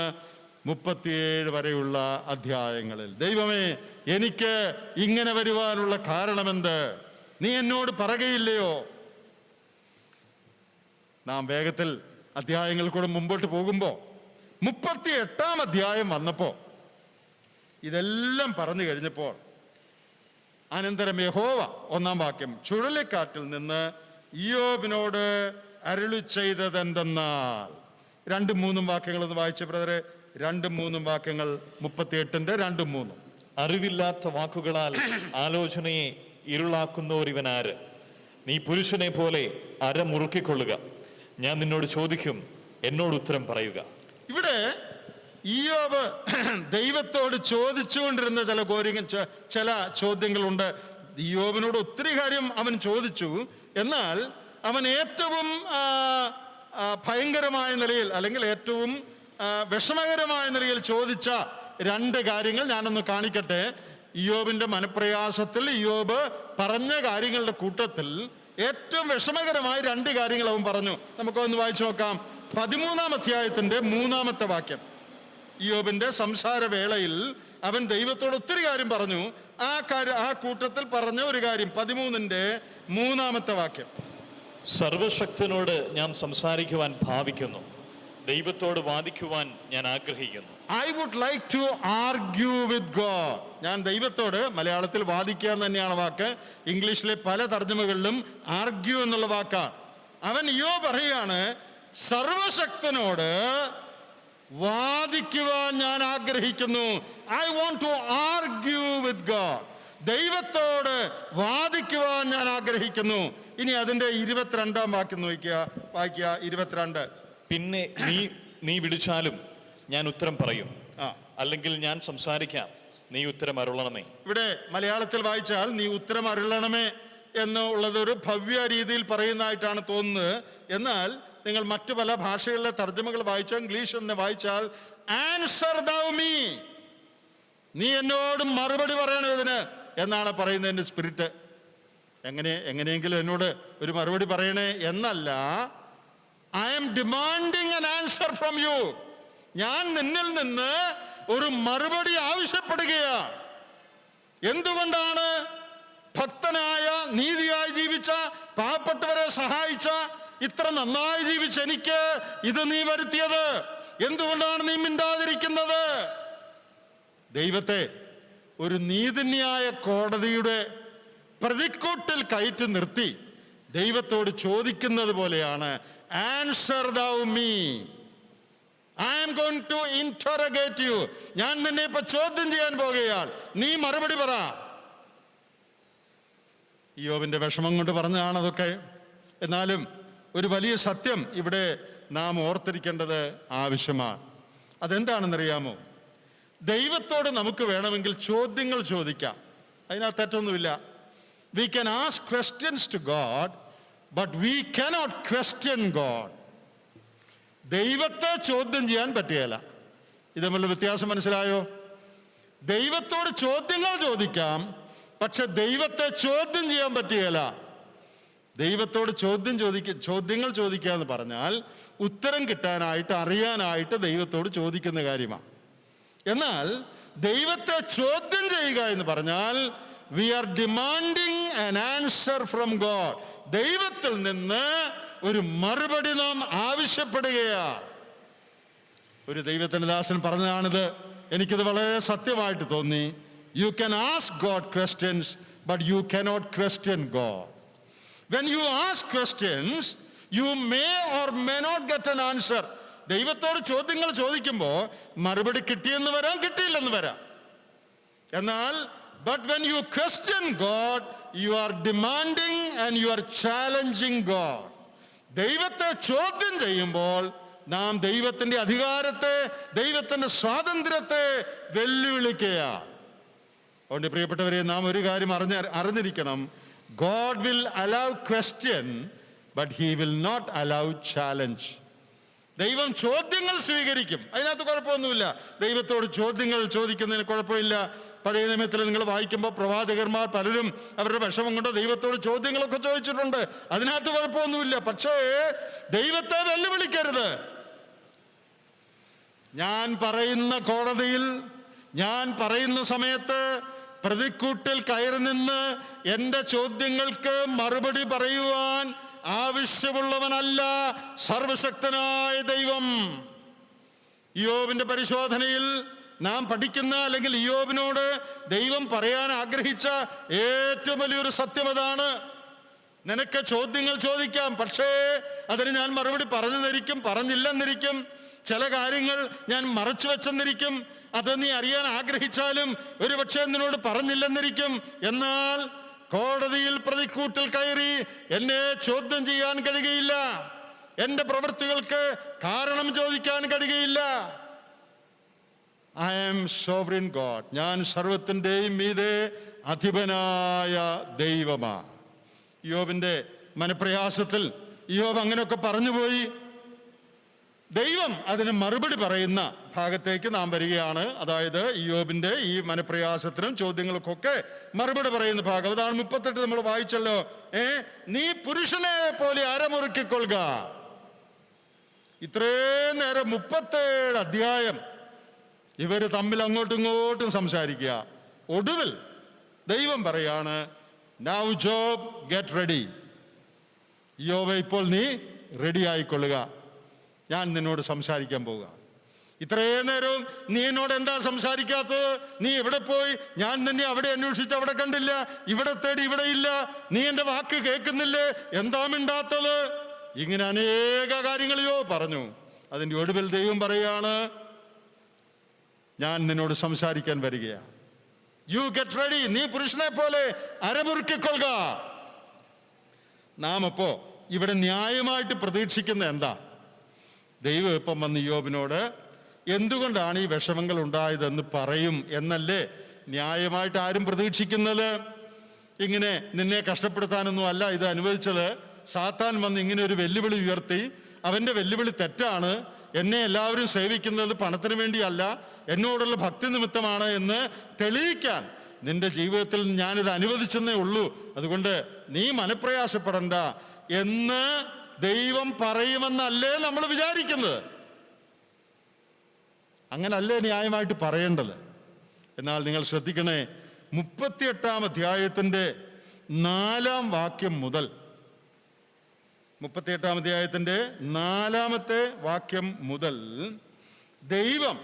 [SPEAKER 1] 37 വരെയുള്ള അധ്യായങ്ങളിൽ. ദൈവമേ, എനിക്ക് ഇങ്ങനെ വരുവാനുള്ള കാരണമെന്ത്? നീ എന്നോട് പറയുകയില്ലയോ? നാം വേഗത്തിൽ അധ്യായങ്ങൾ കൂടെ മുമ്പോട്ട് പോകുമ്പോൾ 38-ാം അധ്യായം വന്നപ്പോൾ ഇതെല്ലാം പറഞ്ഞു കഴിഞ്ഞപ്പോൾ അനന്തരം യഹോവ 1-ാം വാക്യം, ചുഴലിക്കാറ്റിൽ നിന്ന് ഇയ്യോബിനോട് അരുളി ചെയ്തത് എന്തെന്നാൽ. 2-3 വാക്യങ്ങൾ ഒന്ന് വായിച്ച ബ്രദറെ. 2-3 വാക്യങ്ങൾ 38-ന്റെ 2-3.
[SPEAKER 2] അറിവില്ലാത്ത വാക്കുകളാൽ ആലോചനയെ ഇരുളാക്കുന്നവരിവനാര്? നീ പുരുഷനെ പോലെ അര മുറുക്കിക്കൊള്ളുക. ഞാൻ നിന്നോട് ചോദിക്കും, എന്നോട് ഉത്തരം പറയുക.
[SPEAKER 1] ഇവിടെ ഇയ്യോബ് ദൈവത്തോട് ചോദിച്ചുകൊണ്ടിരുന്ന ചില ചോദ്യങ്ങളുണ്ട്. ഇയ്യോബിനോട് ഒത്തിരി കാര്യം അവൻ ചോദിച്ചു. എന്നാൽ അവൻ ഏറ്റവും ഭയങ്കരമായ നിലയിൽ, അല്ലെങ്കിൽ ഏറ്റവും വിഷമകരമായ നിലയിൽ ചോദിച്ച 2 കാര്യങ്ങൾ ഞാനൊന്ന് കാണിക്കട്ടെ. ഇയ്യോബിന്റെ മനപ്രയാസത്തിൽ ഇയ്യോബ് പറഞ്ഞ കാര്യങ്ങളുടെ കൂട്ടത്തിൽ ഏറ്റവും വിഷമകരമായ 2 കാര്യങ്ങൾ അവൻ പറഞ്ഞു. നമുക്കൊന്ന് വായിച്ചു നോക്കാം. 13-ാം അധ്യായത്തിന്റെ 3-ാമത്തെ വാക്യം. ഇയ്യോബിന്റെ സംസാരവേളയിൽ അവൻ ദൈവത്തോട് ഒത്തിരി കാര്യം പറഞ്ഞു. ആ കൂട്ടത്തിൽ പറഞ്ഞ ഒരു കാര്യം 13-ന്റെ 3-ാമത്തെ വാക്യം.
[SPEAKER 2] സർവശക്തനോട് ഞാൻ സംസാരിക്കുവാൻ ഭാവിക്കുന്നു, ദൈവത്തോട് വാദിക്കുവാൻ ഞാൻ ആഗ്രഹിക്കുന്നു.
[SPEAKER 1] I would like to argue with God. ഞാൻ ദൈവത്തോട്, മലയാളത്തിൽ വാദിക്കുക എന്ന് തന്നെയാണ് വാക്ക്, ഇംഗ്ലീഷിലെ പല തർജ്ജമകളിലും ആർഗ്യൂ എന്നുള്ള വാക്കാണ്. അവൻ ഇയ്യോബ് പറയാണ്, സർവശക്തനോട് വാദിക്കുവാൻ ഞാൻ ആഗ്രഹിക്കുന്നു. I want to argue with God. ദൈവത്തോട് വാദിക്കുവാൻ ഞാൻ ആഗ്രഹിക്കുന്നു. ഇനി അതിന്റെ 22-ാം വാക്യം വായിക്കുക. 22.
[SPEAKER 2] പിന്നെ നീ വിളിച്ചാലും ഞാൻ ഉത്തരം പറയും, അല്ലെങ്കിൽ ഞാൻ സംസാരിക്കാം, നീ ഉത്തരം അരുളണമേ.
[SPEAKER 1] ഇവിടെ മലയാളത്തിൽ വായിച്ചാൽ നീ ഉത്തരം അരുളണമേ എന്നുള്ളത് ഒരു ഭവ്യ രീതിയിൽ പറയുന്നതായിട്ടാണ് തോന്നുന്നത്. എന്നാൽ നിങ്ങൾ മറ്റു പല ഭാഷകളിലെ തർജ്ജമകൾ വായിച്ചാൽ, ഇംഗ്ലീഷ് തന്നെ വായിച്ചാൽ ആൻസർ ദൗ മീ, നീ എന്നോട് മറുപടി പറയണം ഇതിന് എന്നാണ് പറയുന്നതിന്റെ സ്പിരിറ്റ്. എങ്ങനെയെങ്കിലും എന്നോട് ഒരു മറുപടി പറയണേ എന്നല്ല. I am demanding an answer from you. ഞാൻ നിന്നിൽ നിന്ന് ഒരു മറുപടി ആവശ്യപ്പെടുകയാണ്. എന്തുകൊണ്ടാണ് ഭക്തനായ, നീതിയായി ജീവിച്ച, പാവപ്പെട്ടവരെ സഹായിച്ച, ഇത്ര നന്നായി ജീവിച്ച എനിക്ക് ഇത് നീ വരുത്തിയത്? എന്തുകൊണ്ടാണ് നീ മിണ്ടാതിരിക്കുന്നത്? ദൈവത്തെ ഒരു നീതിന്യായ കോടതിയുടെ പ്രതിക്കൂട്ടിൽ കയറ്റി നിർത്തി ദൈവത്തോട് ചോദിക്കുന്നത് പോലെയാണ്, answer thou me, I am going to interrogate you. ഞാൻ നിന്നെ ഇപ്പൊ ചോദ്യം ചെയ്യാൻ പോകുകയാൽ നീ മറുപടി പറ. ഇയ്യോബിന്റെ വിഷമം കൊണ്ട് പറഞ്ഞതാണ് അതൊക്കെ. എന്നാലും ഒരു വലിയ സത്യം ഇവിടെ നാം ഓർത്തിരിക്കേണ്ടത് ആവശ്യമാണ്. അതെന്താണെന്നറിയാമോ? ദൈവത്തോട് നമുക്ക് വേണമെങ്കിൽ ചോദ്യങ്ങൾ ചോദിക്കാം, അതിനകത്ത് തെറ്റൊന്നുമില്ല. We can ask questions to God, but we cannot question God. ദൈവത്തെ ചോദ്യം ചെയ്യാൻ പറ്റുകയില്ല. ഇത് തമ്മിലുള്ള വ്യത്യാസം മനസ്സിലായോ? ദൈവത്തോട് ചോദ്യങ്ങൾ ചോദിക്കാം, പക്ഷെ ദൈവത്തെ ചോദ്യം ചെയ്യാൻ പറ്റുകയില്ല. ദൈവത്തോട് ചോദ്യങ്ങൾ ചോദിക്കുക എന്ന് പറഞ്ഞാൽ ഉത്തരം കിട്ടാനായിട്ട്, അറിയാനായിട്ട് ദൈവത്തോട് ചോദിക്കുന്ന കാര്യമാണ്. എന്നാൽ ദൈവത്തെ ചോദ്യം ചെയ്യുക എന്ന് പറഞ്ഞാൽ we are demanding an answer from God. ദൈവത്തിൽ നിന്ന് ഒരു മറുപടി നാം ആവശ്യപ്പെടുകയാണ്. ഒരു ദൈവത്തിന്റെ ദാസൻ പറഞ്ഞതാണിത്. എനിക്കിത് വളരെ സത്യമായിട്ട് തോന്നി. You can ask God questions, but you cannot question God. When you ask questions, you may or may not get an answer. ദൈവത്തോട് ചോദ്യങ്ങൾ ചോദിക്കുമ്പോൾ മറുപടി കിട്ടിയെന്ന് വരാം, കിട്ടിയില്ലെന്ന് വരാം. എന്നാൽ but when you question God, you are demanding and you are challenging God. ദൈവത്തെ ചോദ്യം ചെയ്യുമ്പോൾ നാം ദൈവത്തിന്റെ അധികാരത്തെ, ദൈവത്തിന്റെ സ്വാതന്ത്ര്യത്തെ വെല്ലുവിളിക്കുകയാണ്. അതുകൊണ്ട് പ്രിയപ്പെട്ടവരെ, നാം ഒരു കാര്യം അറിഞ്ഞിരിക്കണം. God will allow question, but he will not allow challenge. ദൈവം ചോദ്യങ്ങൾ സ്വീകരിക്കും, അതിനകത്ത് കുഴപ്പമൊന്നുമില്ല. ദൈവത്തോട് ചോദ്യങ്ങൾ ചോദിക്കുന്നതിന് കുഴപ്പമില്ല. പഴയ നിയമത്തിൽ നിങ്ങൾ വായിക്കുമ്പോൾ പ്രവാചകന്മാർ പലരും അവരുടെ വിഷമം കൊണ്ട് ദൈവത്തോട് ചോദ്യങ്ങളൊക്കെ ചോദിച്ചിട്ടുണ്ട്, അതിനകത്ത് കുഴപ്പമൊന്നുമില്ല. പക്ഷേ ദൈവത്തെ വെല്ലുവിളിക്കരുത്. ഞാൻ പറയുന്ന കോടതിയിൽ, ഞാൻ പറയുന്ന സമയത്ത് പ്രതിക്കൂട്ടിൽ കയറി നിന്ന് എൻ്റെ ചോദ്യങ്ങൾക്ക് മറുപടി പറയുവാൻ ആവശ്യമുള്ളവനല്ല സർവശക്തനായ ദൈവം. ഇയ്യോബിന്റെ പരിശോധനയിൽ നാം പഠിക്കുന്ന, അല്ലെങ്കിൽ ഇയ്യോബിനോട് ദൈവം പറയാൻ ആഗ്രഹിച്ച ഏറ്റവും വലിയൊരു സത്യം അതാണ്. നിനക്ക് ചോദ്യങ്ങൾ ചോദിക്കാം, പക്ഷേ അതിന് ഞാൻ മറുപടി പറഞ്ഞെന്നിരിക്കും, പറഞ്ഞില്ലെന്നിരിക്കും. ചില കാര്യങ്ങൾ ഞാൻ മറച്ചു വെച്ചെന്നിരിക്കും. അത് നീ അറിയാൻ ആഗ്രഹിച്ചാലും ഒരുപക്ഷെ നിന്നോട് പറഞ്ഞില്ലെന്നിരിക്കും. എന്നാൽ കോടതിയിൽ പ്രതിക്കൂട്ടിൽ കയറി എന്നെ ചോദ്യം ചെയ്യാൻ കഴിയുകയില്ല. എൻ്റെ പ്രവൃത്തികൾക്ക് കാരണം ചോദിക്കാൻ കഴിയുകയില്ല. I am sovereign God. ഞാൻ സർവത്തിൻ്റെയും മീതെ അധിപനായ ദൈവമാണ്. ഇയ്യോബിന്റെ മനപ്രയാസത്തിൽ ഇയ്യോബ് അങ്ങനെയൊക്കെ പറഞ്ഞുപോയി. ദൈവം അതിന് മറുപടി പറയുന്ന ഭാഗത്തേക്ക് നാം വരികയാണ്. അതായത് ഇയ്യോബിന്റെ ഈ മനപ്രയാസത്തിനും ചോദ്യങ്ങൾക്കൊക്കെ മറുപടി പറയുന്ന ഭാഗം അതാണ്. 38 നമ്മൾ വായിച്ചല്ലോ. നീ പുരുഷനെ പോലെ അരമുറുക്കിക്കൊള്ളുക. ഇത്രയും നേരം 37 അധ്യായം ഇവര് തമ്മിൽ അങ്ങോട്ടും ഇങ്ങോട്ടും സംസാരിക്കുക. ഒടുവിൽ ദൈവം പറയാണ്, നൗ ജോബ് ഗെറ്റ് റെഡി. യോബ്, ഇപ്പോൾ നീ റെഡി ആയിക്കൊള്ളുക, ഞാൻ നിന്നോട് സംസാരിക്കാൻ പോവുക. ഇത്രയും നേരം നീ എന്നോട് എന്താ സംസാരിക്കാത്തത്? നീ എവിടെ പോയി? ഞാൻ നിന്നെ അവിടെ അന്വേഷിച്ച് അവിടെ കണ്ടില്ല, ഇവിടെ തേടി ഇവിടെ ഇല്ല. നീ എൻ്റെ വാക്ക് കേൾക്കുന്നില്ലേ? എന്താ മിണ്ടാത്തത്? ഇങ്ങനെ അനേക കാര്യങ്ങളെയോ പറഞ്ഞു. അതിൻ്റെ ഒടുവിൽ ദൈവം പറയാണ്, ഞാൻ നിന്നോട് സംസാരിക്കാൻ വരികയാണ്. You get ready. നീ പുരുഷനെ പോലെ അരമുറുക്കിക്കൊള്ളുക. നാം അപ്പോ ഇവിടെ ന്യായമായിട്ട് പ്രതീക്ഷിക്കുന്ന എന്താ? ദൈവം ഇപ്പം വന്ന് ഇയ്യോബിനോട് എന്തുകൊണ്ടാണ് ഈ വിഷമങ്ങൾ ഉണ്ടായതെന്ന് പറയും എന്നല്ലേ ന്യായമായിട്ട് ആരും പ്രതീക്ഷിക്കുന്നത്? ഇങ്ങനെ നിന്നെ കഷ്ടപ്പെടുത്താനൊന്നും അല്ല ഇത് അനുവദിച്ചത്. സാത്താൻ വന്ന് ഇങ്ങനെ ഒരു വെല്ലുവിളി ഉയർത്തി. അവൻ്റെ വെല്ലുവിളി തെറ്റാണ്. എന്നെ എല്ലാവരും സേവിക്കുന്നത് പണത്തിന് വേണ്ടിയല്ല, എന്നോടുള്ള ഭക്തി നിമിത്തമാണ് എന്ന് തെളിയിക്കാൻ നിന്റെ ജീവിതത്തിൽ ഞാനിത് അനുവദിച്ചെന്നേ ഉള്ളൂ. അതുകൊണ്ട് നീ മനപ്രയാസപ്പെടണ്ട എന്ന് ദൈവം പറയുമെന്നല്ലേ നമ്മൾ വിചാരിക്കുന്നത്. അങ്ങനല്ലേ ന്യായമായിട്ട് പറയേണ്ടത്. എന്നാൽ നിങ്ങൾ ശ്രദ്ധിക്കണേ, 38 അധ്യായത്തിൻ്റെ 4 വാക്യം മുതൽ 38 അധ്യായത്തിൻ്റെ 4 വാക്യം മുതൽ ദൈവം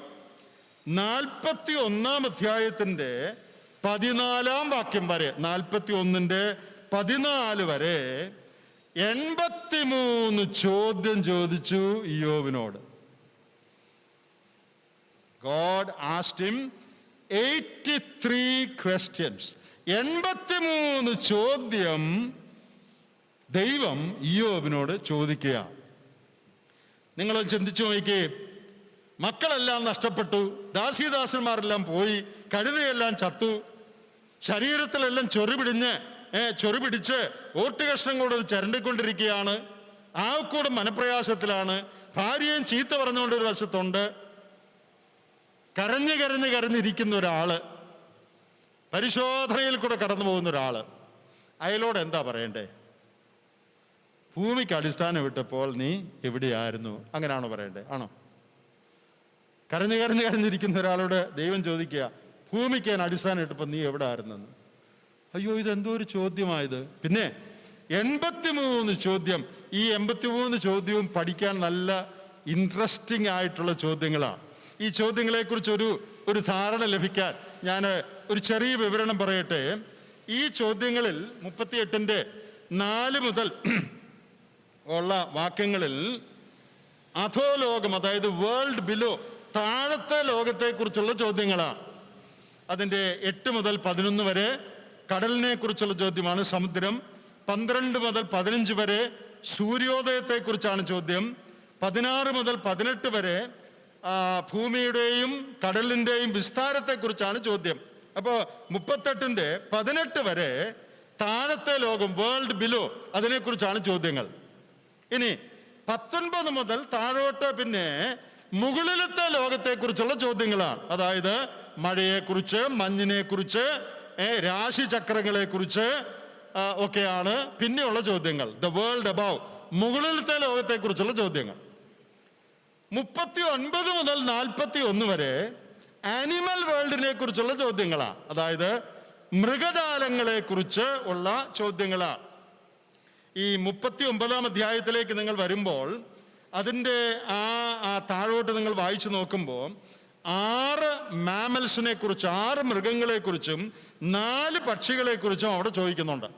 [SPEAKER 1] 41 അധ്യായത്തിൻ്റെ 14 വാക്യം വരെ, 41ൻ്റെ 14 വരെ 83 ചോദ്യം ചോദിച്ചു ഇയ്യോബിനോട്. God asked him 83 questions. 83 ചോദ്യം ദൈവം ഇയ്യോബിനോട് ചോദിക്കുക. നിങ്ങൾ ചിന്തിച്ചു നോക്കിക്കേ, മക്കളെല്ലാം നഷ്ടപ്പെട്ടു, ദാസീദാസന്മാരെല്ലാം പോയി, കഴുതയെല്ലാം ചത്തു, ശരീരത്തിലെല്ലാം ചൊറി പിടിച്ച് ഓട്ടുകഷ്ണം കൂടെ ചരണ്ടിക്കൊണ്ടിരിക്കുകയാണ്, ആവക്കൂടെ മനപ്രയാസത്തിലാണ്, ഭാര്യയും ചീത്ത പറഞ്ഞുകൊണ്ട് ഒരു വശത്തുണ്ട്, കരഞ്ഞിരിക്കുന്ന ഒരാള്, പരിശോധനയിൽ കൂടെ കടന്നു പോകുന്ന ഒരാള്. അയാളോട് എന്താ പറയണ്ടേ? ഭൂമിക്ക് അടിസ്ഥാനം ഇട്ടപ്പോൾ നീ എവിടെയായിരുന്നു, അങ്ങനെയാണോ പറയണ്ടേ? ആണോ? കരഞ്ഞിരിക്കുന്ന ഒരാളോട് ദൈവം ചോദിക്കുക, ഭൂമിക്ക് ഞാൻ അടിസ്ഥാനം ഇട്ടപ്പോൾ നീ എവിടെ ആയിരുന്നെന്ന്. അയ്യോ, ഇതെന്തോ ഒരു ചോദ്യമായത്. പിന്നെ 83 ചോദ്യം. ഈ 83 ചോദ്യവും പഠിക്കാൻ നല്ല ഇൻട്രസ്റ്റിംഗ് ആയിട്ടുള്ള ചോദ്യങ്ങളാണ്. ഈ ചോദ്യങ്ങളെക്കുറിച്ച് ഒരു ധാരണ ലഭിക്കാൻ ഞാൻ ഒരു ചെറിയ വിവരണം പറയട്ടെ. ഈ ചോദ്യങ്ങളിൽ 38ൻ്റെ 4 മുതൽ ഉള്ള വാക്യങ്ങളിൽ അധോലോകം, അതായത് വേൾഡ് ബിലോ, താഴത്തെ ലോകത്തെക്കുറിച്ചുള്ള ചോദ്യങ്ങളാണ്. അതിൻ്റെ 8 മുതൽ 11 വരെ കടലിനെ കുറിച്ചുള്ള ചോദ്യമാണ്, സമുദ്രം. 12 മുതൽ 15 വരെ സൂര്യോദയത്തെക്കുറിച്ചാണ് ചോദ്യം. 16 മുതൽ 18 വരെ ഭൂമിയുടെയും കടലിൻ്റെയും വിസ്താരത്തെക്കുറിച്ചാണ് ചോദ്യം. അപ്പോൾ 38ൻ്റെ 18 വരെ താഴത്തെ ലോകം, വേൾഡ് ബിലോ, അതിനെക്കുറിച്ചാണ് ചോദ്യങ്ങൾ. ഇനി 19 മുതൽ താഴോട്ട് പിന്നെ മുകളിലത്തെ ലോകത്തെക്കുറിച്ചുള്ള ചോദ്യങ്ങളാണ്. അതായത് മഴയെക്കുറിച്ച്, മഞ്ഞിനെക്കുറിച്ച്, രാശിചക്രങ്ങളെക്കുറിച്ച് ഒക്കെയാണ് പിന്നെയുള്ള ചോദ്യങ്ങൾ. ദ വേൾഡ് അബവ്, മുകളിലത്തെ ലോകത്തെക്കുറിച്ചുള്ള ചോദ്യങ്ങൾ. 39 മുതൽ 41 വരെ ആനിമൽ വേൾഡിനെ കുറിച്ചുള്ള ചോദ്യങ്ങളാണ്. അതായത് മൃഗജാലങ്ങളെ കുറിച്ച് ഉള്ള ചോദ്യങ്ങളാണ്. ഈ 39 അധ്യായത്തിലേക്ക് നിങ്ങൾ വരുമ്പോൾ അതിൻ്റെ ആ താഴോട്ട് നിങ്ങൾ വായിച്ചു നോക്കുമ്പോൾ 6 മാമൽസിനെ കുറിച്ച്, 6 മൃഗങ്ങളെ കുറിച്ചും 4 പക്ഷികളെ കുറിച്ചും അവിടെ ചോദിക്കുന്നുണ്ട്.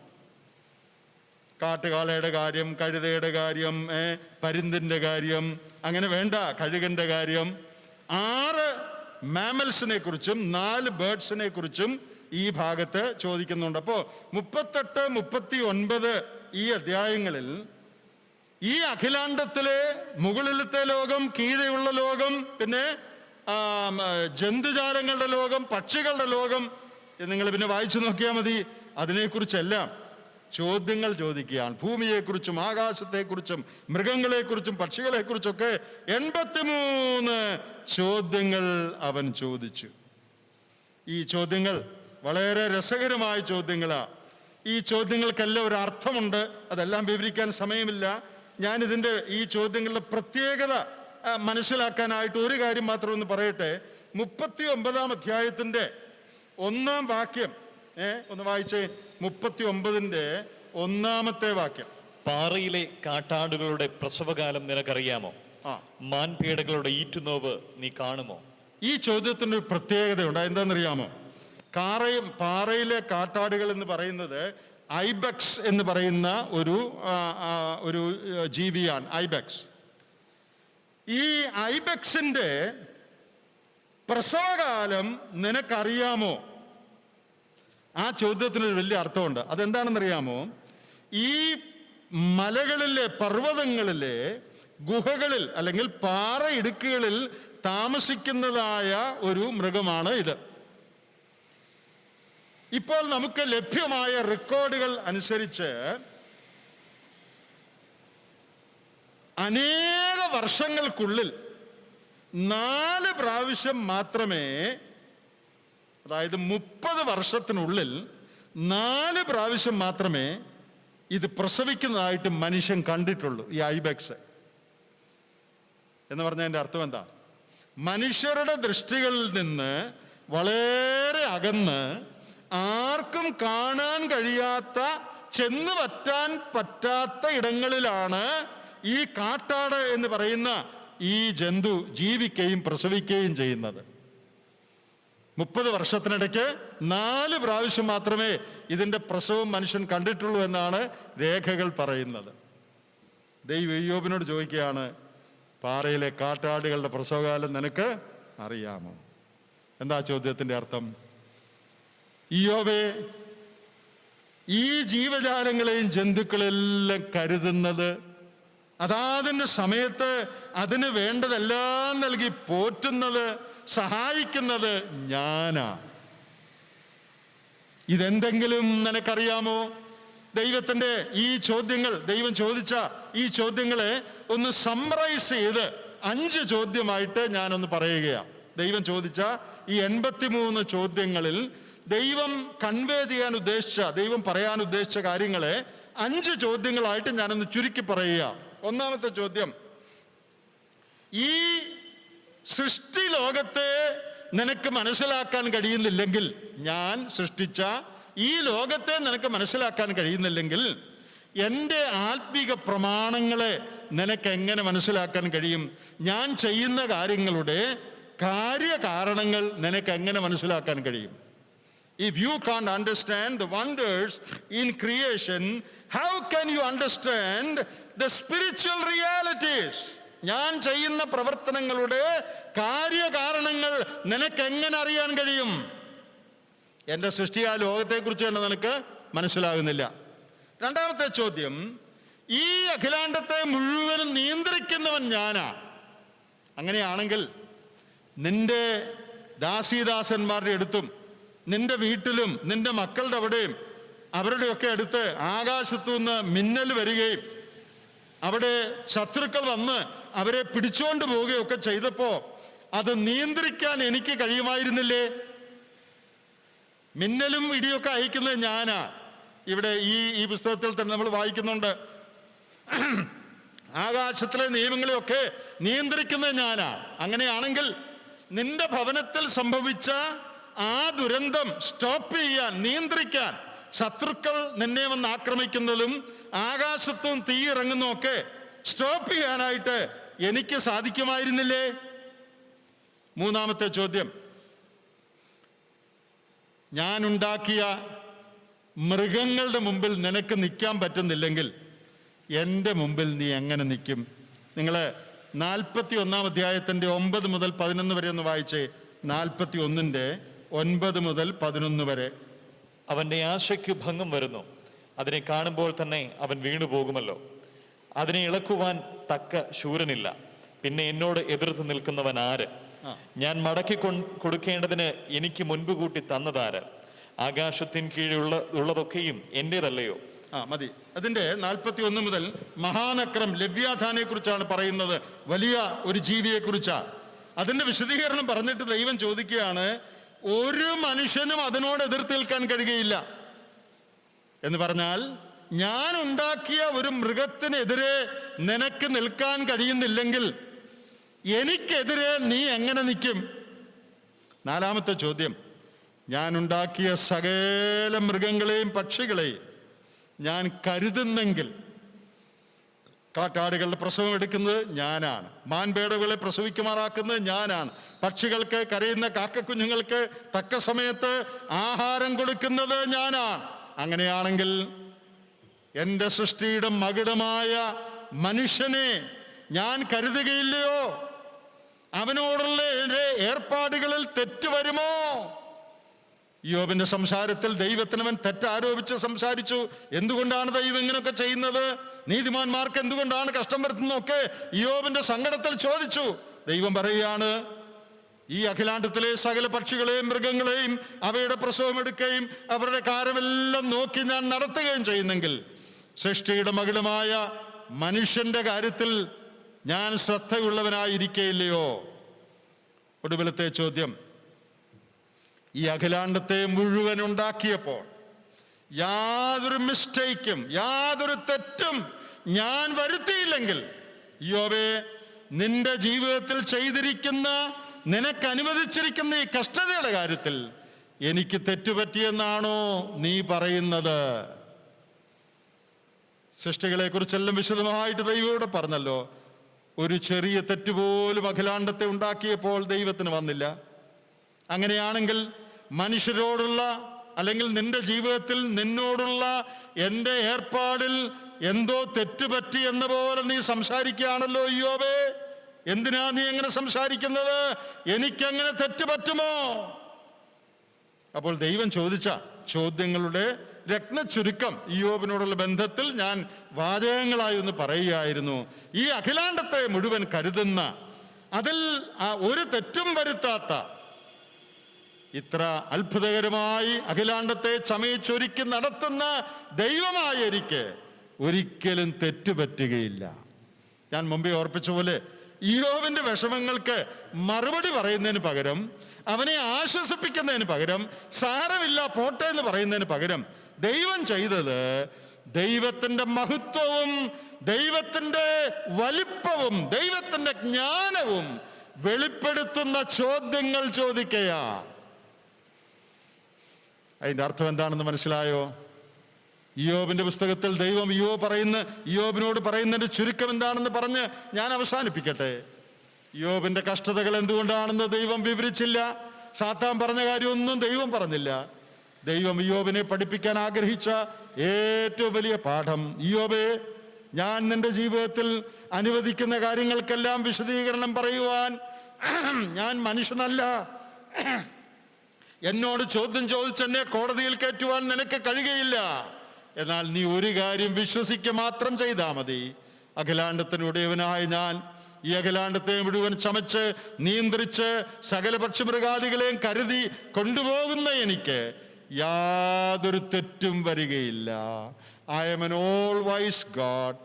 [SPEAKER 1] കാട്ടുകാളയുടെ കാര്യം, കഴുതയുടെ കാര്യം, പരുന്തിൻ്റെ കാര്യം, അങ്ങനെ വേണ്ട, കഴുകൻ്റെ കാര്യം. 6 മാമൽസിനെ കുറിച്ചും 4 ബേർഡ്സിനെ കുറിച്ചും ഈ ഭാഗത്ത് ചോദിക്കുന്നുണ്ട്. അപ്പോൾ 38, 39 ഈ അധ്യായങ്ങളിൽ ഈ അഖിലാണ്ടത്തിലെ മുകളിലത്തെ ലോകം, കീഴെയുള്ള ലോകം, പിന്നെ ജന്തുജാലങ്ങളുടെ ലോകം, പക്ഷികളുടെ ലോകം, നിങ്ങൾ പിന്നെ വായിച്ചു നോക്കിയാൽ മതി. അതിനെക്കുറിച്ചെല്ലാം ചോദ്യങ്ങൾ ചോദിക്കുകയാണ്. ഭൂമിയെക്കുറിച്ചും ആകാശത്തെക്കുറിച്ചും മൃഗങ്ങളെക്കുറിച്ചും പക്ഷികളെക്കുറിച്ചൊക്കെ 83 ചോദ്യങ്ങൾ അവൻ ചോദിച്ചു. ഈ ചോദ്യങ്ങൾ വളരെ രസകരമായ ചോദ്യങ്ങളാണ്. ഈ ചോദ്യങ്ങൾക്കെല്ലാം ഒരു അർത്ഥമുണ്ട്. അതെല്ലാം വിവരിക്കാൻ സമയമില്ല. ഞാനിതിൻ്റെ ഈ ചോദ്യങ്ങളുടെ പ്രത്യേകത മനസ്സിലാക്കാനായിട്ട് ഒരു കാര്യം മാത്രം ഒന്ന് പറയട്ടെ. 39 അധ്യായത്തിൻ്റെ 1-ാം വാക്യം ഒന്ന് വായിച്ചേ. 39ൻ്റെ 1-ാമത്തെ വാക്യം.
[SPEAKER 2] പാറയിലെ കാട്ടാടുകളുടെ പ്രസവകാലം നിനക്കറിയാമോ? മാൻപേടകളുടെ ഈറ്റുനോവ് നീ കാണുമോ?
[SPEAKER 1] ഈ ചോദ്യത്തിൻ്റെ ഒരു പ്രത്യേകതയുണ്ട്. എന്താണെന്നറിയാമോ? പാറയിലെ കാട്ടാടുകൾ എന്ന് പറയുന്നത് ഐബെക്സ് എന്ന് പറയുന്ന ഒരു ജീവിയാണ്. ഐബെക്സ്. ഈ ഐബെക്സിൻ്റെ പ്രസവകാലം നിനക്കറിയാമോ? ആ ചോദ്യത്തിനൊരു വലിയ അർത്ഥമുണ്ട്. അതെന്താണെന്നറിയാമോ? ഈ മലകളിലെ, പർവ്വതങ്ങളിലെ ഗുഹകളിൽ അല്ലെങ്കിൽ പാറ ഇടുക്കുകളിൽ താമസിക്കുന്നതായ ഒരു മൃഗമാണ് ഇത്. ഇപ്പോൾ നമുക്ക് ലഭ്യമായ റെക്കോർഡുകൾ അനുസരിച്ച് അനേക വർഷങ്ങൾക്കുള്ളിൽ 4 പ്രാവശ്യം മാത്രമേ, അതായത് 30 വർഷത്തിനുള്ളിൽ 4 പ്രാവശ്യം മാത്രമേ ഇത് പ്രസവിക്കുന്നതായിട്ട് മനുഷ്യൻ കണ്ടിട്ടുള്ളൂ. ഈ ഐബെക്സ് എന്ന് പറഞ്ഞതിൻ്റെ അർത്ഥം എന്താ? മനുഷ്യരുടെ ദൃഷ്ടികളിൽ നിന്ന് വളരെ അകന്ന് ആർക്കും കാണാൻ കഴിയാത്ത, ചെന്ന് പറ്റാൻ പറ്റാത്ത ഇടങ്ങളിലാണ് ഈ കാട്ടാട് എന്ന് പറയുന്ന ഈ ജന്തു ജീവിക്കുകയും പ്രസവിക്കുകയും ചെയ്യുന്നത്. 30 വർഷത്തിനിടയ്ക്ക് 4 പ്രാവശ്യം മാത്രമേ ഇതിൻ്റെ പ്രസവം മനുഷ്യൻ കണ്ടിട്ടുള്ളൂ എന്നാണ് രേഖകൾ പറയുന്നത്. ദൈവം ഇയ്യോബിനോട് ചോദിക്കുകയാണ്, പാറയിലെ കാട്ടാടുകളുടെ പ്രസവകാലം നിനക്ക് അറിയാമോ? എന്താ ചോദ്യത്തിൻ്റെ അർത്ഥം? ഇയ്യോബേ, ഈ ജീവജാലങ്ങളെയും ജന്തുക്കളെല്ലാം കരുതുന്നത്, അതാതിൻ്റെ സമയത്ത് അതിന് വേണ്ടതെല്ലാം നൽകി പോറ്റുന്നത്, സഹായിക്കുന്നത് ഞാനാ. ഇതെന്തെങ്കിലും നിനക്കറിയാമോ? ദൈവത്തിൻ്റെ ഈ ചോദ്യങ്ങൾ, ദൈവം ചോദിച്ച ഈ ചോദ്യങ്ങളെ ഒന്ന് സമ്മറൈസ് ചെയ്ത് 5 ചോദ്യമായിട്ട് ഞാനൊന്ന് പറയുകയാണ്. ദൈവം ചോദിച്ച ഈ 83 ചോദ്യങ്ങളിൽ ദൈവം കൺവേ ചെയ്യാൻ ഉദ്ദേശിച്ച, ദൈവം പറയാൻ ഉദ്ദേശിച്ച കാര്യങ്ങളെ 5 ചോദ്യങ്ങളായിട്ട് ഞാനൊന്ന് ചുരുക്കി പറയുക. ഒന്നാമത്തെ ചോദ്യം, ഈ സൃഷ്ടി ലോകത്തെ നിനക്ക് മനസ്സിലാക്കാൻ കഴിയുന്നില്ലെങ്കിൽ, ഞാൻ സൃഷ്ടിച്ച ഈ ലോകത്തെ നിനക്ക് മനസ്സിലാക്കാൻ കഴിയുന്നില്ലെങ്കിൽ എൻ്റെ ആത്മീക പ്രമാണങ്ങളെ നിനക്ക് എങ്ങനെ മനസ്സിലാക്കാൻ കഴിയും? ഞാൻ ചെയ്യുന്ന കാര്യങ്ങളുടെ കാര്യകാരണങ്ങൾ നിനക്ക് എങ്ങനെ മനസ്സിലാക്കാൻ കഴിയും? If you can't understand the wonders in creation, how can you understand the spiritual realities? ഞാൻ ചെയ്യുന്ന പ്രവർത്തനങ്ങളുടെ കാര്യകാരണങ്ങൾ നിനക്ക് എങ്ങനെ അറിയാൻ കഴിയും? എൻ്റെ സൃഷ്ടിയായ ലോകത്തെക്കുറിച്ച് തന്നെ നിനക്ക് മനസ്സിലാകുന്നില്ല. രണ്ടാമത്തെ ചോദ്യം, ഈ അഖിലാണ്ടത്തെ മുഴുവനും നിയന്ത്രിക്കുന്നവൻ ഞാനാ. അങ്ങനെയാണെങ്കിൽ നിന്റെ ദാസീദാസന്മാരുടെ അടുത്തും നിന്റെ വീട്ടിലും നിന്റെ മക്കളുടെ അവിടെയും അവരുടെയൊക്കെ അടുത്ത് ആകാശത്തു നിന്ന് മിന്നൽ വരികയും അവിടെ ശത്രുക്കൾ വന്ന് അവരെ പിടിച്ചുകൊണ്ട് പോവുകയൊക്കെ ചെയ്തപ്പോ അത് നിയന്ത്രിക്കാൻ എനിക്ക് കഴിയുമായിരുന്നില്ലേ? മിന്നലും ഇടിയൊക്കെ അയക്കുന്നത് ഞാനാ. ഇവിടെ ഈ പുസ്തകത്തിൽ തന്നെ നമ്മൾ വായിക്കുന്നുണ്ട്, ആകാശത്തിലെ നിയമങ്ങളെയൊക്കെ നിയന്ത്രിക്കുന്നത് ഞാനാ. അങ്ങനെയാണെങ്കിൽ നിന്റെ ഭവനത്തിൽ സംഭവിച്ച ആ ദുരന്തം സ്റ്റോപ്പ് ചെയ്യാൻ, നിയന്ത്രിക്കാൻ, ശത്രുക്കൾ നിന്നെ വന്ന് ആക്രമിക്കുന്നതും ആകാശത്തും തീ ഇറങ്ങുന്നതും ഒക്കെ സ്റ്റോപ്പ് ചെയ്യാനായിട്ട് എനിക്ക് സാധിക്കുമായിരുന്നില്ലേ? മൂന്നാമത്തെ ചോദ്യം, ഞാൻ ഉണ്ടാക്കിയ മൃഗങ്ങളുടെ മുമ്പിൽ നിനക്ക് നിൽക്കാൻ പറ്റുന്നില്ലെങ്കിൽ എൻ്റെ മുമ്പിൽ നീ എങ്ങനെ നിൽക്കും? നിങ്ങൾ 41 അധ്യായത്തിൻ്റെ 9 മുതൽ 11 വരെ ഒന്ന് വായിച്ചേ. 41-ന്റെ 9 മുതൽ 11 വരെ.
[SPEAKER 2] അവൻ്റെ ആശയ്ക്ക് ഭംഗം വരുന്നു, അതിനെ കാണുമ്പോൾ തന്നെ അവൻ വീണുപോകുമല്ലോ. അതിനെ ഇളക്കുവാൻ തക്ക ശൂരനില്ല, പിന്നെ എന്നോട് എതിർത്ത് നിൽക്കുന്നവൻ ആര്? ഞാൻ മടക്കി കൊടുക്കേണ്ടതിന് എനിക്ക് മുൻപ് കൂട്ടി തന്നതാര്? ആകാശത്തിൻ കീഴുള്ളതൊക്കെയും എന്റേതല്ലയോ?
[SPEAKER 1] മതി. അതിന്റെ 41 മുതൽ മഹാനക്രം ലവ്യാഥാനെ കുറിച്ചാണ് പറയുന്നത്, വലിയ ഒരു ജീവിയെ കുറിച്ചാ. അതിന്റെ വിശദീകരണം പറഞ്ഞിട്ട് ദൈവം ചോദിക്കുകയാണ്, ഒരു മനുഷ്യനും അതിനോട് എതിർത്ത് നിൽക്കാൻ കഴിയുകയില്ല എന്ന് പറഞ്ഞാൽ, ഞാൻ ഉണ്ടാക്കിയ ഒരു മൃഗത്തിനെതിരെ നിനക്ക് നിൽക്കാൻ കഴിയുന്നില്ലെങ്കിൽ എനിക്കെതിരെ നീ എങ്ങനെ നിൽക്കും? നാലാമത്തെ ചോദ്യം, ഞാൻ ഉണ്ടാക്കിയ സകല മൃഗങ്ങളെയും പക്ഷികളെയും ഞാൻ കരുതുന്നെങ്കിൽ, കാട്ടാടുകളുടെ പ്രസവം എടുക്കുന്നത് ഞാനാണ്, മാൻപേടകളെ പ്രസവിക്കുമാറാക്കുന്നത് ഞാനാണ്, പക്ഷികൾക്ക്, കരയുന്ന കാക്കക്കുഞ്ഞുങ്ങൾക്ക് തക്ക സമയത്ത് ആഹാരം കൊടുക്കുന്നത് ഞാനാണ്. അങ്ങനെയാണെങ്കിൽ എൻ്റെ സൃഷ്ടിയുടെ മകുടമായ മനുഷ്യനെ ഞാൻ കരുതുകയില്ലയോ? അവനോടുള്ള എൻ്റെ ഏർപ്പാടുകളിൽ തെറ്റ് വരുമോ? യോബിന്റെ സംസാരത്തിൽ ദൈവത്തിനവൻ തെറ്റാരോപിച്ച് സംസാരിച്ചു. എന്തുകൊണ്ടാണ് ദൈവം ഇങ്ങനെയൊക്കെ ചെയ്യുന്നത്? നീതിമാന്മാർക്ക് എന്തുകൊണ്ടാണ് കഷ്ടം വരുത്തുന്നതൊക്കെ യോബിന്റെ സങ്കടത്തിൽ ചോദിച്ചു. ദൈവം പറയുകയാണ്, ഈ അഖിലാണ്ടത്തിലെ സകല പക്ഷികളെയും മൃഗങ്ങളെയും അവയുടെ പ്രസവം എടുക്കുകയും അവരുടെ കാര്യമെല്ലാം നോക്കി ഞാൻ നടത്തുകയും ചെയ്യുന്നെങ്കിൽ സൃഷ്ടിയുടെ മകുടമായ മനുഷ്യന്റെ കാര്യത്തിൽ ഞാൻ ശ്രദ്ധയുള്ളവനായിരിക്കയില്ലയോ? ഒടുവിലത്തെ ചോദ്യം, ഈ അഖിലാണ്ടത്തെ മുഴുവൻ ഉണ്ടാക്കിയപ്പോൾ യാതൊരു മിസ്റ്റേക്കും, യാതൊരു തെറ്റും ഞാൻ വരുത്തിയില്ലെങ്കിൽ, യോബേ, നിന്റെ ജീവിതത്തിൽ ചെയ്തിരിക്കുന്ന, നിനക്ക് അനുവദിച്ചിരിക്കുന്ന ഈ കഷ്ടതയുടെ കാര്യത്തിൽ എനിക്ക് തെറ്റുപറ്റിയെന്നാണോ നീ പറയുന്നത്? സൃഷ്ടികളെ കുറിച്ചെല്ലാം വിശദമായിട്ട് ദൈവം ഇവിടെ പറഞ്ഞല്ലോ. ഒരു ചെറിയ തെറ്റുപോലും അഖിലാണ്ടത്തെ ഉണ്ടാക്കിയപ്പോൾ ദൈവത്തിന് വന്നില്ല. അങ്ങനെയാണെങ്കിൽ മനുഷ്യരോടുള്ള അല്ലെങ്കിൽ നിന്റെ ജീവിതത്തിൽ നിന്നോടുള്ള എൻ്റെ ഏർപ്പാടിൽ എന്തോ തെറ്റുപറ്റി എന്ന പോലെ നീ സംസാരിക്കുകയാണല്ലോ ഇയ്യോബേ. എന്തിനാ നീ എങ്ങനെ സംസാരിക്കുന്നത്? എനിക്കെങ്ങനെ തെറ്റുപറ്റുമോ? അപ്പോൾ ദൈവം ചോദിച്ച ചോദ്യങ്ങളുടെ രത്നച്ചുരുക്കം ഇയ്യോബിനോടുള്ള ബന്ധത്തിൽ ഞാൻ വാചകങ്ങളായി ഒന്ന് പറയുകയായിരുന്നു. ഈ അഖിലാണ്ടത്തെ മുഴുവൻ കരുതുന്ന, അതിൽ ഒരു തെറ്റും വരുത്താത്ത, ഇത്ര അത്ഭുതകരമായി അഖിലാണ്ടത്തെ ചമയിച്ചൊരുക്കി നടത്തുന്ന ദൈവമായ എനിക്ക് ഒരിക്കലും തെറ്റുപറ്റുകയില്ല. ഞാൻ മുമ്പേ ഓർപ്പിച്ച പോലെ ഇയ്യോബിന്റെ വിഷമങ്ങൾക്ക് മറുപടി പറയുന്നതിന് പകരം, അവനെ ആശ്വസിപ്പിക്കുന്നതിന് പകരം, സാരമില്ല പോട്ടെ എന്ന് പറയുന്നതിന് പകരം ദൈവം ചെയ്തത് ദൈവത്തിന്റെ മഹത്വവും ദൈവത്തിന്റെ വലിപ്പവും ദൈവത്തിന്റെ ജ്ഞാനവും വെളിപ്പെടുത്തുന്ന ചോദ്യങ്ങൾ ചോദിക്കയാ. അതിന്റെ അർത്ഥം എന്താണെന്ന് മനസ്സിലായോ? ഇയ്യോബിന്റെ പുസ്തകത്തിൽ ദൈവം ഇയ്യോബിനോട് പറയുന്നതിന്റെ ചുരുക്കം എന്താണെന്ന് പറഞ്ഞ് ഞാൻ അവസാനിപ്പിക്കട്ടെ. ഇയ്യോബിന്റെ കഷ്ടതകൾ എന്തുകൊണ്ടാണെന്ന് ദൈവം വിവരിച്ചില്ല. സാത്താൻ പറഞ്ഞ കാര്യമൊന്നും ദൈവം പറഞ്ഞില്ല. ദൈവം ഇയ്യോബിനെ പഠിപ്പിക്കാൻ ആഗ്രഹിച്ച ഏറ്റവും വലിയ പാഠം, ഇയ്യോബേ, ഞാൻ നിന്റെ ജീവിതത്തിൽ അനുവദിക്കുന്ന കാര്യങ്ങൾക്കെല്ലാം വിശദീകരണം പറയുവാൻ ഞാൻ മനുഷ്യനല്ല. എന്നോട് ചോദ്യം ചോദിച്ചെന്നെ കോടതിയിൽ കയറ്റുവാൻ നിനക്ക് കഴിയുകയില്ല. എന്നാൽ നീ ഒരു കാര്യം വിശ്വസിക്കുക മാത്രം ചെയ്താൽ മതി. അഖിലാണ്ടത്തിനുടയവനായ ഞാൻ ഈ അഖിലാണ്ടത്തെ മുഴുവൻ ചമച്ച് നിയന്ത്രിച്ച് സകല പക്ഷിമൃഗാദികളെയും കരുതി കൊണ്ടുപോകുന്ന എനിക്ക് യാതൊരു തെറ്റും വരികയില്ല. I am an all-wise God.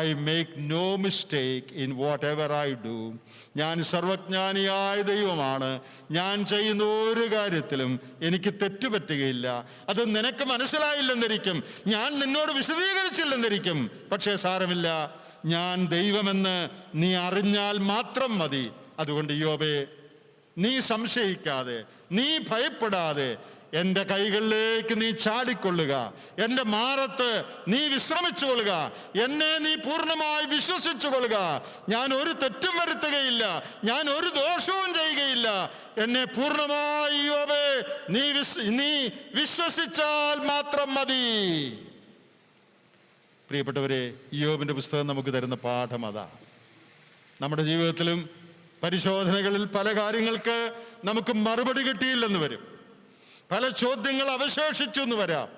[SPEAKER 1] I make no mistake in whatever I do. ഞാൻ സർവജ്ഞാനിയായ ദൈവമാണ്. ഞാൻ ചെയ്യുന്ന ഒരു കാര്യത്തിലും എനിക്ക് തെറ്റുപറ്റുകയില്ല. അത് നിനക്ക് മനസ്സിലായില്ലെന്നിരിക്കും, ഞാൻ നിന്നോട് വിശദീകരിച്ചില്ലെന്നിരിക്കും. പക്ഷേ സാരമില്ല, ഞാൻ ദൈവമെന്ന് നീ അറിഞ്ഞാൽ മാത്രം മതി. അതുകൊണ്ട് ഇയ്യോബേ, നീ സംശയിക്കാതെ, നീ ഭയപ്പെടാതെ എൻ്റെ കൈകളിലേക്ക് നീ ചാടിക്കൊള്ളുക. എൻ്റെ മാറത്ത് നീ വിശ്രമിച്ചു കൊള്ളുക. എന്നെ നീ പൂർണ്ണമായി വിശ്വസിച്ചു കൊള്ളുക. ഞാൻ ഒരു തെറ്റും വരുത്തുകയില്ല, ഞാൻ ഒരു ദോഷവും ചെയ്യുകയില്ല. എന്നെ പൂർണ്ണമായി ഇയ്യോബേ നീ വിശ്വസിച്ചാൽ മാത്രം മതി. പ്രിയപ്പെട്ടവരെ, ഇയ്യോബിന്റെ പുസ്തകം നമുക്ക് തരുന്ന പാഠം അതാ. നമ്മുടെ ജീവിതത്തിലും പരിശോധനകളിൽ പല കാര്യങ്ങൾക്ക് നമുക്ക് മറുപടി കിട്ടിയില്ലെന്ന് വരും, പല ചോദ്യങ്ങൾ അവശേഷിച്ചു എന്ന് വരാം,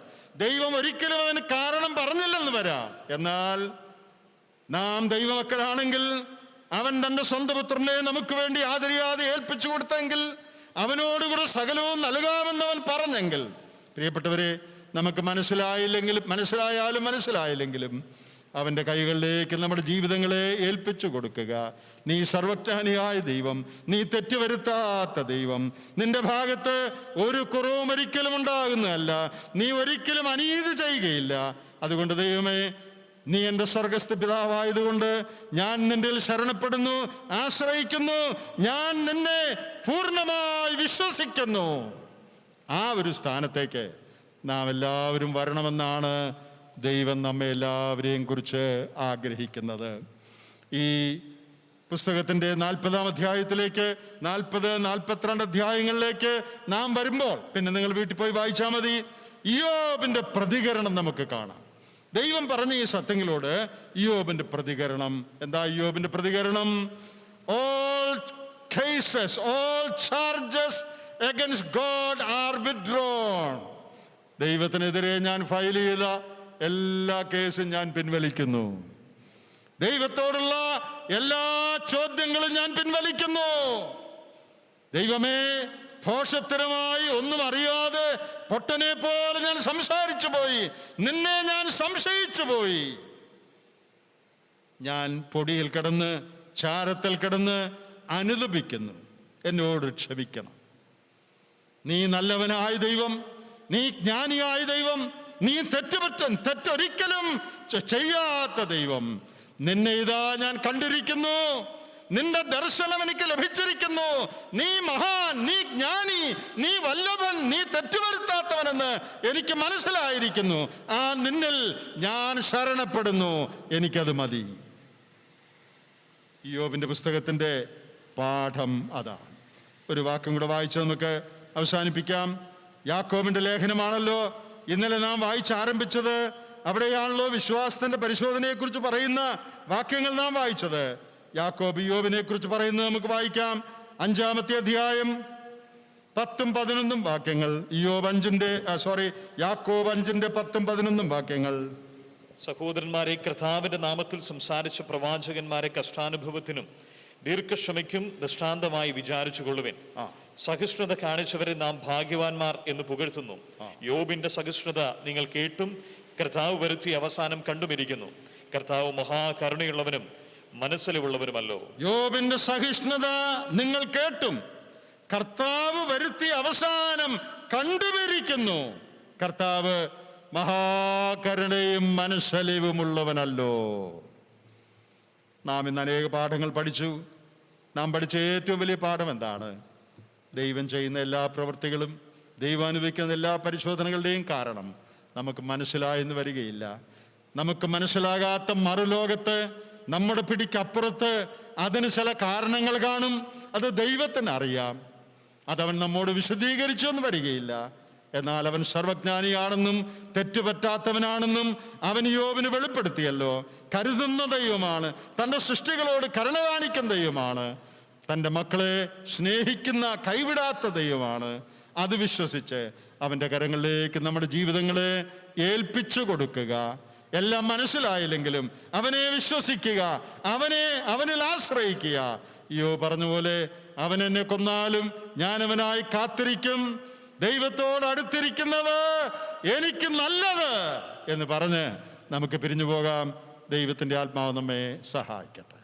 [SPEAKER 1] ദൈവം ഒരിക്കലും അതിന് കാരണം പറഞ്ഞില്ലെന്ന് വരാം. എന്നാൽ നാം ദൈവമക്കളാണെങ്കിൽ, അവൻ തൻ്റെ സ്വന്തം പുത്രനെ നമുക്ക് വേണ്ടി ആദരിയാതെ ഏൽപ്പിച്ചു കൊടുത്തെങ്കിൽ, അവനോടുകൂടെ സകലവും നൽകാമെന്നവൻ പറഞ്ഞെങ്കിൽ, പ്രിയപ്പെട്ടവരെ, നമുക്ക് മനസ്സിലായാലും അവൻ്റെ കൈകളിലേക്ക് നമ്മുടെ ജീവിതങ്ങളെ ഏൽപ്പിച്ചു കൊടുക്കുക. നീ സർവജ്ഞാനിയായ ദൈവം, നീ തെറ്റുവരുത്താത്ത ദൈവം, നിന്റെ ഭാഗത്ത് ഒരു കുറവും ഒരിക്കലും ഉണ്ടാകുന്നതല്ല, നീ ഒരിക്കലും അനീതി ചെയ്യുകയില്ല. അതുകൊണ്ട് ദൈവമേ, നീ എൻ്റെ സ്വർഗസ്ഥ പിതാവായതുകൊണ്ട് ഞാൻ നിന്റെ ശരണപ്പെടുന്നു, ആശ്രയിക്കുന്നു, ഞാൻ നിന്നെ പൂർണ്ണമായി വിശ്വസിക്കുന്നു. ആ ഒരു സ്ഥാനത്തേക്ക് നാം എല്ലാവരും വരണമെന്നാണ് ദൈവം നമ്മെ എല്ലാവരെയും കുറിച്ച് ആഗ്രഹിക്കുന്നത്. ഈ പുസ്തകത്തിൻ്റെ 40-ാം അധ്യായത്തിലേക്ക്, 40-42 അധ്യായങ്ങളിലേക്ക് നാം വരുമ്പോൾ, പിന്നെ നിങ്ങൾ വീട്ടിൽ പോയി വായിച്ചാൽ മതി, ഇയ്യോബിന്റെ പ്രതികരണം നമുക്ക് കാണാം. ദൈവം പറഞ്ഞ ഈ സത്യങ്ങളോട് ഇയ്യോബിന്റെ പ്രതികരണം എന്താ? ഇയ്യോബിന്റെ പ്രതികരണം, all cases, all charges against God are withdrawn. ദൈവത്തിനെതിരെ ഞാൻ ഫയൽ ചെയ്ത എല്ലാ കേസും ഞാൻ പിൻവലിക്കുന്നു. ദൈവത്തോടുള്ള എല്ലാ ചോദ്യങ്ങളും ഞാൻ പിൻവലിക്കുന്നു. ദൈവമേ, ഭോഷത്തരമായി ഒന്നും അറിയാതെ പൊട്ടനെ പോലെ ഞാൻ സംസാരിച്ചു പോയി, നിന്നെ ഞാൻ സംശയിച്ചു പോയി. ഞാൻ പൊടിയിൽ കിടന്ന്, ചാരത്തിൽ കിടന്ന് അനുദപിക്കുന്നു, എന്നോട് ക്ഷമിക്കണം. നീ നല്ലവനായ ദൈവം, നീ ജ്ഞാനിയായ ദൈവം, നീ തെറ്റൊരിക്കലും ചെയ്യാത്ത ദൈവം, നിന്നെ ഇതാ ഞാൻ കണ്ടിരിക്കുന്നു, നിന്റെ ദർശനം എനിക്ക് ലഭിച്ചിരിക്കുന്നു. നീ മഹാൻ, നീ ജ്ഞാനി, നീ വല്ലഭൻ, നീ തെറ്റുവരുത്താത്തവനെന്ന് എനിക്ക് മനസ്സിലായിരിക്കുന്നു. ആ നിന്നിൽ ഞാൻ ശരണപ്പെടുന്നു, എനിക്കത് മതി. ഇയ്യോബിന്റെ പുസ്തകത്തിന്റെ പാഠം അതാണ്. ഒരു വാക്കും കൂടെ വായിച്ച് നമുക്ക് അവസാനിപ്പിക്കാം. യാക്കോബിന്റെ ലേഖനമാണല്ലോ ഇന്നലെ നാം വായിച്ചാരംഭിച്ചത്. അവിടെയാണല്ലോ വിശ്വാസത്തിന്റെ പരിശോധനയെക്കുറിച്ച് പറയുന്ന വാക്യങ്ങൾ നാം വായിച്ചത്. യാക്കോബ് ഇയ്യോബിനെ കുറിച്ച് പറയുന്നത് നമുക്ക് വായിക്കാം. 5-ാമത്തെ അധ്യായം 10-11 വാക്യങ്ങൾ. യാക്കോബ് 5:10-11 വാക്യങ്ങൾ.
[SPEAKER 2] സഹോദരന്മാരെ, കർത്താവിന്റെ നാമത്തിൽ സംസാരിച്ച പ്രവാചകന്മാരെ കഷ്ടാനുഭവത്തിനും ദീർഘക്ഷമയ്ക്കും ദൃഷ്ടാന്തമായി വിചാരിച്ചു കൊള്ളുവിൻ. സഹിഷ്ണുത കാണിച്ചവരെ നാം ഭാഗ്യവാന്മാർ എന്ന് പുകഴ്ത്തുന്നു. യോബിന്റെ സഹിഷ്ണുത നിങ്ങൾ കേട്ടും കർത്താവ് വരുത്തിയ അവസാനം കണ്ടുമിരിക്കുന്നു. കർത്താവ് മഹാകരുണയുള്ളവനും മനസ്സിലുള്ളവരുമല്ലോ.
[SPEAKER 1] യോബിന്റെ സഹിഷ്ണുത നിങ്ങൾ കേട്ടും കർത്താവ് വരുത്തിയ അവസാനം കണ്ടുമിരിക്കുന്നു. കർത്താവ് മഹാകരുണയും മനസ്സലിവുമുള്ളവനല്ലോ. നാം ഇന്ന് അനേക പാഠങ്ങൾ പഠിച്ചു. നാം പഠിച്ച ഏറ്റവും വലിയ പാഠം എന്താണ്? ദൈവം ചെയ്യുന്ന എല്ലാ പ്രവൃത്തികളും, ദൈവം അനുഭവിക്കുന്ന എല്ലാ പരിശോധനകളുടെയും കാരണം നമുക്ക് മനസ്സിലായെന്ന് വരികയില്ല. നമുക്ക് മനസ്സിലാകാത്ത മറുലോകത്ത്, നമ്മുടെ പിടിക്കപ്പുറത്ത് അതിന് ചില കാരണങ്ങൾ കാണും. അത് ദൈവത്തിന് അറിയാം. അതവൻ നമ്മോട് വിശദീകരിച്ചു എന്ന് വരികയില്ല. എന്നാൽ അവൻ സർവജ്ഞാനിയാണെന്നും തെറ്റുപറ്റാത്തവനാണെന്നും അവൻ യോബിന് വെളിപ്പെടുത്തിയല്ലോ. കരുതുന്ന ദൈവമാണ്, തൻ്റെ സൃഷ്ടികളോട് കരുണ കാണിക്കുന്ന ദൈവമാണ്, തൻ്റെ മക്കളെ സ്നേഹിക്കുന്ന കൈവിടാത്ത ദൈവമാണ്. അത് വിശ്വസിച്ച് അവൻ്റെ കരങ്ങളിലേക്ക് നമ്മുടെ ജീവിതങ്ങളെ ഏൽപ്പിച്ചു കൊടുക്കുക. എല്ലാം മനസ്സിലായില്ലെങ്കിലും അവനെ വിശ്വസിക്കുക, അവനിൽ ആശ്രയിക്കുക. യോബ് പറഞ്ഞ പോലെ, അവൻ എന്നെ കൊന്നാലും ഞാൻ അവനായി കാത്തിരിക്കും, ദൈവത്തോട് അടുത്തിരിക്കുന്നത് എനിക്ക് നല്ലത് എന്ന് പറഞ്ഞ് നമുക്ക് പിരിഞ്ഞു പോകാം. ദൈവത്തിൻ്റെ ആത്മാവ് നമ്മെ സഹായിക്കട്ടെ.